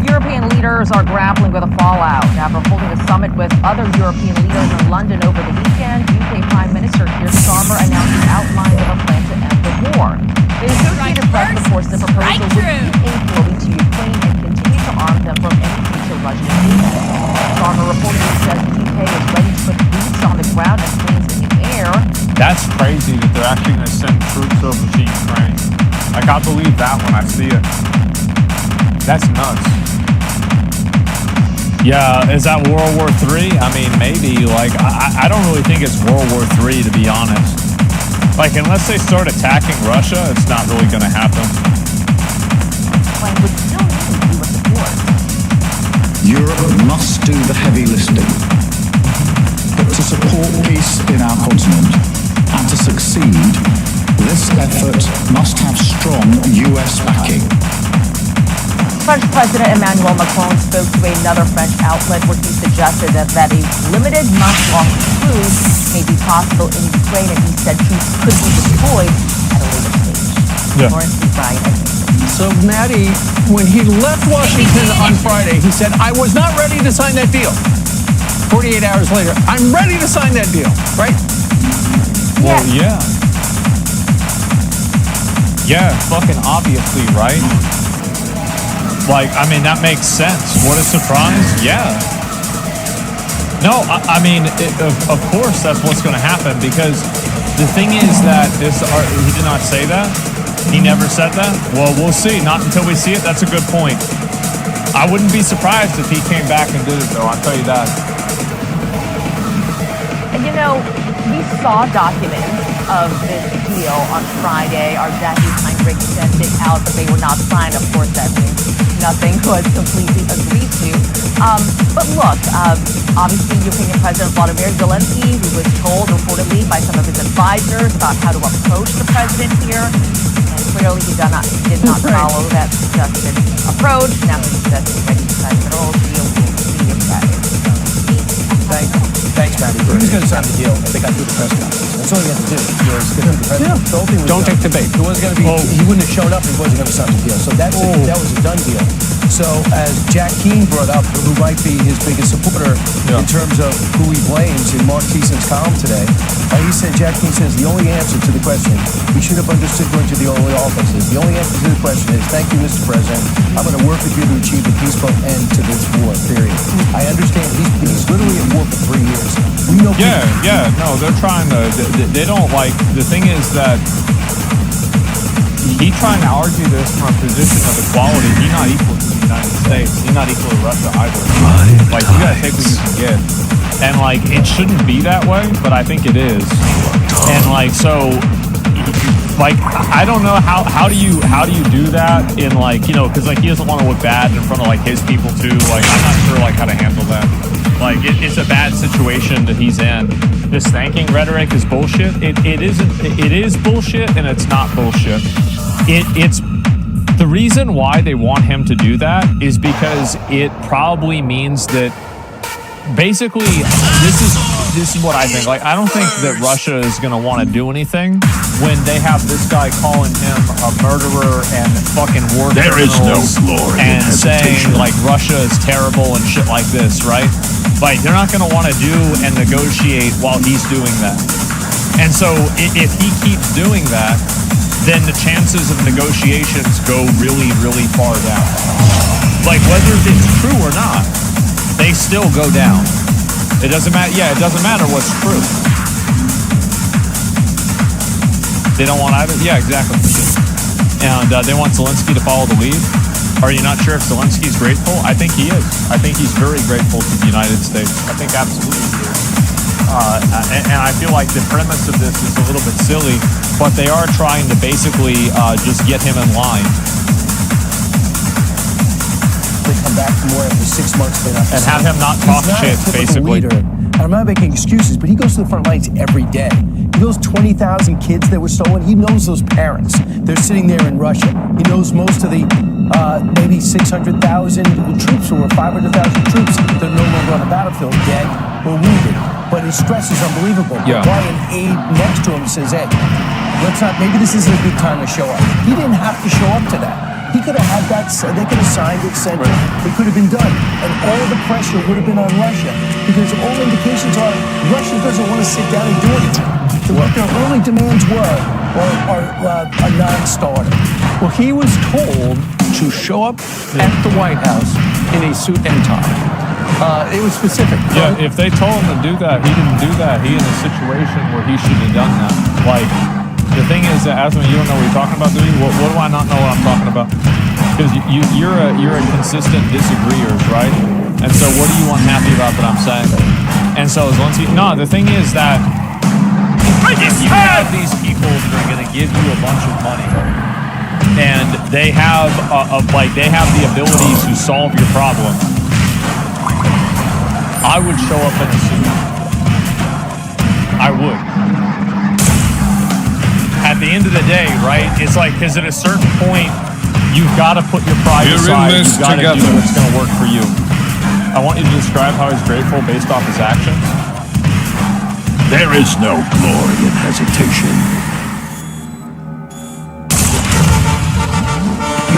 S20: European leaders are grappling with the fallout after holding a summit with other European leaders in London over the weekend. UK Prime Minister Keir Starmer announced the outline of a plan to end the war. The Associated Press reports the proposal would keep aid flowing to Ukraine and continue to arm them from any future Russian invasion. Starmer reportedly says the UK is ready to put boots on the ground and planes in the air.
S17: That's crazy that they're actually going to send troops over to Ukraine. Like, I believe that when I see it. That's nuts. Yeah, is that World War III? I mean, maybe. Like, I don't really think it's World War III, to be honest. Like, unless they start attacking Russia, it's not really going to happen.
S23: Europe must do the heavy lifting. But to support peace in our continent and to succeed, this effort must have strong US backing.
S20: French President Emmanuel Macron spoke to another French outlet where he suggested that a limited month-long truce may be possible in Ukraine, and he said troops could be deployed at a later stage. Lawrence B. Bryan.
S18: So, Maddie, when he left Washington on Friday, he said, I was not ready to sign that deal. 48 hours later, I'm ready to sign that deal, right?
S17: Well, yeah. Yeah, fucking obviously, right? Like, I mean, that makes sense. What a surprise. Yeah. No, I mean, of course that's what's going to happen, because The thing is that he did not say that. He never said that. Well, we'll see. Not until we see it. That's a good point. I wouldn't be surprised if he came back and did it, though. I'll tell you that.
S20: And you know, we saw documents of this deal on Friday. Our Jackie Heinrich sent it out, but they were not signed. Of course, that means nothing was completely agreed to. But look, obviously, Ukrainian President Volodymyr Zelensky, who was told reportedly by some of his advisors about how to approach the president here, and clearly he did not follow that suggested approach. Now he says he's ready to sign the minerals deal. We'll see if that is
S6: Thanks, Maddie. He was going to sign the deal, and they got through the press conference. That's all he had to do. Was get through the press conference. The whole thing was
S18: Don't
S6: done.
S18: take the bait.
S6: It wasn't going to be. He wouldn't have shown up if he wasn't going to sign the deal. So that was a done deal. So as Jack Keane brought up, who might be his biggest supporter in terms of who he blames in Mark Thiesen's column today, he said, Jack Keane says, the only answer to the question, we should have understood going to the only offices. The only answer to the question is, thank you, Mr. President. I'm going to work with you to achieve a peaceful end to this war, period. I understand he's literally at war for 3 years. We know
S17: No, they're trying to, they don't like, the thing is that he's trying to argue this from a position of equality. He's not equal to the United States. He's not equal to Russia either. Like, you gotta take what you can get. And like, it shouldn't be that way, but I think it is. And like, so, like, I don't know how do you do that in like, you know, because like he doesn't want to look bad in front of like his people too. Like, I'm not sure like how to handle that. Like, it's a bad situation that he's in. This thanking rhetoric is bullshit. It is bullshit, and it's not bullshit. It's the reason why they want him to do that is because it probably means that basically this is what I think. Like, I don't think that Russia is going to want to do anything when they have this guy calling him a murderer and fucking war criminals.
S14: There is no glory in
S17: and saying
S14: hesitation.
S17: like Russia is terrible and shit like this, right? Like, they're not going to want to do and negotiate while he's doing that. And so if he keeps doing that, then the chances of negotiations go really, really far down. Like, whether it's true or not, they still go down. It doesn't matter. Yeah, it doesn't matter what's true. They don't want either. Yeah, exactly. And they want Zelensky to follow the lead. Are you not sure if Zelensky's grateful? I think he is. I think he's very grateful to the United States. I think absolutely he is. And I feel like the premise of this is a little bit silly, but they are trying to basically just get him in line.
S6: They come back from war after 6 months.
S17: And have him not talk shit, basically.
S6: Leader. And I'm not making excuses, but he goes to the front lines every day. He knows 20,000 kids that were stolen. He knows those parents. They're sitting there in Russia. He knows most of the maybe 600,000 troops or 500,000 troops that are no longer on the battlefield, dead or wounded. But his stress is unbelievable.
S17: Yeah.
S6: Why an aide next to him says, hey, let's not, maybe this isn't a good time to show up. He didn't have to show up to that. He could have had that, they could have signed it, sent it, it could have been done. And all the pressure would have been on Russia. Because all indications are Russia doesn't want to sit down and do anything. So what their early demands were are a non-starter.
S18: Well, he was told to show up at the White House in a suit and tie. It was specific.
S17: Yeah, if they told him to do that, he didn't do that. He in a situation where he should have done that. Like, the thing is that, Asman, you don't know what you're talking about, do you? What do I not know what I'm talking about? Because you're a consistent disagreeers, right? And so what are you unhappy about that I'm saying? And so Zelensky, no, the thing is that if you have these people that are going to give you a bunch of money, and they have they have the ability to solve your problem, I would show up in a suit. I would. At the end of the day, right? It's like, because at a certain point, you've got to put your pride aside. You've got to do what's going to work for you. I want you to describe how he's grateful based off his actions.
S14: There is no glory in hesitation.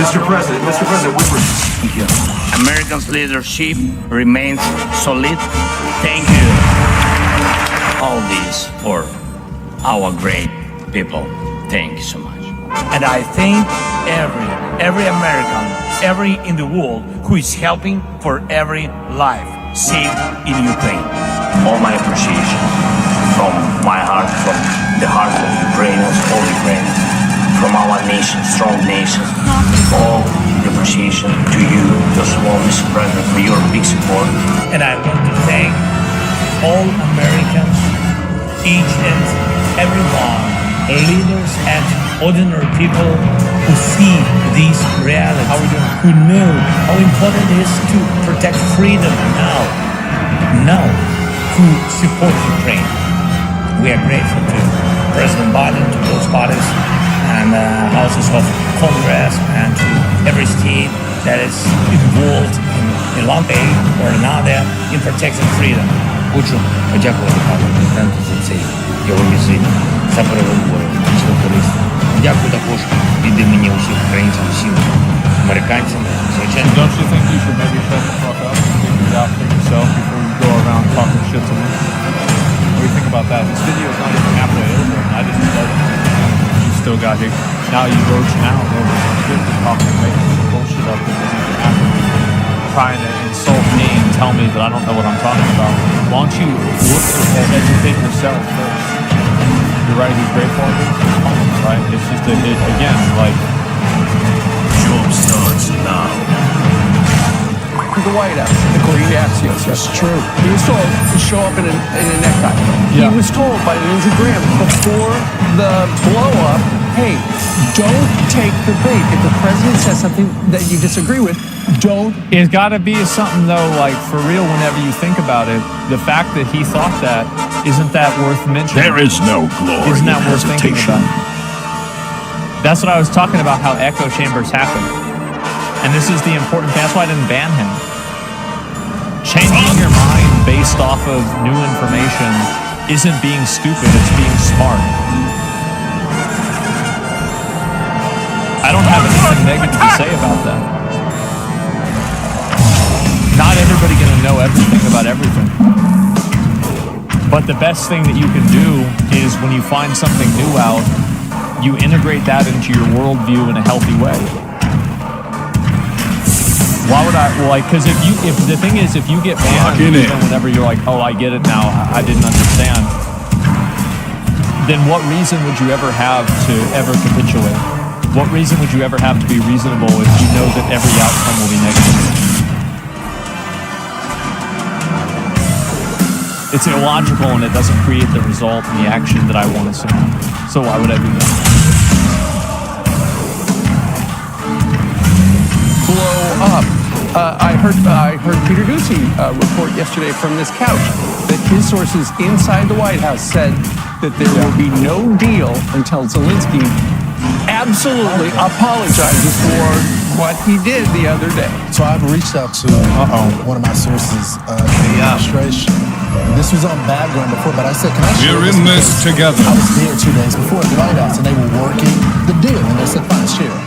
S7: Mr. President, Thank you. Americans' leadership remains solid. Thank you. All this for our great people. Thank you so much. And I thank every American, every in the world who is helping for every life saved in Ukraine. All my appreciation from my heart, from the hearts of Ukrainians, all Ukrainians, from our nation, strong nation. All the appreciation to you, first of all, Mr. President, for your big support.
S8: And I want to thank all Americans, each and every one, leaders and ordinary people who see this reality, who know how important it is to protect freedom now, who support Ukraine. We are grateful to President Biden, to those parties and houses of Congress, and to every state that is involved in one way or another in protecting freedom.
S9: Хочу подякувати пану президенту за цей його візит, за переговори, дійсно корисні. Дякую також від імені усіх українців, усім американцям, звичайно.
S17: Don't you think you should maybe shut the fuck up and figure it out for yourself before you go around talking shit to me? What do you think about that? This video is not even halfway over, and I just started. You still got here. Now you roaching out over some shit and talking and making some bullshit up that doesn't even happen. Trying to insult me and tell me that I don't know what I'm talking about. Why don't you look and educate yourself first? You're right, he's grateful for his opponents, right? It's just, again, like...
S14: Job starts now.
S18: The White House, according to Axios. That's true. He was told to show up in a necktie.
S17: Yeah.
S18: He was told by Lindsey Graham before the blow-up, hey, don't take the bait. If the president says something that you disagree with, don't.
S17: It's got to be something, though, like, for real, whenever you think about it, the fact that he thought that, isn't that worth mentioning?
S14: There is no glory
S17: Isn't that
S14: in
S17: worth thinking
S14: hesitation.
S17: about? That's what I was talking about, how echo chambers happen. And this is the important thing. That's why I didn't ban him. Changing your mind based off of new information isn't being stupid, it's being smart. I don't have anything negative to say about that. Not everybody gonna know everything about everything. But the best thing that you can do is when you find something new out, you integrate that into your worldview in a healthy way. Why would I, like, because if the thing is, if you get banned, even whenever you're like, oh, I get it now, I didn't understand, then what reason would you ever have to ever capitulate? What reason would you ever have to be reasonable if you know that every outcome will be negative? It's illogical and it doesn't create the result and the action that I want to see. So why would I do that?
S18: Blow up. I heard Peter Doocy report yesterday from this couch that his sources inside the White House said that there will be no deal until Zelensky absolutely apologizes for what he did the other day.
S11: So I've reached out to one of my sources in the administration. This was on background before, but I said, can I share
S14: We're in this together.
S11: I was there 2 days before at the White House, and they were working the deal, and they said, fine, share it.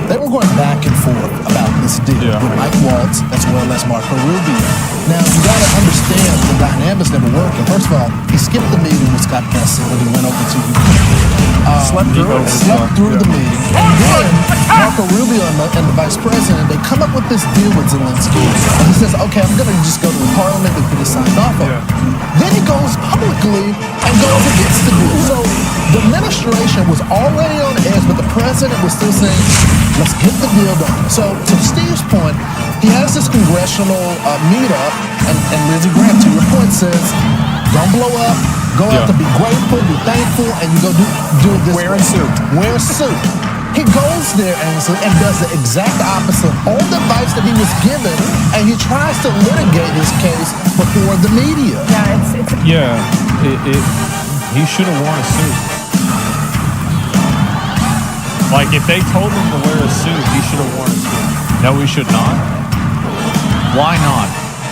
S11: They were going back and forth about this deal with Mike Waltz as well as Marco Rubio. Now, you got to understand the dynamics that were working. First of all, he skipped the meeting with Scott Bessent when he went over to
S18: Slept
S11: through the meeting. And then Marco Rubio and the vice president, they come up with this deal with Zelensky. And he says, okay, I'm going to just go to the parliament and get it signed off on. Then he goes publicly and goes against the deal. So the administration was already on edge, but the president was still saying, let's get the deal done. So to Steve's point, he has this congressional meetup, and Lindsey Graham, to your point, says, don't blow up, go out to be grateful, be thankful, and you go do this.
S18: Wear a suit.
S11: Wear a suit. He goes there and does the exact opposite. All the advice that he was given, and he tries to litigate his case before the media.
S17: He should have worn a suit. Like, if they told him to wear a suit, he should have worn a suit. No, he should not. Why not?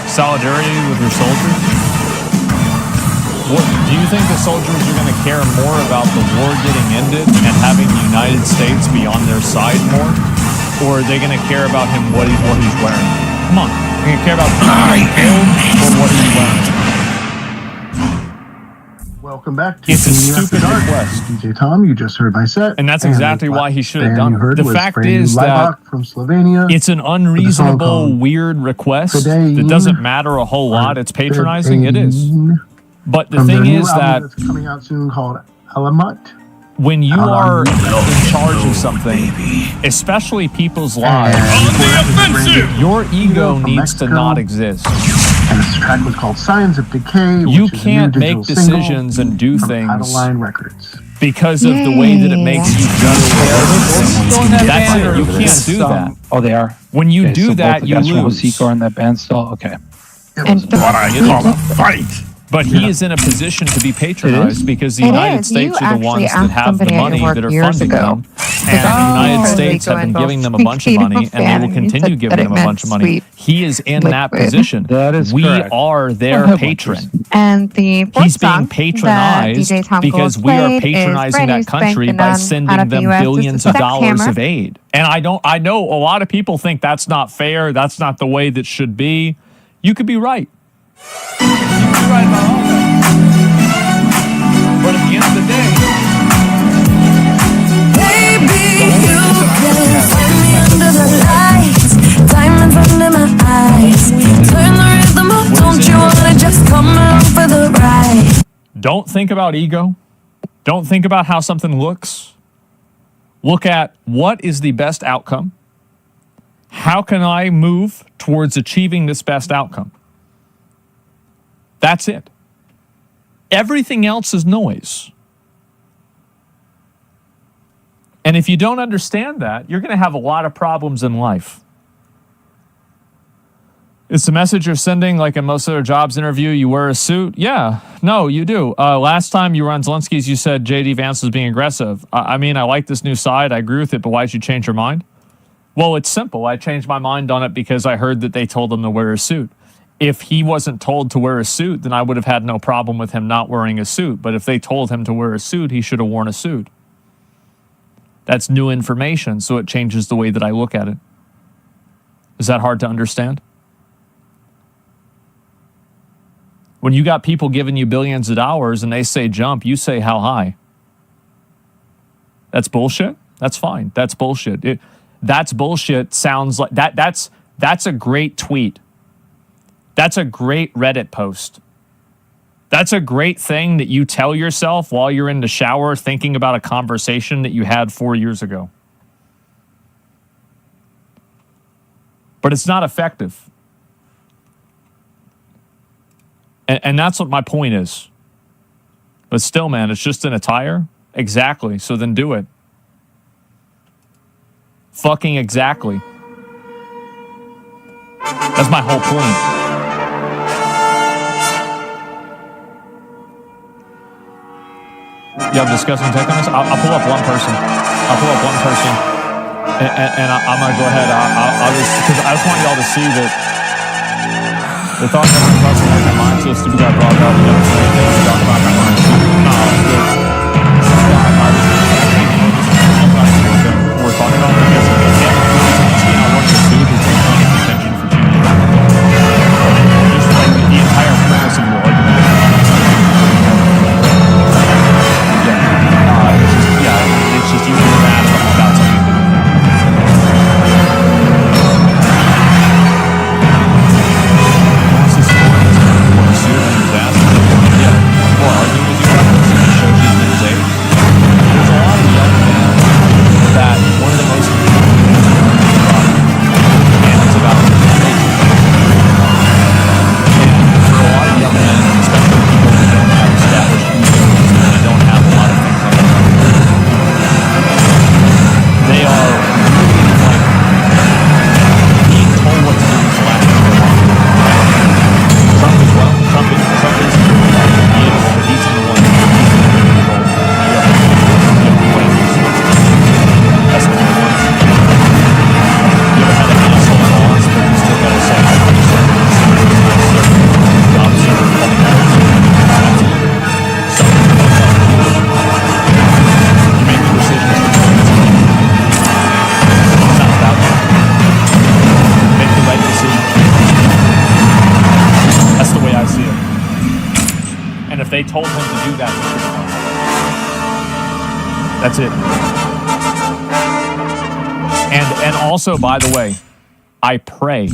S17: Solidarity with your soldiers? What, do you think the soldiers are going to care more about the war getting ended and having the United States be on their side more? Or are they going to care about him, what he's wearing? Come on. They're going to care about or what he's wearing.
S24: Welcome back to
S17: It's a stupid request.
S24: DJ Tom, you just heard my set.
S17: And that's exactly why he should have done it. The fact is that
S24: from Slovenia.
S17: It's an unreasonable, weird request that doesn't matter a whole lot. It's patronizing. It is. But the thing is that
S24: that's coming out soon called Alamut.
S17: When you are in charge of something, especially people's lives, your ego needs to not exist.
S24: And this track was called Signs of Decay.
S17: You
S24: which is a
S17: can't
S24: new
S17: make
S24: digital single
S17: decisions and do
S24: from
S17: things
S24: Title Line Records.
S17: because of the way that it makes you feel. That's it. You can't do that.
S3: Oh, they are.
S17: When you
S3: Okay,
S17: do
S3: so
S17: that,
S3: both
S17: you
S3: the guys from
S17: lose.
S3: Hosika are in that band still. Okay.
S17: But he is in a position to be patronized because the
S5: It
S17: United
S5: is.
S17: States
S5: You
S17: are the ones
S5: actually
S17: that
S5: asked
S17: have the
S5: somebody at
S17: money
S5: your work
S17: that are
S5: years
S17: funding
S5: ago.
S17: them. And the United States have been giving them a bunch of money, and they will continue giving them a bunch of money. He is in that position.
S3: That is
S17: we
S3: correct.
S17: are their patron.
S5: And the fourth
S17: He's being
S5: song that
S17: patronized
S5: DJ Tom
S17: because
S5: Gold
S17: we are
S5: played is
S17: patronizing
S5: Brand New
S17: that country
S5: Spankin'
S17: by
S5: On out
S17: sending
S5: of the
S17: them
S5: US. This
S17: billions
S5: is
S17: of
S5: Sex
S17: dollars
S5: Hammer.
S17: of aid. And I know a lot of people think that's not fair. That's not the way that should be. You could be right. You could be right about all that. But at the end of the day,
S1: Baby, you can find me under the lights, diamonds under my eyes. Turn the rhythm up, don't you wanna just come along for the ride?
S17: don't think about ego. Don't think about how something looks. Look at what is the best outcome. How can I move towards achieving this best outcome? That's it. Everything else is noise. And if you don't understand that, you're going to have a lot of problems in life. Is the message you're sending, like in most other jobs interview, you wear a suit? Yeah. No, you do. Last time you were on Zelensky's, you said J.D. Vance was being aggressive. I mean, I like this new side. I agree with it, but why'd you change your mind? Well, it's simple. I changed my mind on it because I heard that they told him to wear a suit. If he wasn't told to wear a suit, then I would have had no problem with him not wearing a suit. But if they told him to wear a suit, he should have worn a suit. That's new information, so it changes the way that I look at it. Is that hard to understand? When you got people giving you billions of dollars and they say jump, you say how high? That's bullshit? That's fine. That's bullshit. That's bullshit sounds like that's a great tweet. That's a great Reddit post. That's a great thing that you tell yourself while you're in the shower thinking about a conversation that you had 4 years ago. But it's not effective. And that's what my point is. But still, man, it's just an attire? Exactly. So then do it. Fucking exactly. That's my whole point. You have discussing tech on this? I'll pull up one person. I'll pull up one person. And I'm going to go ahead. I'll just, because I just want y'all to see that the thought never crossed my mind, so stupid guy brought up, you know, talk about my mind. We're talking about because I want to see who's going to get attention for 2 years. Just like the entire premise of your argument. It's just you being mad about something that you know. What's the story? What you see when he was asked? Yeah. Well, arguing with you about this, it shows you his age. There's a lot of young men that one of the most and it's about age. And for a lot of young men, especially people who don't have established egos and don't have a lot of things on their own, they are really like being told what to do is the last thing they want. Trump as well. Trump is he's in the one. That's the one. You ever had an asshole boss, but you still gotta say how you say jobs are fucking you make the decisions for it's not about you. Make the right decision. That's the way I see it. And if they told him to do that, he should have done it. That's it. And also, by the way, I pray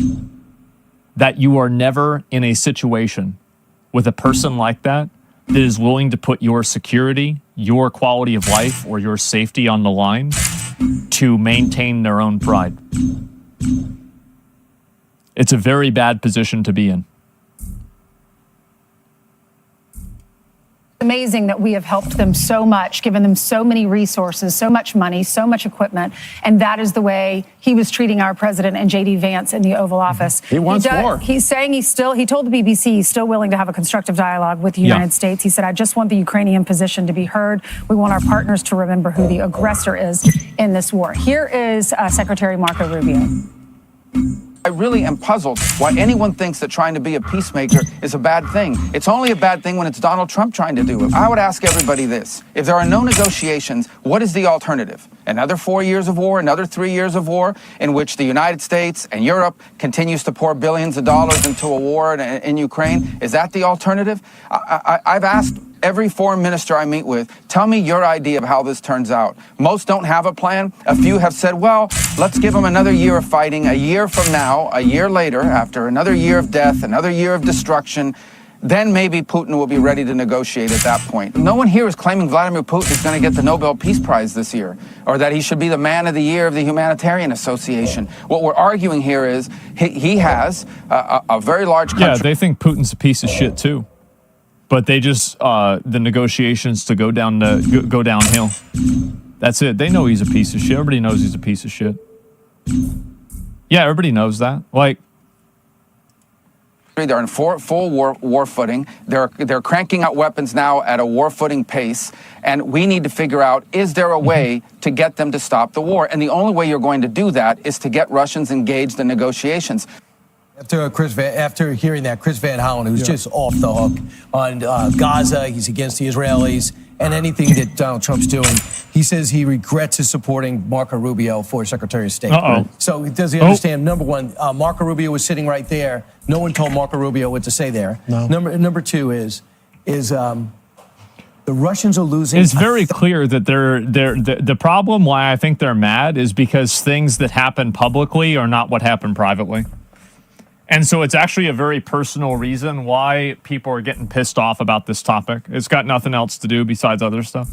S17: that you are never in a situation with a person like that that is willing to put your security, your quality of life, or your safety on the line to maintain their own pride. It's a very bad position to be in.
S19: Amazing that we have helped them so much, given them so many resources, so much money, so much equipment, and that is the way he was treating our president and J.D. Vance in the Oval Office.
S18: He wants more.
S19: He's saying he told the BBC he's still willing to have a constructive dialogue with the United States. He said, I just want the Ukrainian position to be heard. We want our partners to remember who the aggressor is in this war. Here is Secretary Marco Rubio.
S3: I really am puzzled why anyone thinks that trying to be a peacemaker is a bad thing. It's only a bad thing when it's Donald Trump trying to do it. I would ask everybody this. If there are no negotiations, what is the alternative? Another 4 years of war, another 3 years of war in which the United States and Europe continues to pour billions of dollars into a war in Ukraine? Is that the alternative? I've asked every foreign minister I meet with, tell me your idea of how this turns out. Most don't have a plan. A few have said, well, let's give them another year of fighting. A year from now, a year later, after another year of death, another year of destruction, then maybe Putin will be ready to negotiate at that point. No one here is claiming Vladimir Putin is going to get the Nobel Peace Prize this year, or that he should be the man of the year of the Humanitarian Association. What we're arguing here is he has a very large country.
S17: Yeah, they think Putin's a piece of shit too. But they just the negotiations to go downhill. That's it. They know he's a piece of shit. Everybody knows he's a piece of shit. Yeah, everybody knows that. Like,
S3: they're in full war footing. They're cranking out weapons now at a war footing pace, and we need to figure out, is there a way to get them to stop the war? And the only way you're going to do that is to get Russians engaged in negotiations.
S6: After hearing that, Chris Van Hollen, who's just off the hook on Gaza, he's against the Israelis and anything that Donald Trump's doing. He says he regrets his supporting Marco Rubio for Secretary of State. So does he understand? Number one, Marco Rubio was sitting right there. No one told Marco Rubio what to say there.
S11: No.
S6: Number two is the Russians are losing.
S17: It's very clear that the problem why I think they're mad is because things that happen publicly are not what happened privately. And so it's actually a very personal reason why people are getting pissed off about this topic. It's got nothing else to do besides other stuff.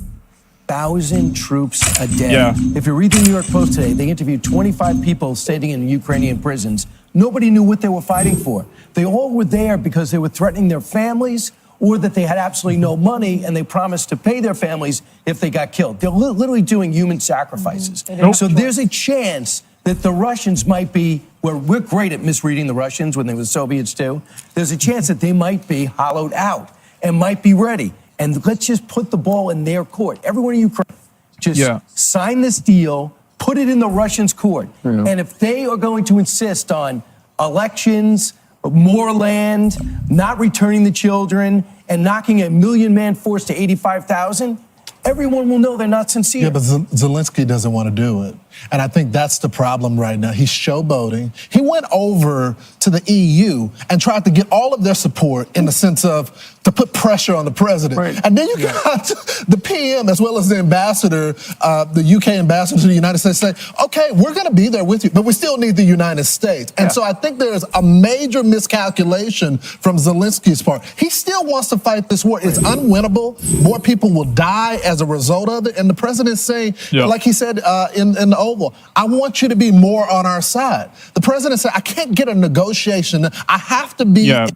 S6: 1,000 troops a day.
S17: Yeah.
S6: If you read the New York Post today, they interviewed 25 people staying in Ukrainian prisons. Nobody knew what they were fighting for. They all were there because they were threatening their families or that they had absolutely no money and they promised to pay their families if they got killed. They're literally doing human sacrifices. So there's a chance that the Russians might be, we're great at misreading the Russians when they were the Soviets too. There's a chance that they might be hollowed out and might be ready. And let's just put the ball in their court. Everyone in Ukraine, just sign this deal, put it in the Russians' court. And if they are going to insist on elections, more land, not returning the children, and knocking a 1 million man force to 85,000, everyone will know they're not sincere.
S11: Yeah, but Zelensky doesn't want to do it. And I think that's the problem right now. He's showboating. He went over to the EU and tried to get all of their support in the sense of to put pressure on the president. And then you got the PM as well as the ambassador, the UK ambassador to the United States say, okay, we're going to be there with you, but we still need the United States. And so I think there's a major miscalculation from Zelensky's part. He still wants to fight this war. It's unwinnable. More people will die as a result of it. And the president's saying, like he said in the Oval, I want you to be more on our side. The president said, I can't get a negotiation. I have to be.
S17: Yeah,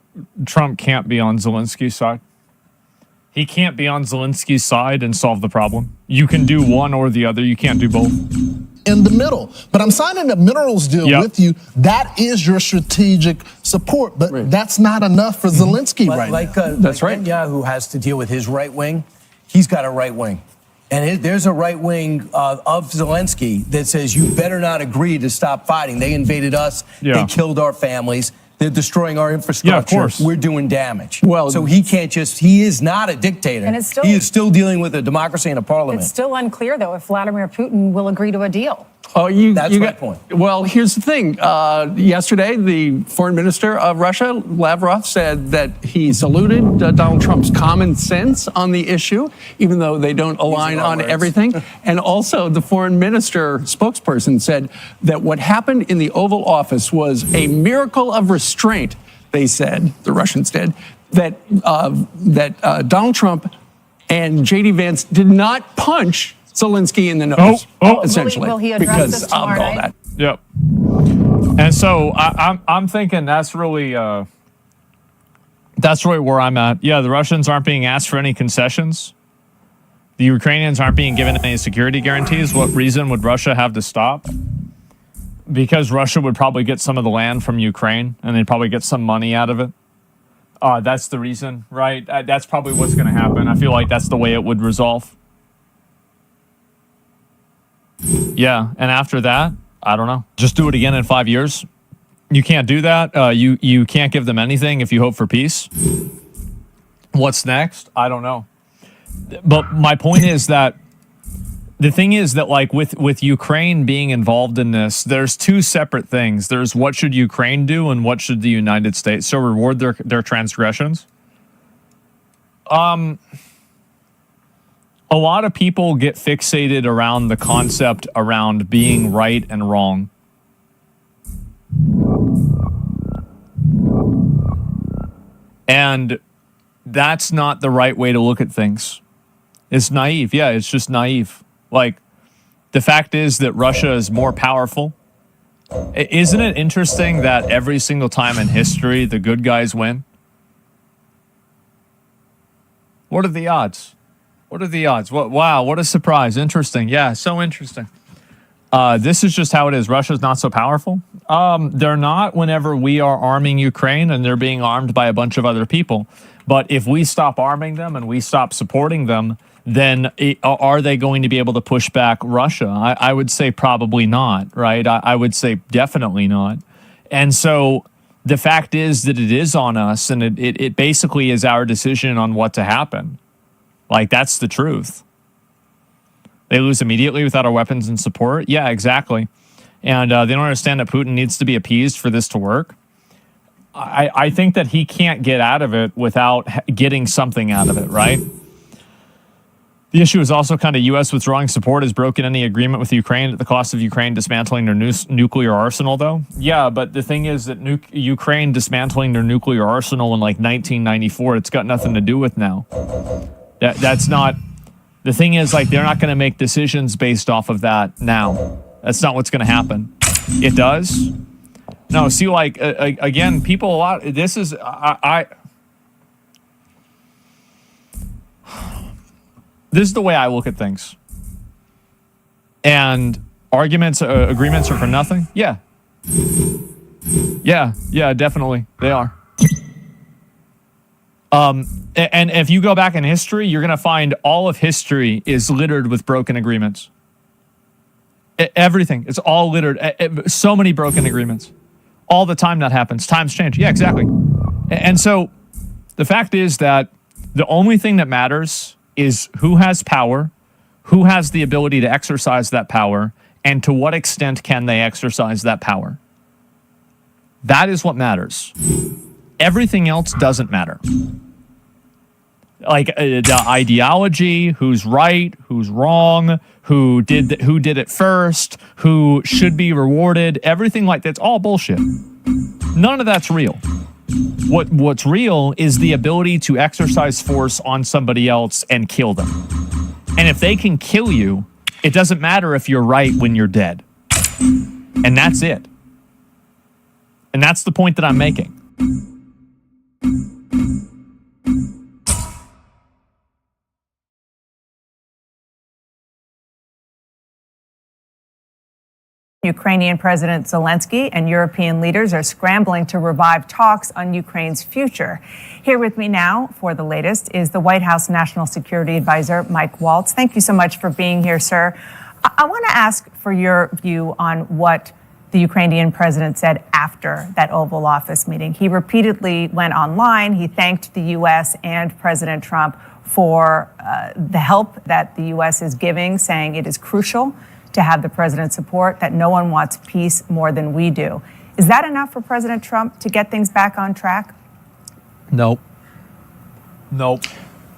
S17: Trump can't be on Zelensky's side. He can't be on Zelensky's side and solve the problem. You can do one or the other. You can't do both.
S11: In the middle. But I'm signing a minerals deal with you. That is your strategic support. But that's not enough for Zelensky right now.
S6: That's right. Netanyahu has to deal with his right wing. He's got a right wing. And there's a right wing of Zelensky that says, you better not agree to stop fighting. They invaded us. They killed our families. They're destroying our infrastructure.
S17: Yeah, of course.
S6: We're doing damage. So he can't he is not a dictator.
S19: And it's still,
S6: he is still dealing with a democracy and a parliament.
S19: It's still unclear, though, if Vladimir Putin will agree to a deal.
S6: That's my point.
S18: Well, here's the thing. Yesterday, the foreign minister of Russia, Lavrov, said that he saluted Donald Trump's common sense on the issue, even though they don't align on everything. And also, the foreign minister spokesperson said that what happened in the Oval Office was a miracle of restraint, they said, the Russians did, that Donald Trump and J.D. Vance did not punch Zelensky in the nose, essentially,
S19: will he address
S18: because
S19: this
S18: of
S19: tomorrow
S18: all
S19: night?
S18: that.
S17: Yep. And so I'm thinking that's really where I'm at. Yeah, the Russians aren't being asked for any concessions. The Ukrainians aren't being given any security guarantees. What reason would Russia have to stop? Because Russia would probably get some of the land from Ukraine, and they'd probably get some money out of it. That's the reason, right? That's probably what's going to happen. I feel like that's the way it would resolve. Yeah, and after that, I don't know. Just do it again in 5 years. You can't do that. You can't give them anything if you hope for peace. What's next? I don't know. But my point is that the thing is that, like, with Ukraine being involved in this, there's two separate things. There's what should Ukraine do and what should the United States. So reward their transgressions. A lot of people get fixated around the concept around being right and wrong. And that's not the right way to look at things. It's naive. Yeah, it's just naive. Like, the fact is that Russia is more powerful. Isn't it interesting that every single time in history, the good guys win? What are the odds? What are the odds? Wow, what a surprise. Interesting. Yeah, so interesting. This is just how it is. Russia's not so powerful. They're not whenever we are arming Ukraine and they're being armed by a bunch of other people. But if we stop arming them and we stop supporting them, then are they going to be able to push back Russia? I would say probably not, right? I would say definitely not. And so the fact is that it is on us, and it basically is our decision on what to happen. Like, that's the truth. They lose immediately without our weapons and support? Yeah, exactly. And they don't understand that Putin needs to be appeased for this to work. I think that he can't get out of it without getting something out of it, right? The issue is also kind of U.S. withdrawing support has broken any agreement with Ukraine at the cost of Ukraine dismantling their nuclear arsenal, though. Yeah, but the thing is that Ukraine dismantling their nuclear arsenal in like 1994, it's got nothing to do with now. That's not... The thing is, like, they're not going to make decisions based off of that now. That's not what's going to happen. It does? No, see, like, again, people a lot... This is... This is the way I look at things. And agreements are for nothing? Yeah. Yeah, definitely. They are. And if you go back in history, you're going to find all of history is littered with broken agreements. Everything. It's all littered. So many broken agreements. All the time that happens. Times change. Yeah, exactly. And so the fact is that the only thing that matters is who has power, who has the ability to exercise that power, and to what extent can they exercise that power. That is what matters. Everything else doesn't matter. Like the ideology, who's right, who's wrong, who did it first, who should be rewarded, everything like that's all bullshit. None of that's real. What's real is the ability to exercise force on somebody else and kill them. And if they can kill you, it doesn't matter if you're right when you're dead. And that's it. And that's the point that I'm making.
S2: Ukrainian President Zelensky and European leaders are scrambling to revive talks on Ukraine's future. Here with me now for the latest is the White House National Security Advisor, Mike Waltz. Thank you so much for being here, sir. I want to ask for your view on what the Ukrainian president said after that Oval Office meeting. He repeatedly went online. He thanked the U.S. and President Trump for the help that the U.S. is giving, saying it is crucial to have the president's support, that no one wants peace more than we do. Is that enough for President Trump to get things back on track?
S17: Nope.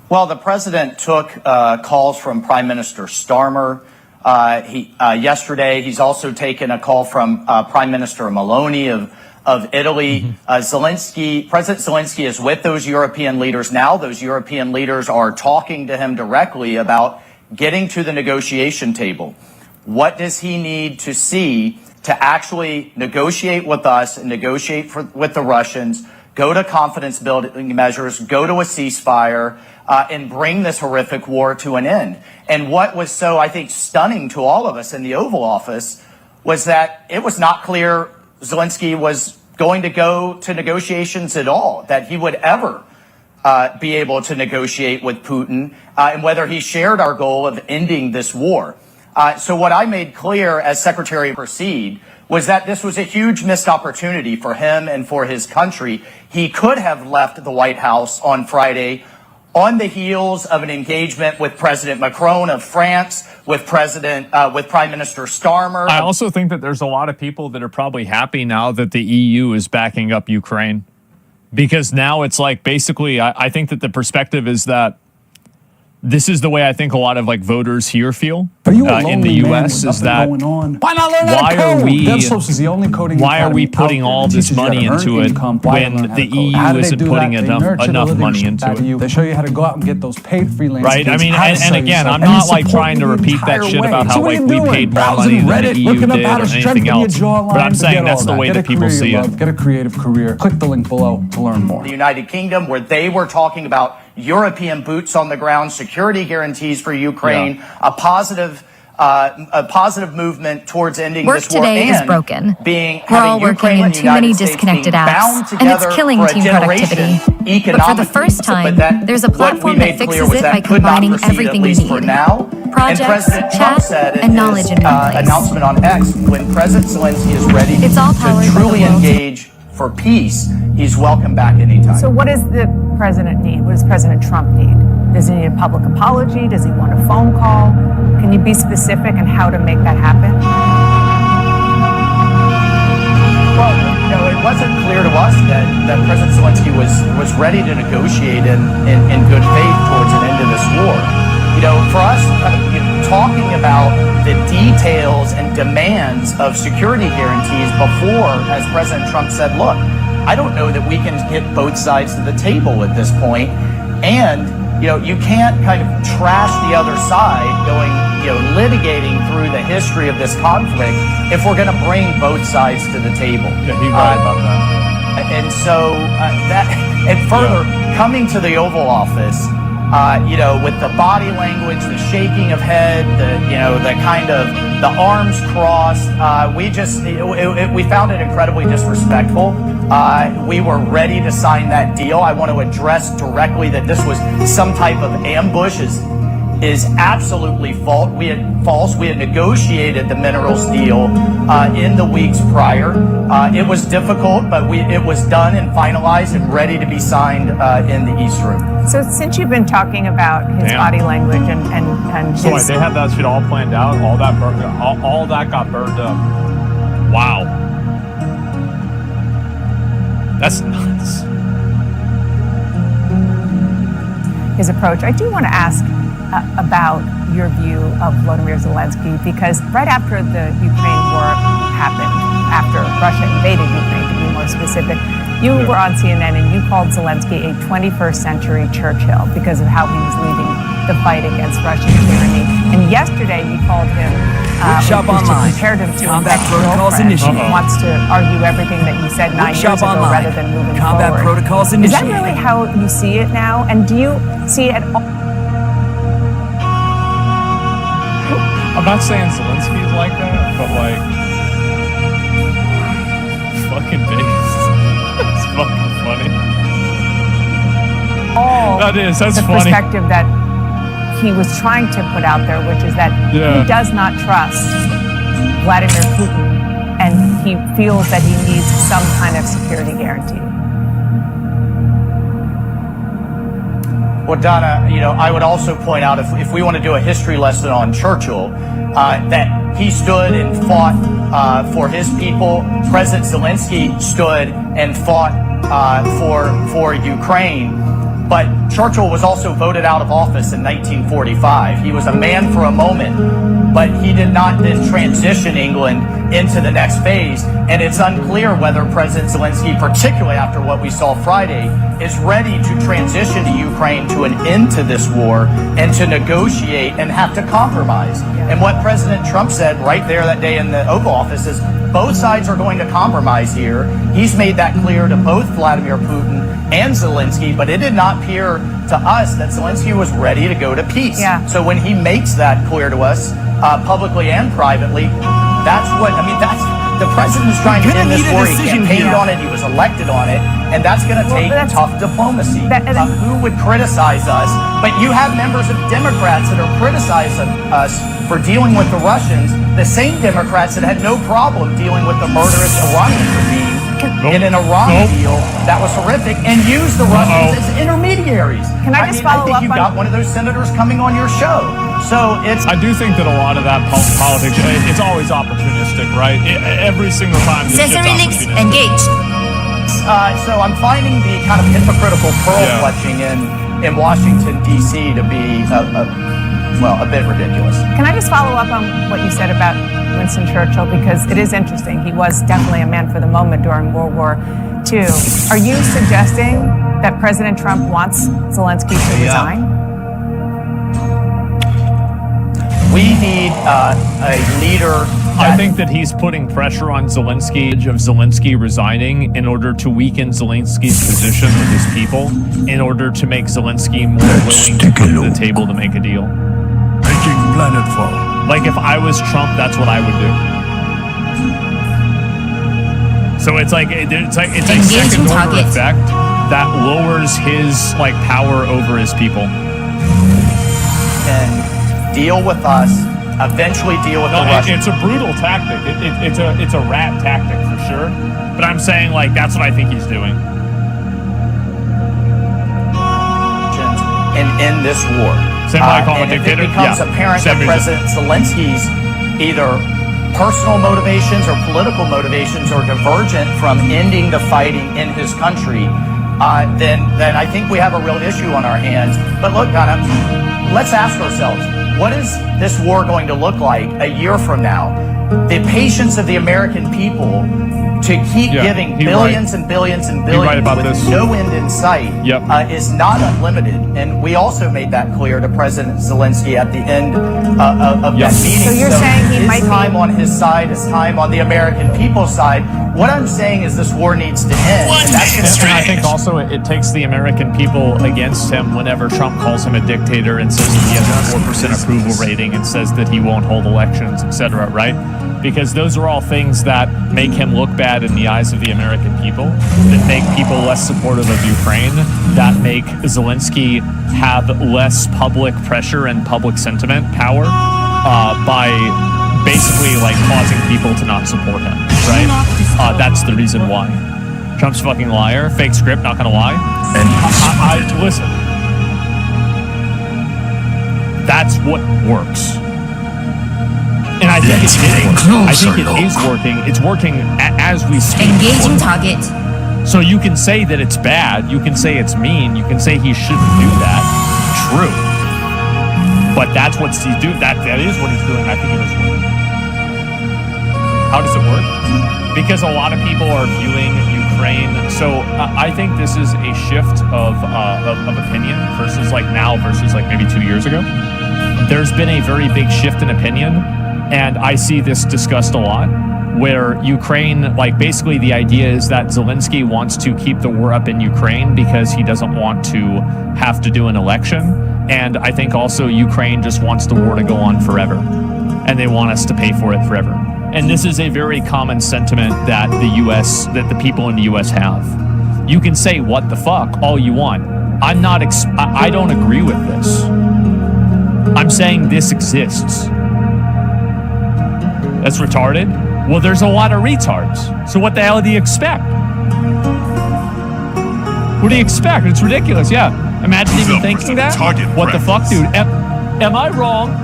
S5: Well, the president took calls from Prime Minister Starmer, Yesterday, he's also taken a call from Prime Minister Meloni of Italy. President Zelensky is with those European leaders now. Those European leaders are talking to him directly about getting to the negotiation table. What does he need to see to actually negotiate with us and negotiate with the Russians, go to confidence building measures, go to a ceasefire, and bring this horrific war to an end? And what was so, I think, stunning to all of us in the Oval Office was that it was not clear Zelensky was going to go to negotiations at all, that he would ever be able to negotiate with Putin, and whether he shared our goal of ending this war. So what I made clear as Secretary proceed was that this was a huge missed opportunity for him and for his country. He could have left the White House on Friday on the heels of an engagement with President Macron of France, with Prime Minister Starmer.
S17: I also think that there's a lot of people that are probably happy now that the EU is backing up Ukraine, because now it's like basically I think that the perspective is that this is the way I think a lot of like voters here feel in the U.S. is that
S6: Why not learn
S17: why
S6: how to
S17: are
S6: code?
S17: we
S6: DevSource is the only coding
S17: why are we
S6: academy
S17: putting
S6: out there
S17: all
S6: that
S17: this
S6: teaches you how
S17: money
S6: to earn
S17: into it
S6: income while you
S17: when
S6: learn how
S17: the
S6: to code.
S17: EU
S6: How do they
S17: isn't
S6: do
S17: putting
S6: that? They
S17: enough
S6: nurture the
S17: money
S6: leadership
S17: into
S6: out of
S17: it?
S6: you. They show you how to go out and get those paid freelance
S17: Right, I
S6: gigs,
S17: mean,
S6: how to
S17: and
S6: sell
S17: again,
S6: yourself,
S17: I'm
S6: and you
S17: not like
S6: support
S17: trying to
S6: me the
S17: repeat that
S6: entire
S17: shit
S6: way.
S17: about
S6: So
S17: how
S6: what are
S17: like
S6: you
S17: we
S6: doing?
S17: paid more
S6: Browsing
S17: money than
S6: Reddit,
S17: the EU
S6: looking up
S17: did
S6: how to
S17: or anything
S6: strengthen your
S17: else.
S6: jawline,
S17: But I'm saying
S6: forget
S17: that's
S6: all
S17: the
S6: that.
S17: way
S6: Get a
S17: that people
S6: career you
S17: see it.
S6: love, get a creative career. Click the link below to learn more.
S5: The United Kingdom, where they were talking about European boots on the ground, security guarantees for Ukraine, a positive movement towards ending
S12: Work
S5: this war.
S12: today is
S5: and
S12: broken.
S5: Being
S12: We're all
S5: having
S12: working
S5: Ukraine
S12: in
S5: and
S12: too
S5: United
S12: many
S5: States
S12: disconnected
S5: being bound
S12: apps, and it's
S5: together
S12: killing
S5: for a
S12: team
S5: generation
S12: productivity. But for the first time, there's a platform that fixes it by combining everything you need.
S5: Now.
S12: Projects,
S5: And President Trump
S12: chat,
S5: said in
S12: and knowledge
S5: his
S12: in one place.
S5: announcement on X, when President Zelensky is ready
S12: It's all
S5: to
S12: powered by the
S5: truly
S12: world.
S5: engage for peace, he's welcome back anytime.
S2: So what does the president need? What does President Trump need? Does he need a public apology? Does he want a phone call? Can you be specific on how to make that happen?
S5: Well, it wasn't clear to us that President Zelensky was ready to negotiate in good faith towards an end to this war. For us, talking about the details and demands of security guarantees before, as President Trump said, look, I don't know that we can get both sides to the table at this point. And, you can't kind of trash the other side going, litigating through the history of this conflict if we're going to bring both sides to the table.
S17: Yeah, he's right about that.
S5: And so further, coming to the Oval Office, with the body language, the shaking of head, the kind of the arms crossed, we found it incredibly disrespectful. We were ready to sign that deal. I want to address directly that this was some type of ambush is absolutely false. We had negotiated the minerals deal in the weeks prior. It was difficult, but it was done and finalized and ready to be signed in the East Room.
S2: So since you've been talking about his body language and
S17: So
S2: his,
S17: they had that shit all planned out. All that got burned up. Wow, that's nuts.
S2: his approach, I do want to ask about your view of Volodymyr Zelensky, because right after the Ukraine war happened, after Russia invaded Ukraine, to be more specific, you were on CNN and you called Zelensky a 21st century Churchill because of how he was leading the fight against Russian tyranny. And yesterday you called him, compared him to an ex-girlfriend who wants to argue everything that you said 9 years ago rather than moving forward.
S13: Protocols
S2: Is that really how you see it now? And do you see it all?
S17: I'm not saying Zelensky's like that, but like, fucking based. It's fucking funny. That's
S2: the
S17: funny.
S2: perspective that he was trying to put out there, which is that he does not trust Vladimir Putin, and he feels that he needs some kind of security guarantee.
S5: Well, Donna, I would also point out, if we want to do a history lesson on Churchill, that he stood and fought for his people. President Zelensky stood and fought for Ukraine. But Churchill was also voted out of office in 1945. He was a man for a moment, but he did not then transition England into the next phase. And it's unclear whether President Zelensky, particularly after what we saw Friday, is ready to transition to Ukraine to an end to this war and to negotiate and have to compromise. And what President Trump said right there that day in the Oval Office is both sides are going to compromise here. He's made that clear to both Vladimir Putin and Zelensky, but it did not appear to us that Zelensky was ready to go to peace. So when he makes that clear to us, publicly and privately, that's the president is trying to end this war. He campaigned on it, he was elected on it, and that's going to take tough diplomacy. Who would criticize us? But you have members of Democrats that are criticizing us for dealing with the Russians, the same Democrats that had no problem dealing with the murderous Iranian regime in an Iran deal that was horrific, and used the Russians as intermediaries.
S2: Can I just follow up?
S5: I think you got one of those senators coming on your show. So
S17: I do think that a lot of that politics, it's always opportunistic, right? Every single time.
S12: Sensory links engaged.
S5: So I'm finding the kind of hypocritical pearl clutching in Washington, D.C. to be a bit ridiculous.
S2: Can I just follow up on what you said about Winston Churchill? Because it is interesting. He was definitely a man for the moment during World War II. Are you suggesting that President Trump wants Zelensky to resign?
S5: We need a leader.
S17: I think that he's putting pressure on Zelensky of Zelensky resigning in order to weaken Zelensky's position with his people, in order to make Zelensky more willing to come to the table to make a deal.
S14: Making planetfall.
S17: Like if I was Trump, that's what I would do. So it's like a second order effect that lowers his power over his people.
S5: And deal with us, eventually deal with the Russians.
S17: It's a brutal tactic. It's a rat tactic for sure. But I'm saying that's what I think he's doing.
S5: And end this war.
S17: Semi-colon dictator.
S5: If it becomes apparent that President Zelensky's either personal motivations or political motivations are divergent from ending the fighting in his country, then I think we have a real issue on our hands. But look, Donna, let's ask ourselves, what is this war going to look like a year from now? The patience of the American people to keep giving billions and billions and billions with no end in sight is not unlimited. And we also made that clear to President Zelensky at the end of that meeting.
S2: So you're saying he might
S5: be time on his side, his time on the American people's side. What I'm saying is this war needs to end.
S17: And I think also it takes the American people against him whenever Trump calls him a dictator and says that he has a 4% approval rating and says that he won't hold elections, etc., right? Because those are all things that make him look bad in the eyes of the American people, that make people less supportive of Ukraine, that make Zelensky have less public pressure and public sentiment power by basically causing people to not support him, right? That's the reason why. Trump's a fucking liar, fake script, not gonna lie. And I listen. That's what works. And I think it is working. I think it is working. It's working as we speak.
S12: Engaging target.
S17: So you can say that it's bad. You can say it's mean. You can say he shouldn't do that. True. But that's what he's doing. That is what he's doing. I think it is working. How does it work? Because a lot of people are viewing Ukraine. So I think this is a shift of opinion versus now versus maybe 2 years ago. There's been a very big shift in opinion. And I see this discussed a lot, where Ukraine, basically the idea is that Zelensky wants to keep the war up in Ukraine because he doesn't want to have to do an election. And I think also Ukraine just wants the war to go on forever. And they want us to pay for it forever. And this is a very common sentiment that the people in the US have. You can say what the fuck all you want. I don't agree with this. I'm saying this exists. That's retarded? Well, there's a lot of retards. So what the hell do you expect? What do you expect? It's ridiculous, yeah. Imagine even thinking that. What the fuck, dude? Am I wrong?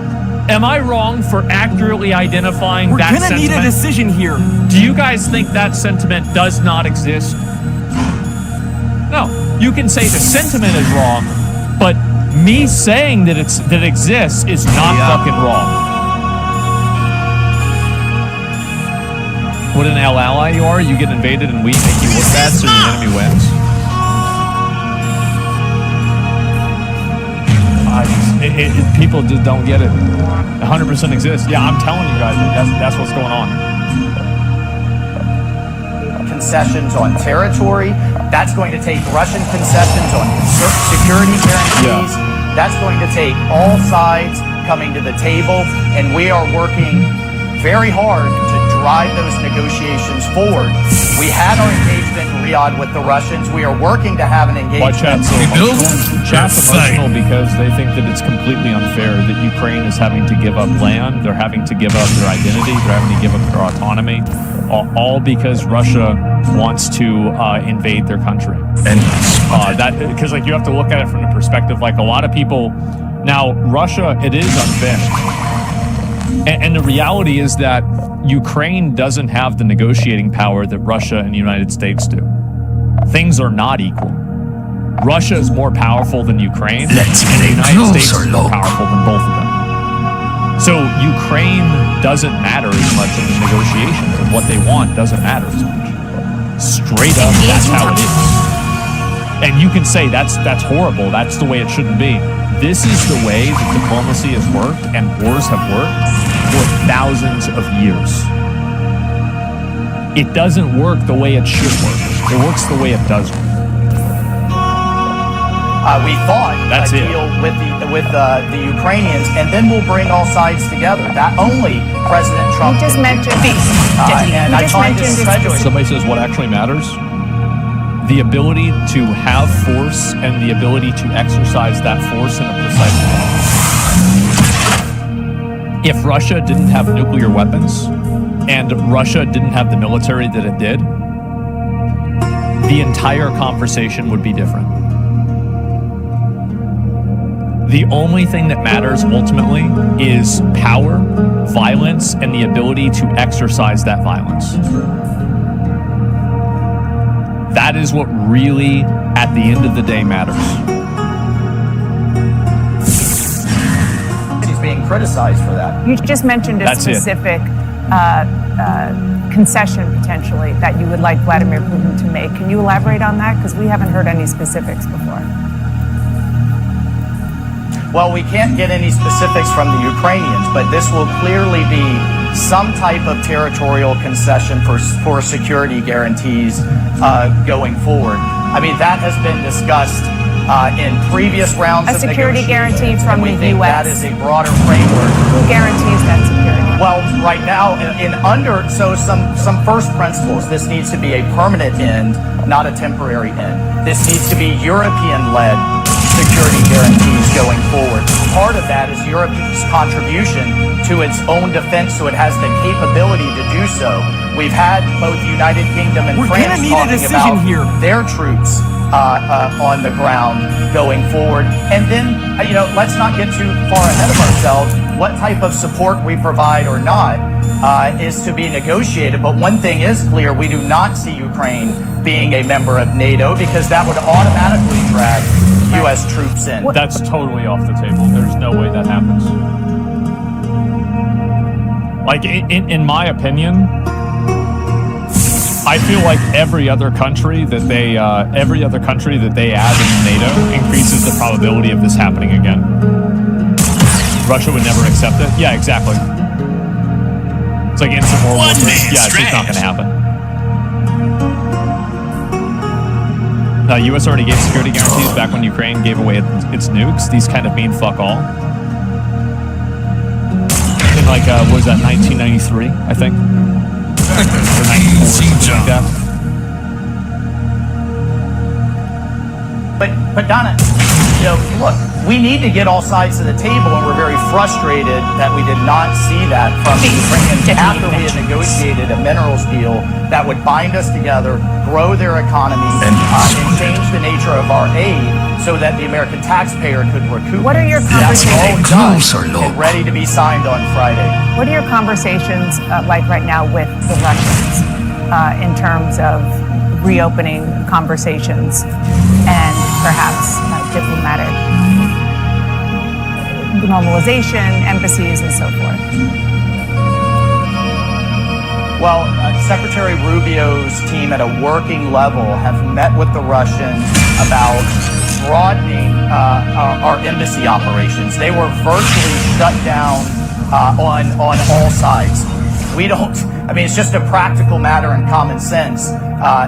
S17: Am I wrong for accurately identifying that sentiment? We're gonna need a decision here. Do you guys think that sentiment does not exist? No. you can say the sentiment is wrong, but me saying that it exists is not fucking wrong. What an ally you are, you get invaded and we make you look bad so your enemy wins. People just don't get it. 100% exists. Yeah, I'm telling you guys, that's what's going on.
S5: Concessions on territory. That's going to take Russian concessions on security guarantees.
S17: Yeah.
S5: That's going to take all sides coming to the table, and we are working very hard to drive those negotiations forward. We had our engagement in Riyadh with the Russians. We are working to have an engagement.
S17: Chat's emotional because they think that it's completely unfair that Ukraine is having to give up land, they're having to give up their identity, they're having to give up their autonomy, all because Russia wants to invade their country. And that because like you have to look at it from the perspective like a lot of people. Now Russia, it is unfair. And the reality is that Ukraine doesn't have the negotiating power that Russia and the United States do. Things are not equal. Russia is more powerful than Ukraine, and the United States is more powerful than both of them. So Ukraine doesn't matter as much in the negotiations, and what they want doesn't matter as much. Straight up, that's how it is. And you can say that's horrible, that's the way it shouldn't be. This is the way that diplomacy has worked and wars have worked for thousands of years. It doesn't work the way it should work. It works the way it does work.
S5: We thought a deal with the Ukrainians, and then we'll bring all sides together. That only President Trump.
S2: You just mentioned peace.
S5: And I find this treacherous.
S17: Somebody says what actually matters? The ability to have force and the ability to exercise that force in a precise way. If Russia didn't have nuclear weapons and Russia didn't have the military that it did, the entire conversation would be different. The only thing that matters ultimately is power, violence, and the ability to exercise that violence. That is what really, at the end of the day, matters.
S5: He's being criticized for that.
S2: You just mentioned a specific concession, potentially, that you would like Vladimir Putin to make. Can you elaborate on that? Because we haven't heard any specifics before.
S5: Well, we can't get any specifics from the Ukrainians, but this will clearly be some type of territorial concession for security guarantees going forward. I mean, that has been discussed in previous rounds of negotiations.
S2: A security guarantee from the U.S.
S5: That is a broader framework.
S2: Who guarantees that security?
S5: Well, right now, some first principles, this needs to be a permanent end, not a temporary end. This needs to be European-led security guarantees going forward. Part of that is Europe's contribution to its own defense, so it has the capability to do so. We've had both the United Kingdom and France talking about their troops on the ground going forward. And then, let's not get too far ahead of ourselves. What type of support we provide or not is to be negotiated. But one thing is clear, we do not see Ukraine being a member of NATO because that would automatically drag U.S. troops in.
S17: That's totally off the table. There's no way that happens. Like, in my opinion, I feel like every other country that they add in NATO increases the probability of this happening again. Russia would never accept it. Yeah, exactly. It's like instant World War III. Yeah, it's just not going to happen. U.S. already gave security guarantees back when Ukraine gave away its nukes. These kind of mean fuck all. In what was that, 1993, I think? Or 94, something like that.
S5: But Donna, look, we need to get all sides of the table, and we're very frustrated that we did not see that from the Ukrainians after we had negotiated a minerals deal that would bind us together, grow their economy, and change the nature of our aid so that the American taxpayer could recoup.
S2: What are your conversations?
S5: That's all done and ready to be signed on Friday.
S2: What are your conversations like right now with the Russians in terms of reopening conversations and perhaps diplomatic normalization, embassies, and so forth?
S5: Well, Secretary Rubio's team at a working level have met with the Russians about broadening our embassy operations. They were virtually shut down on all sides. It's just a practical matter and common sense.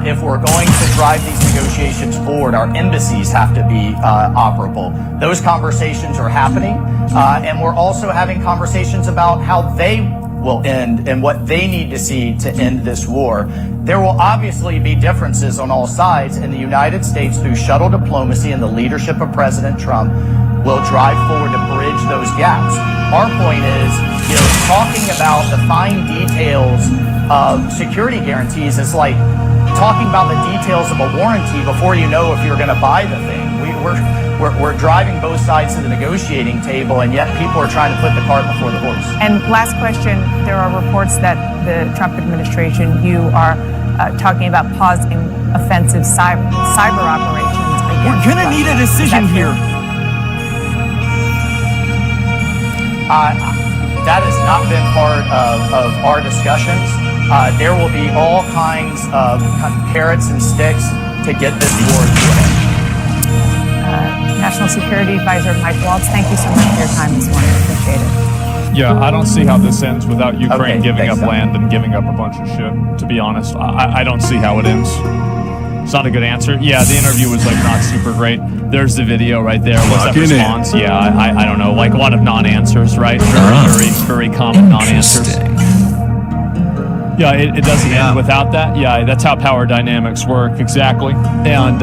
S5: If we're going to drive these negotiations forward, our embassies have to be operable. Those conversations are happening, and we're also having conversations about how they will end and what they need to see to end this war. There will obviously be differences on all sides, and the United States, through shuttle diplomacy and the leadership of President Trump, will drive forward to bridge those gaps. Our point is, talking about the fine details of security guarantees is like talking about the details of a warranty before you know if you're going to buy the thing. We're driving both sides to the negotiating table, and yet people are trying to put the cart before the horse.
S2: And last question, there are reports that the Trump administration, you are talking about pausing offensive cyber operations against
S4: We're going to need a decision here.
S5: That has not been part of our discussions. There will be all kinds of carrots and sticks to get this war to an end.
S2: National Security Advisor Mike Waltz, thank you so much for your time this morning. Appreciate it.
S17: Yeah, I don't see how this ends without Ukraine giving up
S5: so.
S17: land and giving up a bunch of shit, to be honest. I don't see how it ends. It's not a good answer. Yeah, the interview was not super great. There's the video right there. What's that response? Yeah, I don't know. A lot of non-answers, right? Very common non-answers. Yeah, it doesn't end without that. Yeah, that's how power dynamics work, exactly. And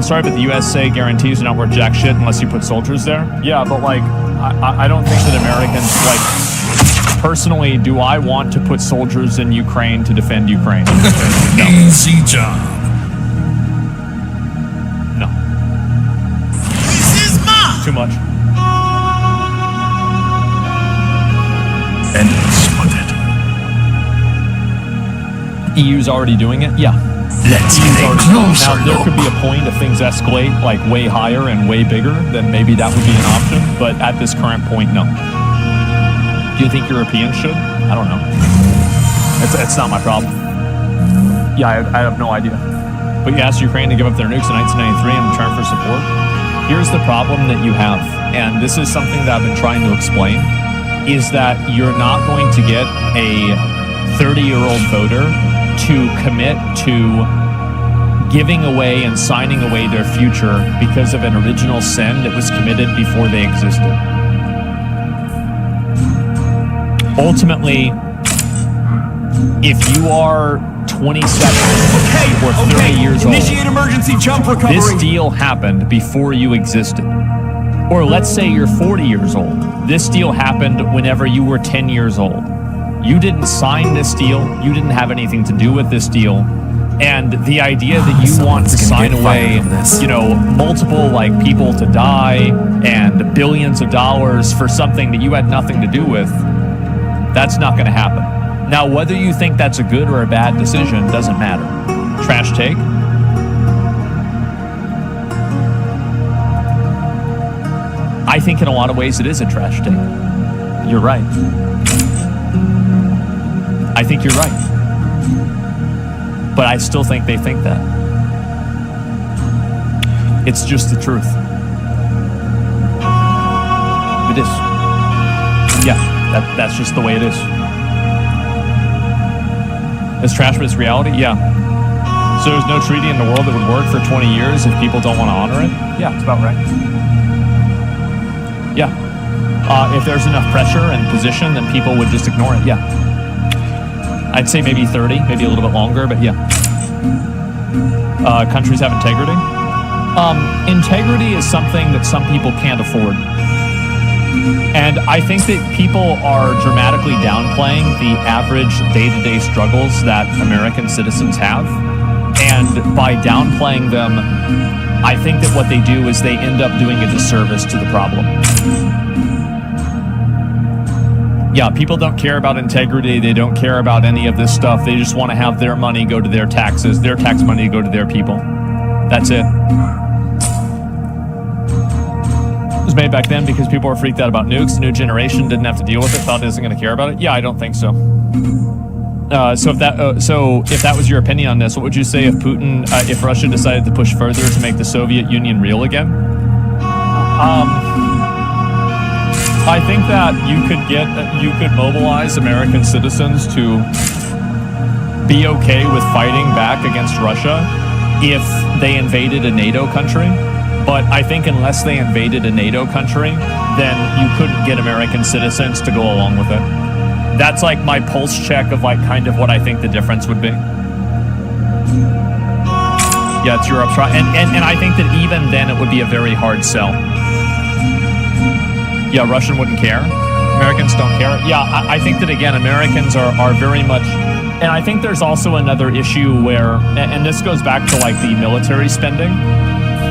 S17: sorry, but the USA guarantees are not worth jack shit unless you put soldiers there. Yeah, but I don't think that Americans, personally, do I want to put soldiers in Ukraine to defend Ukraine? No.
S14: Easy job.
S17: No.
S14: This is mine.
S17: Too much.
S14: And with it.
S17: EU's already doing it? Yeah.
S14: Let's get a closer
S17: Now, there could be a point if things escalate way higher and way bigger, then maybe that would be an option. But at this current point, no. Do you think Europeans should? I don't know. It's not my problem. Yeah, I have no idea. But you asked Ukraine to give up their nukes in 1993 in return for support. Here's the problem that you have, and this is something that I've been trying to explain, is that you're not going to get a 30-year-old voter to commit to giving away and signing away their future because of an original sin that was committed before they existed. Ultimately, if you are 27 or 30 years old,
S4: Initiate emergency jump recovery.
S17: this deal happened before you existed. Or let's say you're 40 years old. This deal happened whenever you were 10 years old. You didn't sign this deal. You didn't have anything to do with this deal. And the idea that you want to sign away, multiple people to die and billions of dollars for something that you had nothing to do with, that's not going to happen. Now, whether you think that's a good or a bad decision doesn't matter. Trash take? I think in a lot of ways it is a trash take. You're right. I think you're right. But I still think they think that. It's just the truth. It is. Yeah, that's just the way it is. It's trash, but it's reality? Yeah. So there's no treaty in the world that would work for 20 years if people don't want to honor it? Yeah, that's about right. Yeah. If there's enough pressure and position, then people would just ignore it. Yeah. I'd say maybe 30, maybe a little bit longer, but yeah. Countries have integrity. Integrity is something that some people can't afford. And I think that people are dramatically downplaying the average day-to-day struggles that American citizens have. And by downplaying them, I think that what they do is they end up doing a disservice to the problem. Yeah, people don't care about integrity. They don't care about any of this stuff. They just want to have their money go to their taxes, their tax money go to their people. That's it. It was made back then because people were freaked out about nukes. The new generation didn't have to deal with it, thought it isn't going to care about it. Yeah, I don't think so. So if that was your opinion on this, what would you say if if Russia decided to push further to make the Soviet Union real again? I think that you could mobilize American citizens to be okay with fighting back against Russia if they invaded a NATO country. But I think unless they invaded a NATO country, then you couldn't get American citizens to go along with it. That's like my pulse check of like kind of what I think the difference would be. Yeah, it's Europe's right. And I think that even then it would be a very hard sell. Yeah, Russian wouldn't care. Americans don't care. Yeah, I think that, again, Americans are very much... And I think there's also another issue where... And this goes back to, like, the military spending.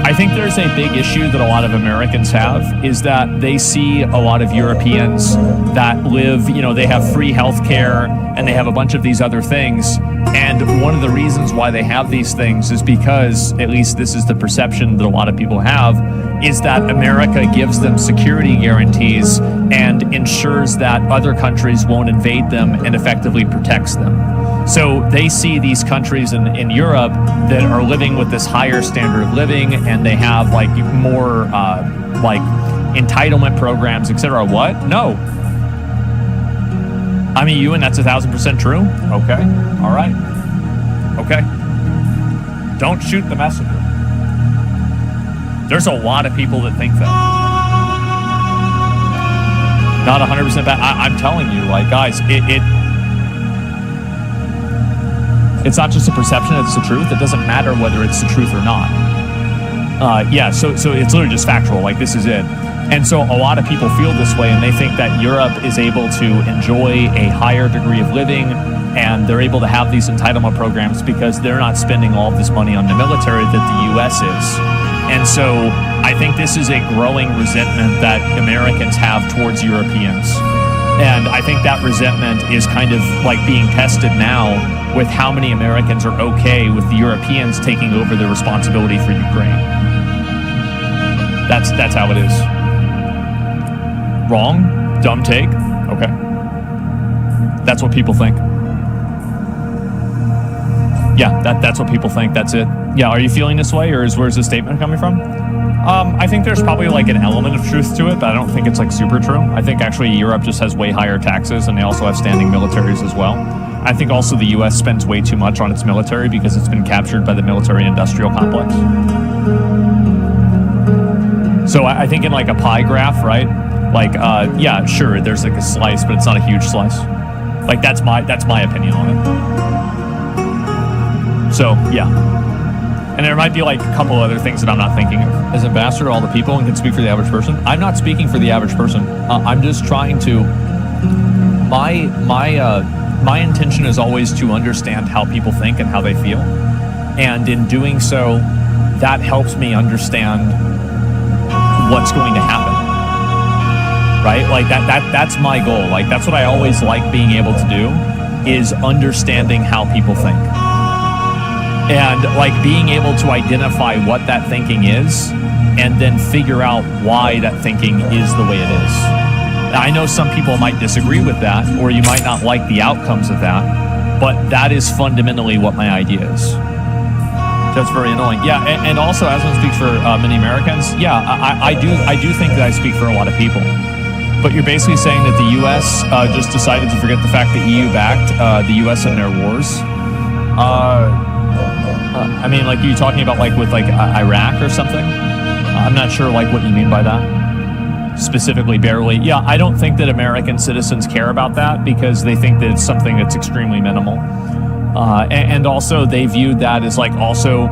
S17: I think there's a big issue that a lot of Americans have is that they see a lot of Europeans that live, they have free health care and they have a bunch of these other things. And one of the reasons why they have these things is because, at least this is the perception that a lot of people have, is that America gives them security guarantees and ensures that other countries won't invade them and effectively protects them. So they see these countries in Europe that are living with this higher standard of living and they have like more like entitlement programs, etc. What? No. I mean, and that's 1,000% true? Okay. All right. Okay. Don't shoot the messenger. There's a lot of people that think that. Not 100% bad. I'm telling you, like, guys, it's not just a perception, it's the truth. It doesn't matter whether it's the truth or not. So it's literally just factual, like this is it. And so a lot of people feel this way and they think that Europe is able to enjoy a higher degree of living and they're able to have these entitlement programs because they're not spending all of this money on the military that the US is. And so I think this is a growing resentment that Americans have towards Europeans. And I think that resentment is kind of like being tested now with how many Americans are okay with the Europeans taking over the responsibility for Ukraine. That's how it is. Wrong? Dumb take? Okay. That's what people think. Yeah, that's what people think. That's it. Yeah, are you feeling this way, or where's this statement coming from? I think there's probably like an element of truth to it, but I don't think it's like super true. I think actually Europe just has way higher taxes, and they also have standing militaries as well. I think also the U.S. spends way too much on its military because it's been captured by the military-industrial complex. So I think in like a pie graph, right? Like, yeah, sure, there's like a slice, but it's not a huge slice. Like that's my opinion on it. So yeah, and there might be like a couple other things that I'm not thinking of. As ambassador to all the people and can speak for the average person, I'm not speaking for the average person. I'm just trying to. My intention is always to understand how people think and how they feel, and in doing so, that helps me understand what's going to happen. Right? Like that's my goal. Like that's what I always like being able to do, is understanding how people think. And like being able to identify what that thinking is and then figure out why that thinking is the way it is. Now, I know some people might disagree with that, or you might not like the outcomes of that, but that is fundamentally what my idea is. That's very annoying. Yeah, and also as one speaks for many Americans, yeah, I do think that I speak for a lot of people. But you're basically saying that the U.S. Just decided to forget the fact that EU backed the U.S. in their wars. I mean, like, you talking about like with like Iraq or something? I'm not sure like what you mean by that. Specifically, barely. Yeah, I don't think that American citizens care about that because they think that it's something that's extremely minimal. And also they viewed that as like also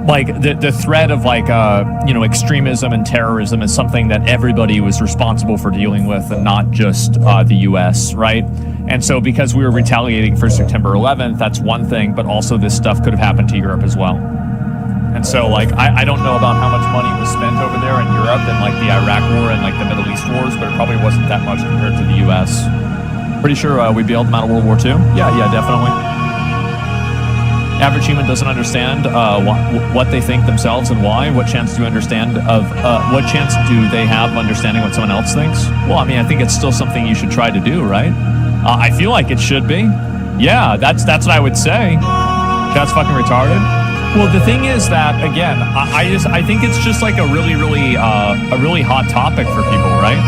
S17: like the threat of like extremism and terrorism is something that everybody was responsible for dealing with and not just the US, right? And so because we were retaliating for September 11th, that's one thing, but also this stuff could have happened to Europe as well. And so, like, I don't know about how much money was spent over there in Europe and, like, the Iraq War and, like, the Middle East wars, but it probably wasn't that much compared to the U.S. Pretty sure we bailed them out of World War II. Yeah, definitely. Average human doesn't understand what they think themselves and why. What chance do you understand of? What chance do they have of understanding what someone else thinks? Well, I mean, I think it's still something you should try to do, right? I feel like it should be. Yeah, that's what I would say. That's fucking retarded. Well, the thing is that, again, I think it's just like a really hot topic for people, right?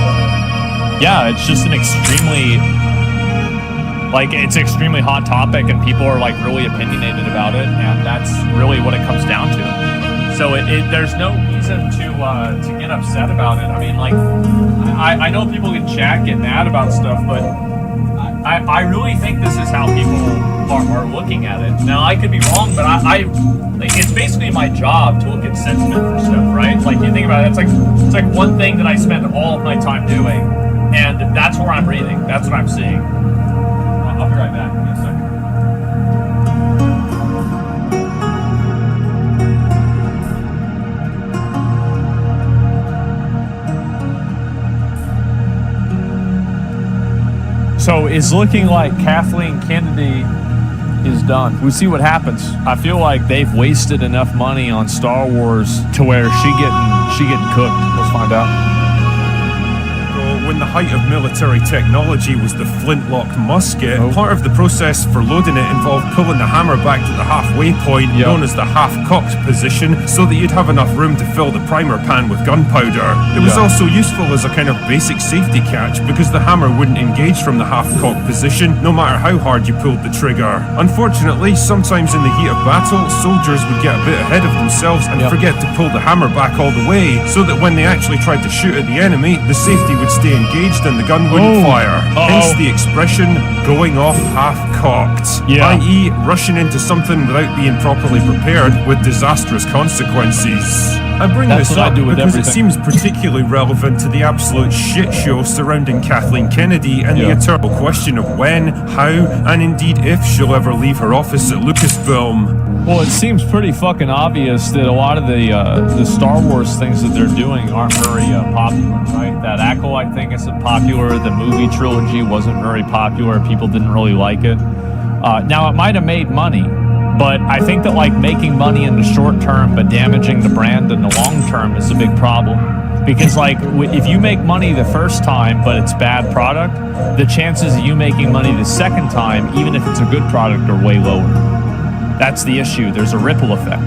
S17: Yeah, it's just an extremely hot topic, and people are like really opinionated about it, and that's really what it comes down to. So there's no reason to get upset about it. I mean, like, I know people in chat get mad about stuff, but I really think this is how people are looking at it. Now, I could be wrong, but it's basically my job to look at sentiment for stuff, right? Like, you think about it, it's like one thing that I spend all of my time doing, and that's where I'm reading. That's what I'm seeing. I'll be right back. Give me a second. So it's looking like Kathleen Kennedy is done. We'll see what happens. I feel like they've wasted enough money on Star Wars to where she getting cooked. Let's find out.
S10: When the height of military technology was the flintlock musket, part of the process for loading it involved pulling the hammer back to the halfway point, known as the half-cocked position, so that you'd have enough room to fill the primer pan with gunpowder. It was also useful as a kind of basic safety catch, because the hammer wouldn't engage from the half-cocked position, no matter how hard you pulled the trigger. Unfortunately, sometimes in the heat of battle, soldiers would get a bit ahead of themselves and forget to pull the hammer back all the way, so that when they actually tried to shoot at the enemy, the safety would stay engaged and the gun wouldn't fire. Hence the expression, going off half-cocked, i.e. rushing into something without being properly prepared with disastrous consequences. I bring this up because it seems particularly relevant to the absolute shit show surrounding Kathleen Kennedy and the eternal question of when, how, and indeed if she'll ever leave her office at Lucasfilm.
S17: Well, it seems pretty fucking obvious that a lot of the Star Wars things that they're doing aren't very popular, right? That Acolyte thing isn't popular. The movie trilogy wasn't very popular. People didn't really like it. Now, it might have made money, but I think that, like, making money in the short term but damaging the brand in the long term is a big problem. Because, like, if you make money the first time but it's bad product, the chances of you making money the second time, even if it's a good product, are way lower. That's the issue. There's a ripple effect.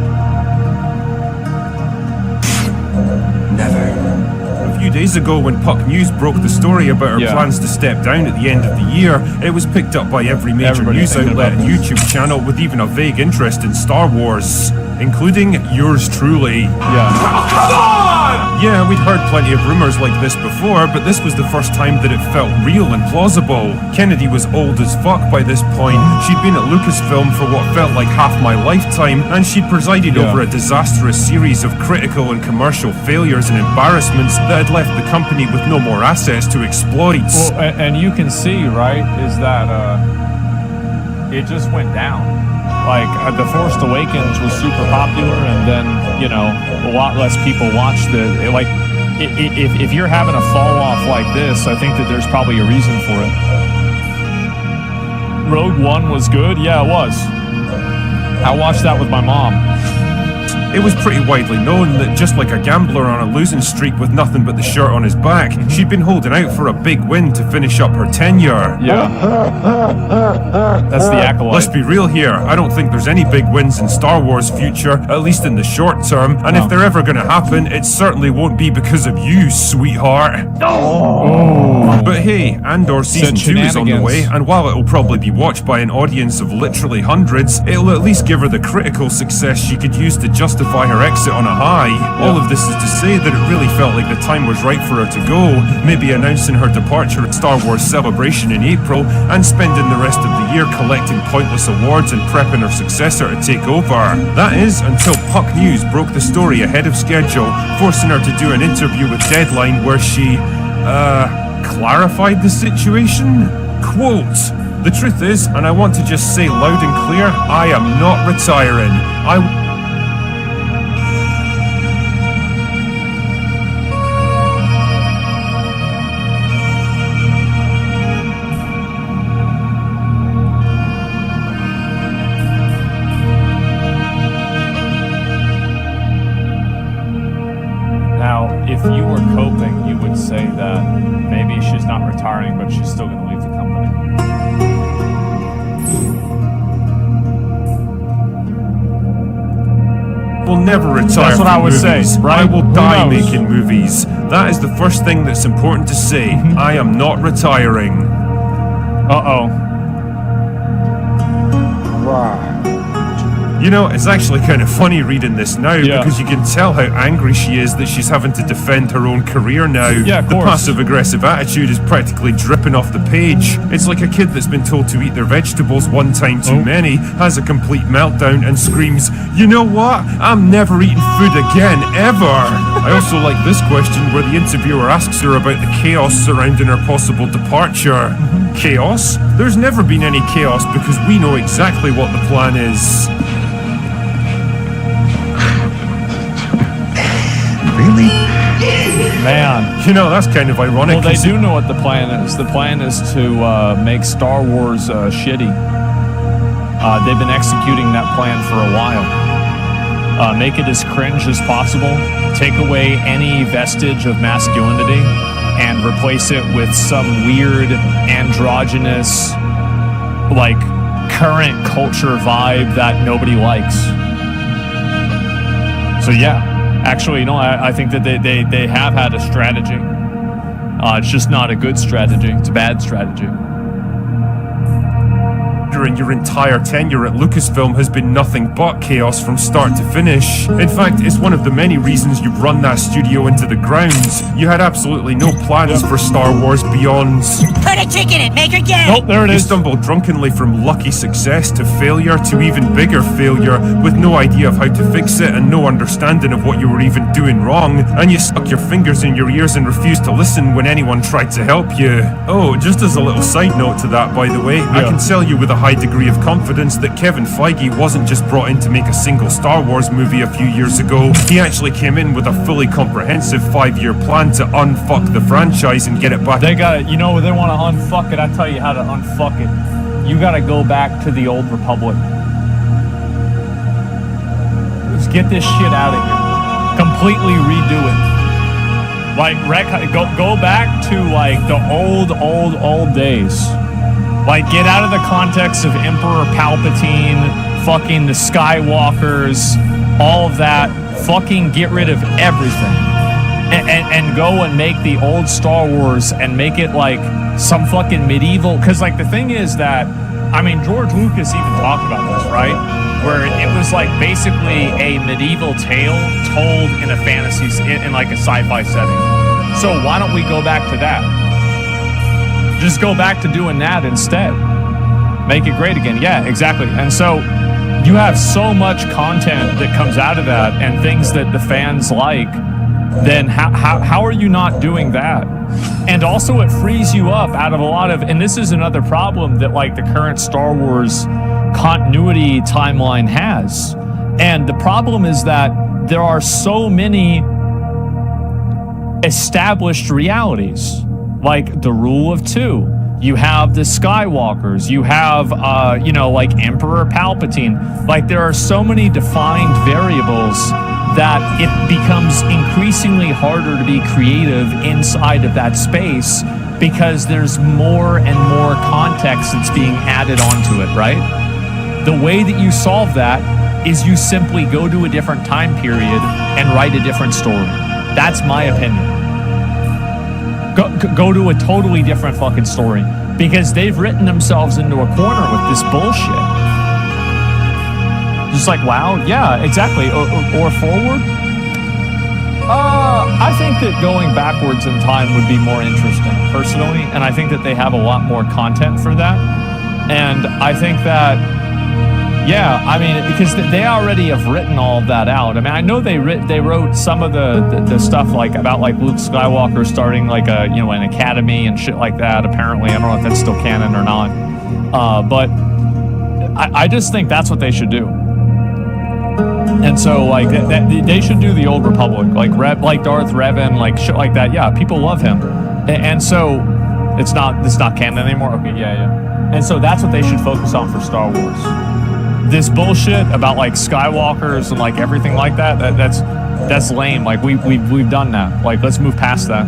S10: A few days ago, when Puck News broke the story about her plans to step down at the end of the year, it was picked up by every major news outlet and YouTube channel with even a vague interest in Star Wars, including yours truly. Come on! Yeah, we'd heard plenty of rumors like this before, but this was the first time that it felt real and plausible. Kennedy was old as fuck by this point. She'd been at Lucasfilm for what felt like half my lifetime, and she'd presided over a disastrous series of critical and commercial failures and embarrassments that had left the company with no more assets to exploit.
S17: Well, and you can see, right, is that it just went down. Like, The Force Awakens was super popular, and then, you know, a lot less people watched it. Like, if you're having a fall off like this, I think that there's probably a reason for it. Rogue One was good? Yeah, it was. I watched that with my mom.
S10: It was pretty widely known that just like a gambler on a losing streak with nothing but the shirt on his back, she'd been holding out for a big win to finish up her tenure.
S17: Yeah. That's the Acolyte.
S10: Let's be real here. I don't think there's any big wins in Star Wars' future, at least in the short term, and if they're ever going to happen, it certainly won't be because of you, sweetheart. But hey, Andor Season 2 is on the way, and while it'll probably be watched by an audience of literally hundreds, it'll at least give her the critical success she could use to justify her exit on a high. All of this is to say that it really felt like the time was right for her to go, maybe announcing her departure at Star Wars Celebration in April, and spending the rest of the year collecting pointless awards and prepping her successor to take over. That is, until Puck News broke the story ahead of schedule, forcing her to do an interview with Deadline where she, clarified the situation? Quote, "The truth is, and I want to just say loud and clear, I am not retiring.
S17: but she's still going to leave the company.
S10: Will never retire.
S17: That's what
S10: from
S17: I would
S10: movies.
S17: say, right?
S10: I will
S17: Who
S10: die
S17: knows?
S10: making movies. That is the first thing that's important to say. I am not retiring.
S17: Uh-oh.
S10: Wow. You know, it's actually kind of funny reading this now because you can tell how angry she is that she's having to defend her own career now.
S17: Yeah, of
S10: the
S17: course.
S10: passive-aggressive attitude is practically dripping off the page. It's like a kid that's been told to eat their vegetables one time too many, has a complete meltdown and screams, "You know what? I'm never eating food again, ever." I also like this question where the interviewer asks her about the chaos surrounding her possible departure. Chaos? There's never been any chaos because we know exactly what the plan is.
S23: Really?
S17: Man.
S10: You know, that's kind of ironic.
S17: Well, they do know what the plan is. The plan is to make Star Wars shitty. They've been executing that plan for a while. Make it as cringe as possible. Take away any vestige of masculinity and replace it with some weird androgynous, like, current culture vibe that nobody likes. So yeah. Actually, no, I think that they have had a strategy. It's just not a good strategy. It's a bad strategy.
S10: During your entire tenure at Lucasfilm has been nothing but chaos from start to finish. In fact, it's one of the many reasons you've run that studio into the ground. You had absolutely no plans for Star Wars beyond...
S13: Put a chick in it, make her gay!
S17: Nope, there it
S10: You
S17: is.
S10: stumbled drunkenly from lucky success to failure to even bigger failure with no idea of how to fix it and no understanding of what you were even doing wrong. And you stuck your fingers in your ears and refused to listen when anyone tried to help you. Oh, just as a little side note to that, by the way, I can tell you with a high degree of confidence that Kevin Feige wasn't just brought in to make a single Star Wars movie a few years ago. He actually came in with a fully comprehensive 5-year plan to unfuck the franchise and get it back.
S17: They got it. You know, they want to unfuck it. I tell you how to unfuck it. You got to go back to the old Republic. Let's get this shit out of here. Completely redo it. Like, go back to, like, the old days. Like, get out of the context of Emperor Palpatine, fucking the Skywalkers, all of that. Fucking get rid of everything. And go and make the old Star Wars and make it like some fucking medieval. Because, like, the thing is that, I mean, George Lucas even talked about this, right? Where it was like basically a medieval tale told in a fantasy, in like a sci-fi setting. So why don't we go back to that? Just go back to doing that instead. Make it great again. Yeah, exactly. And so you have so much content that comes out of that and things that the fans like, then how are you not doing that? And also it frees you up out of a lot of, and this is another problem that like the current Star Wars continuity timeline has. And the problem is that there are so many established realities. Like the rule of two. You have the Skywalkers. You have, like Emperor Palpatine. Like there are so many defined variables that it becomes increasingly harder to be creative inside of that space because there's more and more context that's being added onto it, right? The way that you solve that is you simply go to a different time period and write a different story. That's my opinion. Go to a totally different fucking story because they've written themselves into a corner with this bullshit. Just like, wow, yeah, exactly. Or forward? I think that going backwards in time would be more interesting, personally, and I think that they have a lot more content for that. And I think that, yeah, I mean, because they already have written all of that out. I mean, I know they wrote some of the stuff like about like Luke Skywalker starting like a an academy and shit like that. Apparently, I don't know if that's still canon or not. But I just think that's what they should do. And so like they should do the old Republic, like Darth Revan, like shit like that. Yeah, people love him, and so it's not canon anymore. Okay, yeah. And so that's what they should focus on for Star Wars. This bullshit about like Skywalkers and like everything like that's lame. Like we've done that. Like let's move past that.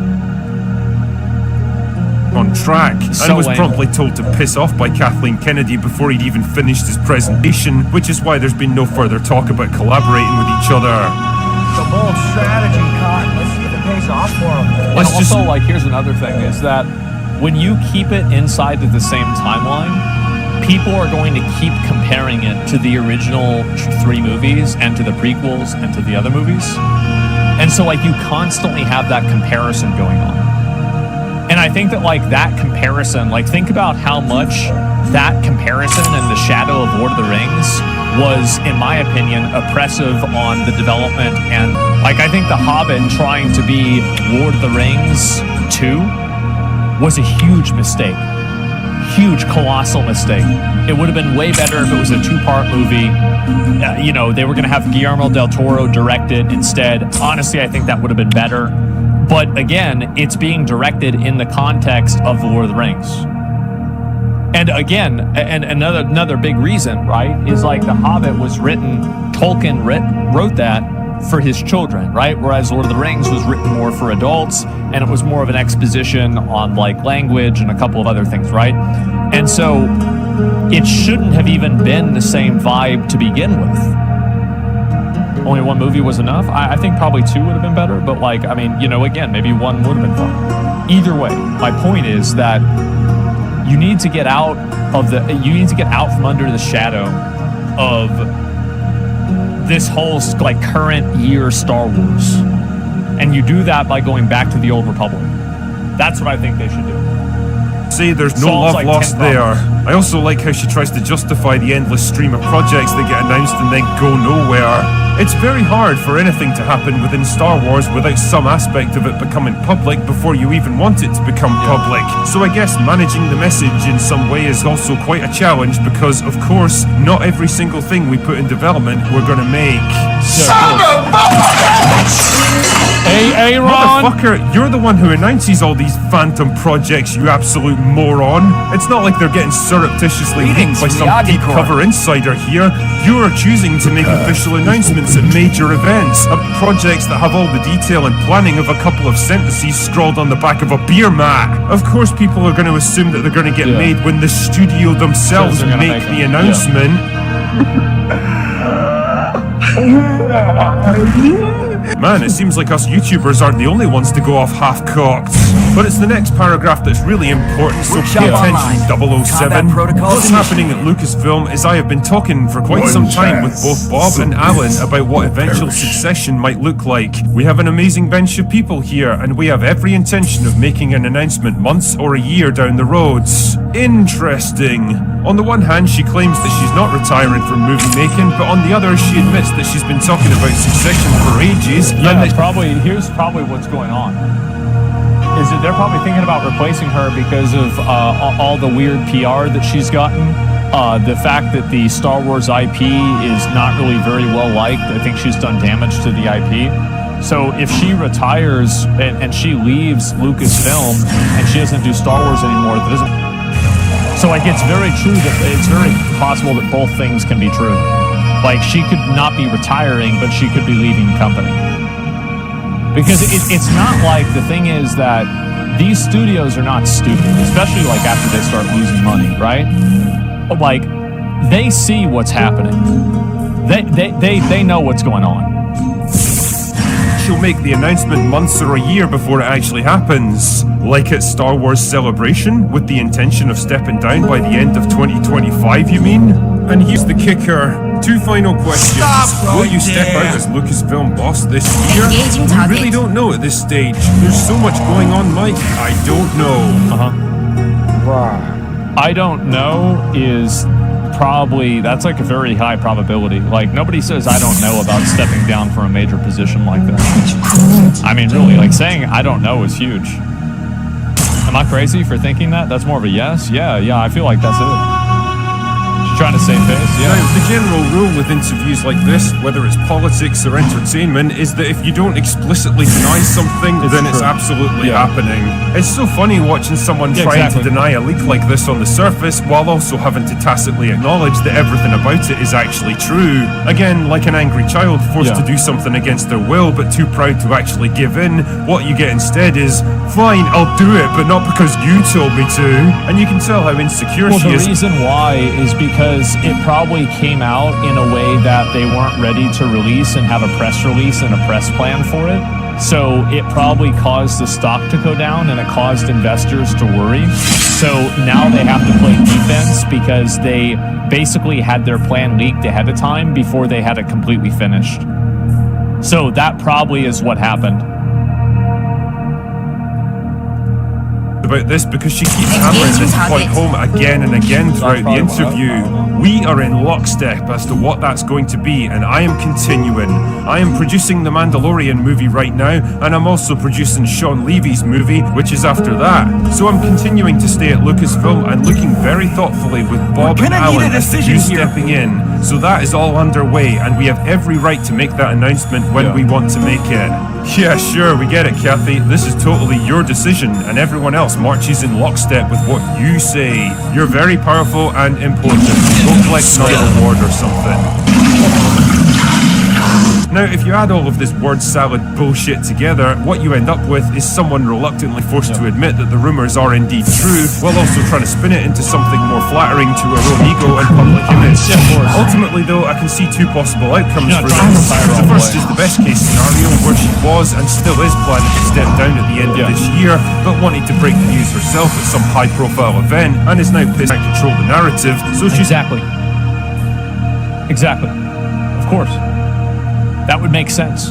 S10: on track,
S17: So
S10: and was
S17: lame.
S10: promptly told to piss off by Kathleen Kennedy before he'd even finished his presentation, which is why there's been no further talk about collaborating with each other.
S15: It's a bold strategy, Cotton. Let's see if it pays off for him.
S17: And also, like, here's another thing, is that when you keep it inside of the same timeline, people are going to keep comparing it to the original 3 movies and to the prequels and to the other movies. And so, like, you constantly have that comparison going on. And I think that, like, that comparison, like, think about how much that comparison and the shadow of Lord of the Rings was, in my opinion, oppressive on the development. And, like, I think The Hobbit trying to be Lord of the Rings 2 was a huge mistake. Huge, colossal mistake. It would have been way better if it was a 2-part movie. You know, they were going to have Guillermo del Toro direct it instead. Honestly, I think that would have been better. But again, it's being directed in the context of The Lord of the Rings. And again, and another big reason, right, is like The Hobbit was written, Tolkien wrote that for his children, right? Whereas Lord of the Rings was written more for adults, and it was more of an exposition on like language and a couple of other things, right? And so it shouldn't have even been the same vibe to begin with. Only 1 movie was enough. I think probably 2 would have been better, but like, I mean, you know, again, maybe 1 would have been fine. Either way, my point is that you need to get out from under the shadow of this whole like current year Star Wars. And you do that by going back to the Old Republic. That's what I think they should do.
S10: Say there's no
S17: Solves
S10: love
S17: like
S10: lost
S17: 10
S10: there.
S17: problems.
S10: I also like how she tries to justify the endless stream of projects that get announced and then go nowhere. It's very hard for anything to happen within Star Wars without some aspect of it becoming public before you even want it to become public. So I guess managing the message in some way is also quite a challenge because, of course, not every single thing we put in development we're gonna make.
S1: Son of a
S17: Hey, Ron!
S10: Motherfucker, you're the one who announces all these phantom projects, you absolute moron. It's not like they're getting surreptitiously leaked by some deep cover insider here. You are choosing to make official announcements at major events of projects that have all the detail and planning of a couple of sentences scrawled on the back of a beer mat. Of course, people are going to assume that they're going to get made when the studio themselves make the announcement. Man, it seems like us YouTubers aren't the only ones to go off half-cocked. But it's the next paragraph that's really important, so pay attention, 007. What's happening at Lucasfilm is I have been talking for quite some time with both Bob and Alan about what eventual succession might look like. We have an amazing bench of people here, and we have every intention of making an announcement months or a year down the roads. Interesting. On the one hand, she claims that she's not retiring from movie making, but on the other, she admits that she's been talking about succession for ages.
S17: Yeah, here's probably what's going on. Is that they're probably thinking about replacing her because of all the weird PR that she's gotten. The fact that the Star Wars IP is not really very well liked. I think she's done damage to the IP. So if she retires and she leaves Lucasfilm and she doesn't do Star Wars anymore, that doesn't. So like it's very true that it's very possible that both things can be true. Like she could not be retiring, but she could be leaving the company. Because it's not like, the thing is that these studios are not stupid, especially like after they start losing money, right? Like they see what's happening. They know what's going on.
S10: She'll make the announcement months or a year before it actually happens. Like at Star Wars Celebration, with the intention of stepping down by the end of 2025, you mean? And here's the kicker. 2 final questions. Will you step out as Lucasfilm boss this year? We really don't know at this stage. There's so much going on, Mike. I don't know.
S17: I don't know is probably, that's like a very high probability. Like nobody says I don't know about stepping down from a major position like that. I mean, really, like saying I don't know is huge. Am I crazy for thinking that? That's more of a yes? Yeah, I feel like that's it. trying to save face, yeah.
S10: Now, the general rule with interviews like this, whether it's politics or entertainment, is that if you don't explicitly deny something, then it's absolutely happening. It's so funny watching someone trying to deny a leak like this on the surface while also having to tacitly acknowledge that everything about it is actually true. Again, like an angry child forced to do something against their will but too proud to actually give in, what you get instead is, fine, I'll do it, but not because you told me to. And you can tell how insecure she is.
S17: The reason why is because it probably came out in a way that they weren't ready to release and have a press release and a press plan for it. So it probably caused the stock to go down and it caused investors to worry. So now they have to play defense because they basically had their plan leaked ahead of time before they had it completely finished. So that probably is what happened.
S10: About this because she keeps hammering this point home again and again throughout the interview. We are in lockstep as to what that's going to be, and I am continuing. I am producing the Mandalorian movie right now, and I'm also producing Sean Levy's movie, which is after that. So I'm continuing to stay at Lucasfilm and looking very thoughtfully with Bob and Alan as the new stepping in. So that is all underway, and we have every right to make that announcement when we want to make it. Yeah, sure, we get it, Kathy. This is totally your decision, and everyone else marches in lockstep with what you say. You're very powerful and important. Go collect another award or something. Now, if you add all of this word salad bullshit together, what you end up with is someone reluctantly forced to admit that the rumors are indeed true, while also trying to spin it into something more flattering to her own ego and public image. Ultimately, though, I can see two possible outcomes for this. The first is the best case scenario, where she was and still is planning to step down at the end of this year, but wanted to break the news herself at some high-profile event, and is now pissed and control the narrative, so she's...
S17: Exactly. Of course. That would make sense.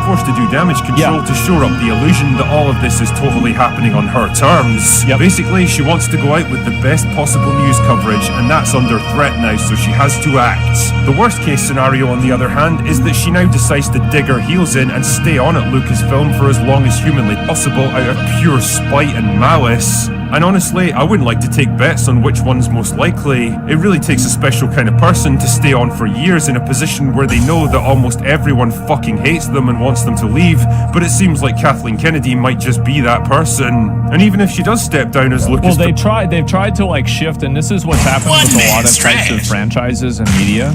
S10: Forced to do damage control to shore up the illusion that all of this is totally happening on her terms. Basically, she wants to go out with the best possible news coverage, and that's under threat now, so she has to act. The worst case scenario, on the other hand, is that she now decides to dig her heels in and stay on at Lucasfilm for as long as humanly possible out of pure spite and malice. And honestly, I wouldn't like to take bets on which one's most likely. It really takes a special kind of person to stay on for years in a position where they know that almost everyone fucking hates them and wants them to leave, but it seems like Kathleen Kennedy might just be that person. And even if she does step down as Lucas...
S17: Well, they've tried to like shift, and this is what's happened with a lot of types of franchises and media,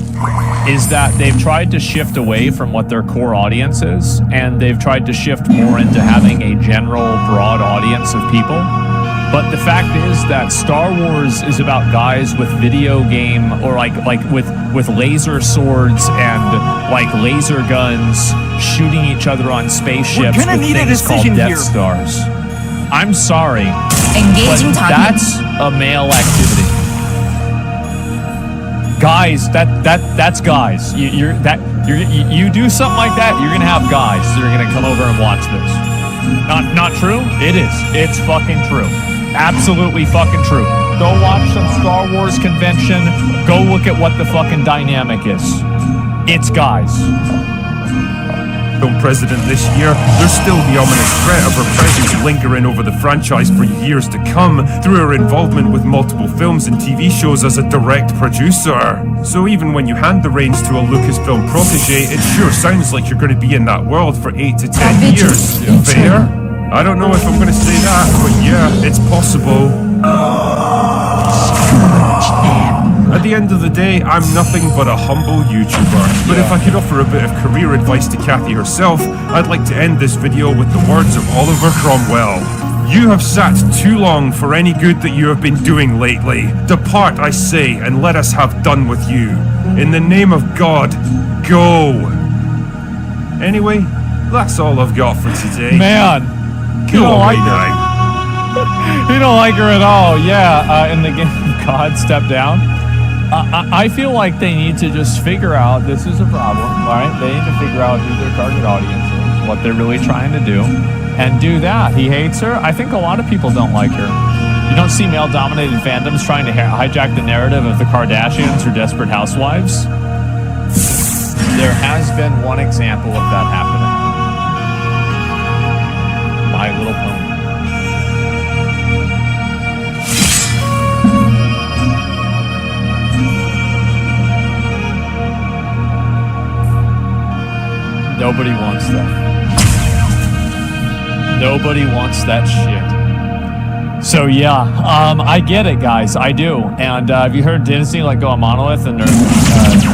S17: is that they've tried to shift away from what their core audience is, and they've tried to shift more into having a general, broad audience of people. But the fact is that Star Wars is about guys with video game or like with laser swords and like laser guns shooting each other on spaceships with things called Death Stars. I'm sorry, but that's a male activity. Guys, that's guys. You do something like that, you're gonna have guys that are gonna come over and watch this. Not true? It is. It's fucking true. Absolutely fucking true. Go watch some Star Wars convention. Go look at what the fucking dynamic is. It's guys.
S10: President this year, there's still the ominous threat of her presence lingering over the franchise for years to come through her involvement with multiple films and TV shows as a direct producer. So even when you hand the reins to a Lucasfilm protege, it sure sounds like you're going to be in that world for 8 to 10 years. Fair? I don't know if I'm going to say that, but yeah, it's possible. At the end of the day, I'm nothing but a humble YouTuber. But if I could offer a bit of career advice to Kathy herself, I'd like to end this video with the words of Oliver Cromwell. You have sat too long for any good that you have been doing lately. Depart, I say, and let us have done with you. In the name of God, go. Anyway, that's all I've got for today.
S17: Man.
S10: Go away now.
S17: You don't like her at all. Yeah, in the game of God, step down. I feel like they need to just figure out this is a problem, all right? They need to figure out who their target audience is, what they're really trying to do, and do that. He hates her. I think a lot of people don't like her. You don't see male-dominated fandoms trying to hijack the narrative of the Kardashians or Desperate Housewives. There has been one example of that happening. My Little Pony. Nobody wants that. Nobody wants that shit. So yeah, I get it, guys. I do. And have you heard Disney let go of Monolith and their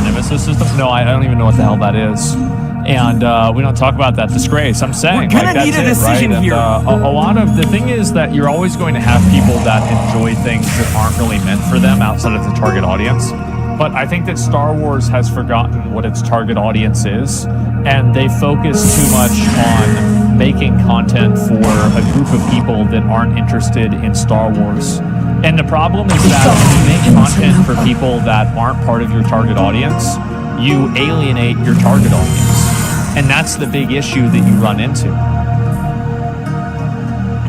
S17: Nemesis system? No, I don't even know what the hell that is. And we don't talk about that disgrace. I'm saying,
S4: We're gonna
S17: like,
S4: need
S17: that's
S4: a decision
S17: it, right?
S4: here.
S17: And, a lot of the thing is that you're always going to have people that enjoy things that aren't really meant for them outside of the target audience. But I think that Star Wars has forgotten what its target audience is, and they focus too much on making content for a group of people that aren't interested in Star Wars. And the problem is that when you make content for people that aren't part of your target audience, you alienate your target audience. And that's the big issue that you run into.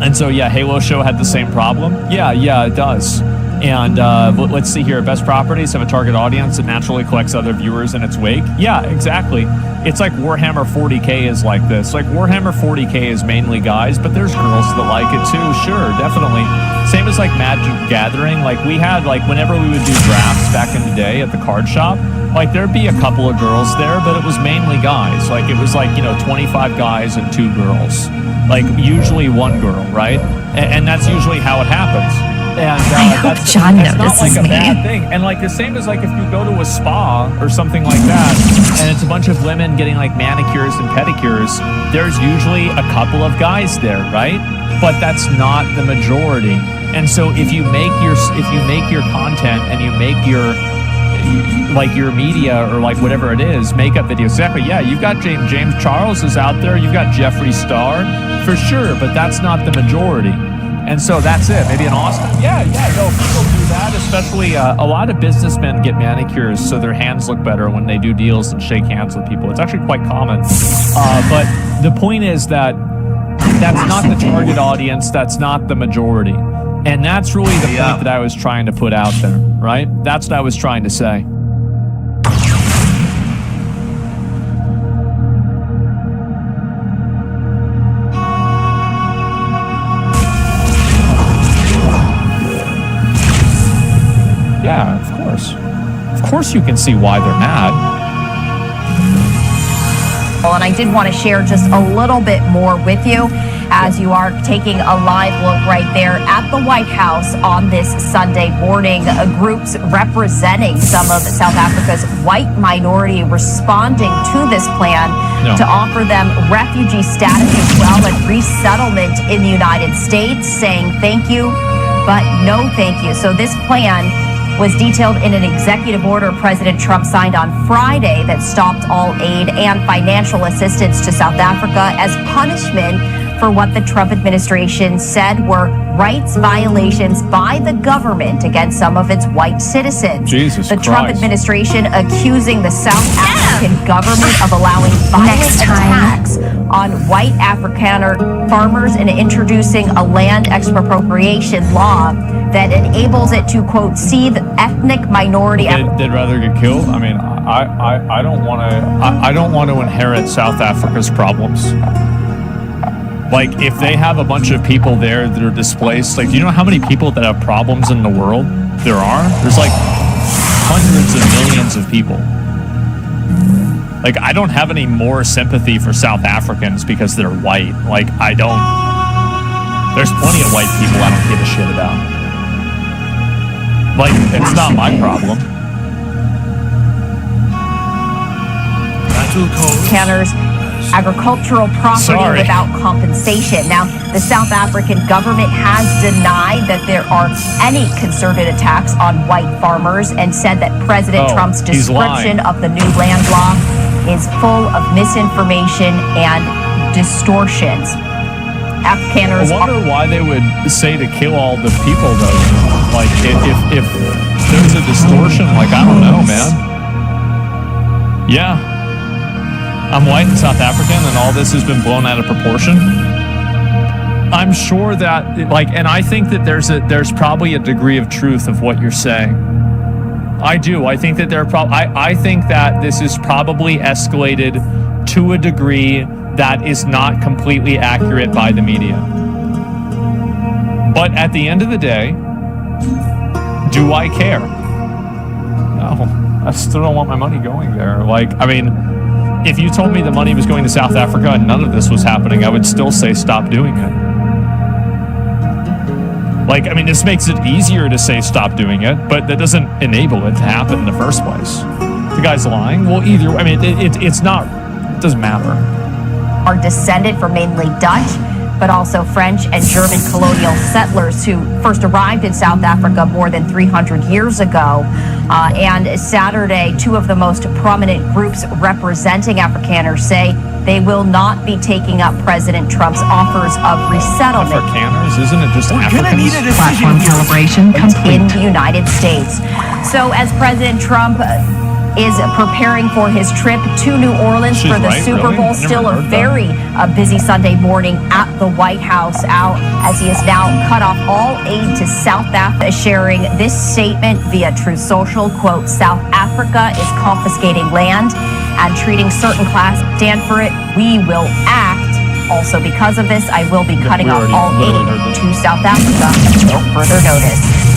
S17: And so, yeah, Halo Show had the same problem. Yeah, it does. And let's see here. Best properties have a target audience that naturally collects other viewers in its wake. Yeah, exactly. It's like Warhammer 40K is like this. Like Warhammer 40K is mainly guys, but there's girls that like it too. Sure, definitely. Same as like Magic Gathering. Like we had, like whenever we would do drafts back in the day at the card shop, like there'd be a couple of girls there, but it was mainly guys. Like it was like, 25 guys and 2 girls. Like usually 1 girl, right? And that's usually how it happens. And that's not like a bad thing. And like the same as like if you go to a spa or something like that, and it's a bunch of women getting like manicures and pedicures, there's usually a couple of guys there, right? But that's not the majority. And so if you make your content and you make your media or like whatever it is, makeup videos, exactly. Yeah, you've got James Charles is out there. You've got Jeffree Star for sure, but that's not the majority. And so that's it. Maybe in Austin. Yeah, no, people do that. Especially a lot of businessmen get manicures so their hands look better when they do deals and shake hands with people. It's actually quite common. But the point is that that's not the target audience. That's not the majority. And that's really the point that I was trying to put out there, right? That's what I was trying to say. Yeah, of course. Of course you can see why they're mad.
S16: Well, and I did want to share just a little bit more with you as you are taking a live look right there at the White House on this Sunday morning. Groups representing some of South Africa's white minority responding to this plan to offer them refugee status as well and resettlement in the United States, saying thank you, but no thank you. So this plan was detailed in an executive order President Trump signed on Friday that stopped all aid and financial assistance to South Africa as punishment for what the Trump administration said were rights violations by the government against some of its white citizens. The Trump administration accusing the South African government of allowing violent attacks on white Afrikaner farmers and introducing a land expropriation law that enables it to, quote, seethe ethnic minority.
S17: They'd rather get killed. I mean, I don't want to inherit South Africa's problems. Like, if they have a bunch of people there that are displaced, like, do you know how many people that have problems in the world there are? There's like hundreds of millions of people. Like, I don't have any more sympathy for South Africans because they're white. Like, I don't. There's plenty of white people I don't give a shit about. Like, it's not my problem.
S16: Canners agricultural property without compensation. Now, the South African government has denied that there are any concerted attacks on white farmers and said that President Trump's description of the new land law is full of misinformation and distortions. Afrikaners
S17: I wonder why they would say to kill all the people, though. Like, if there's a distortion, like, I don't know, man. Yeah. I'm white and South African, and all this has been blown out of proportion. I'm sure that, like, and I think that there's probably a degree of truth of what you're saying. I do. I think that I think that this is probably escalated to a degree that is not completely accurate by the media. But at the end of the day, do I care? No, I still don't want my money going there. Like, I mean, if you told me the money was going to South Africa and none of this was happening, I would still say stop doing it. Like, I mean, this makes it easier to say stop doing it, but that doesn't enable it to happen in the first place. The guy's lying. Well, either, I mean, it's not, it doesn't matter.
S16: Are descended from mainly Dutch, but also French and German colonial settlers who first arrived in South Africa more than 300 years ago. And Saturday, two of the most prominent groups representing Afrikaners say they will not be taking up President Trump's offers of resettlement.
S17: Afrikaners? Isn't it just Africans?
S16: Platform celebration complete in the United States. So as President Trump is preparing for his trip to New Orleans for the Super Bowl. Still a very busy Sunday morning at the White House, out as he has now cut off all aid to South Africa, sharing this statement via Truth Social, quote, South Africa is confiscating land and treating certain class. Stand for it. We will act. Also, because of this, I will be cutting off all aid to South Africa. No further notice.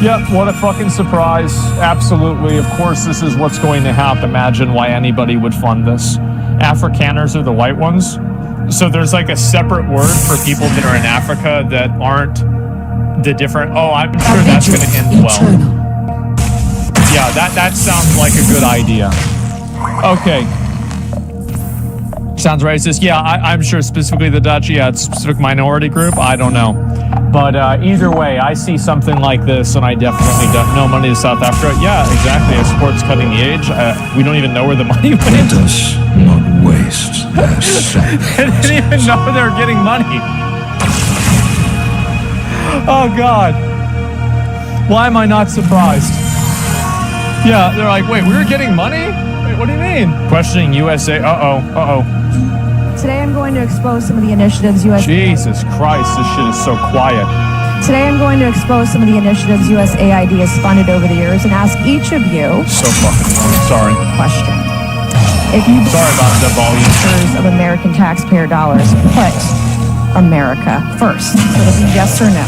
S17: Yep, what a fucking surprise. Absolutely. Of course, this is what's going to happen. Imagine why anybody would fund this. Afrikaners are the white ones. So there's like a separate word for people that are in Africa that aren't the different. Oh, I'm sure that's going to end well. Yeah, that sounds like a good idea. Okay. Sounds racist. Yeah, I'm sure specifically the Dutch. Yeah, it's a specific minority group. I don't know. But either way, I see something like this, and I definitely don't. No money to South Africa. Yeah, exactly. I support cutting the age. We don't even know where the money went.
S14: Let us not waste their
S17: They didn't even know they were getting money. Oh, God. Why am I not surprised? Yeah, they're like, wait, we were getting money? Wait, what do you mean? Questioning USA. Uh-oh.
S19: Today I'm going to expose some of the initiatives
S17: Jesus Christ, this shit is so quiet.
S19: Today I'm going to expose some of the initiatives USAID has funded over the years and ask each of you
S17: so fucking sorry.
S19: Question. If you
S17: sorry about the volume
S19: of American taxpayer dollars put America first. So it'll be yes or no.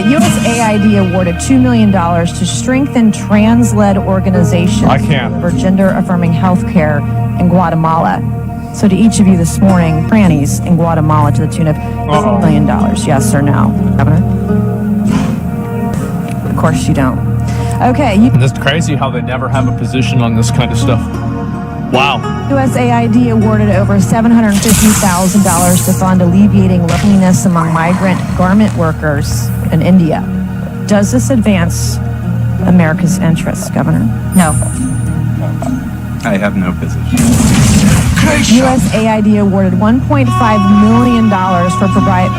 S19: USAID awarded $2 million to strengthen trans-led organizations for gender-affirming health care in Guatemala. So to each of you this morning, trannies in Guatemala to the tune of $2 million, yes or no, Governor? Of course you don't. Okay.
S17: It's crazy how they never have a position on this kind of stuff. Wow.
S19: USAID awarded over $750,000 to fund alleviating loneliness among migrant garment workers in India. Does this advance America's interests, Governor? No.
S7: I have no position.
S19: USAID awarded $1.5 million for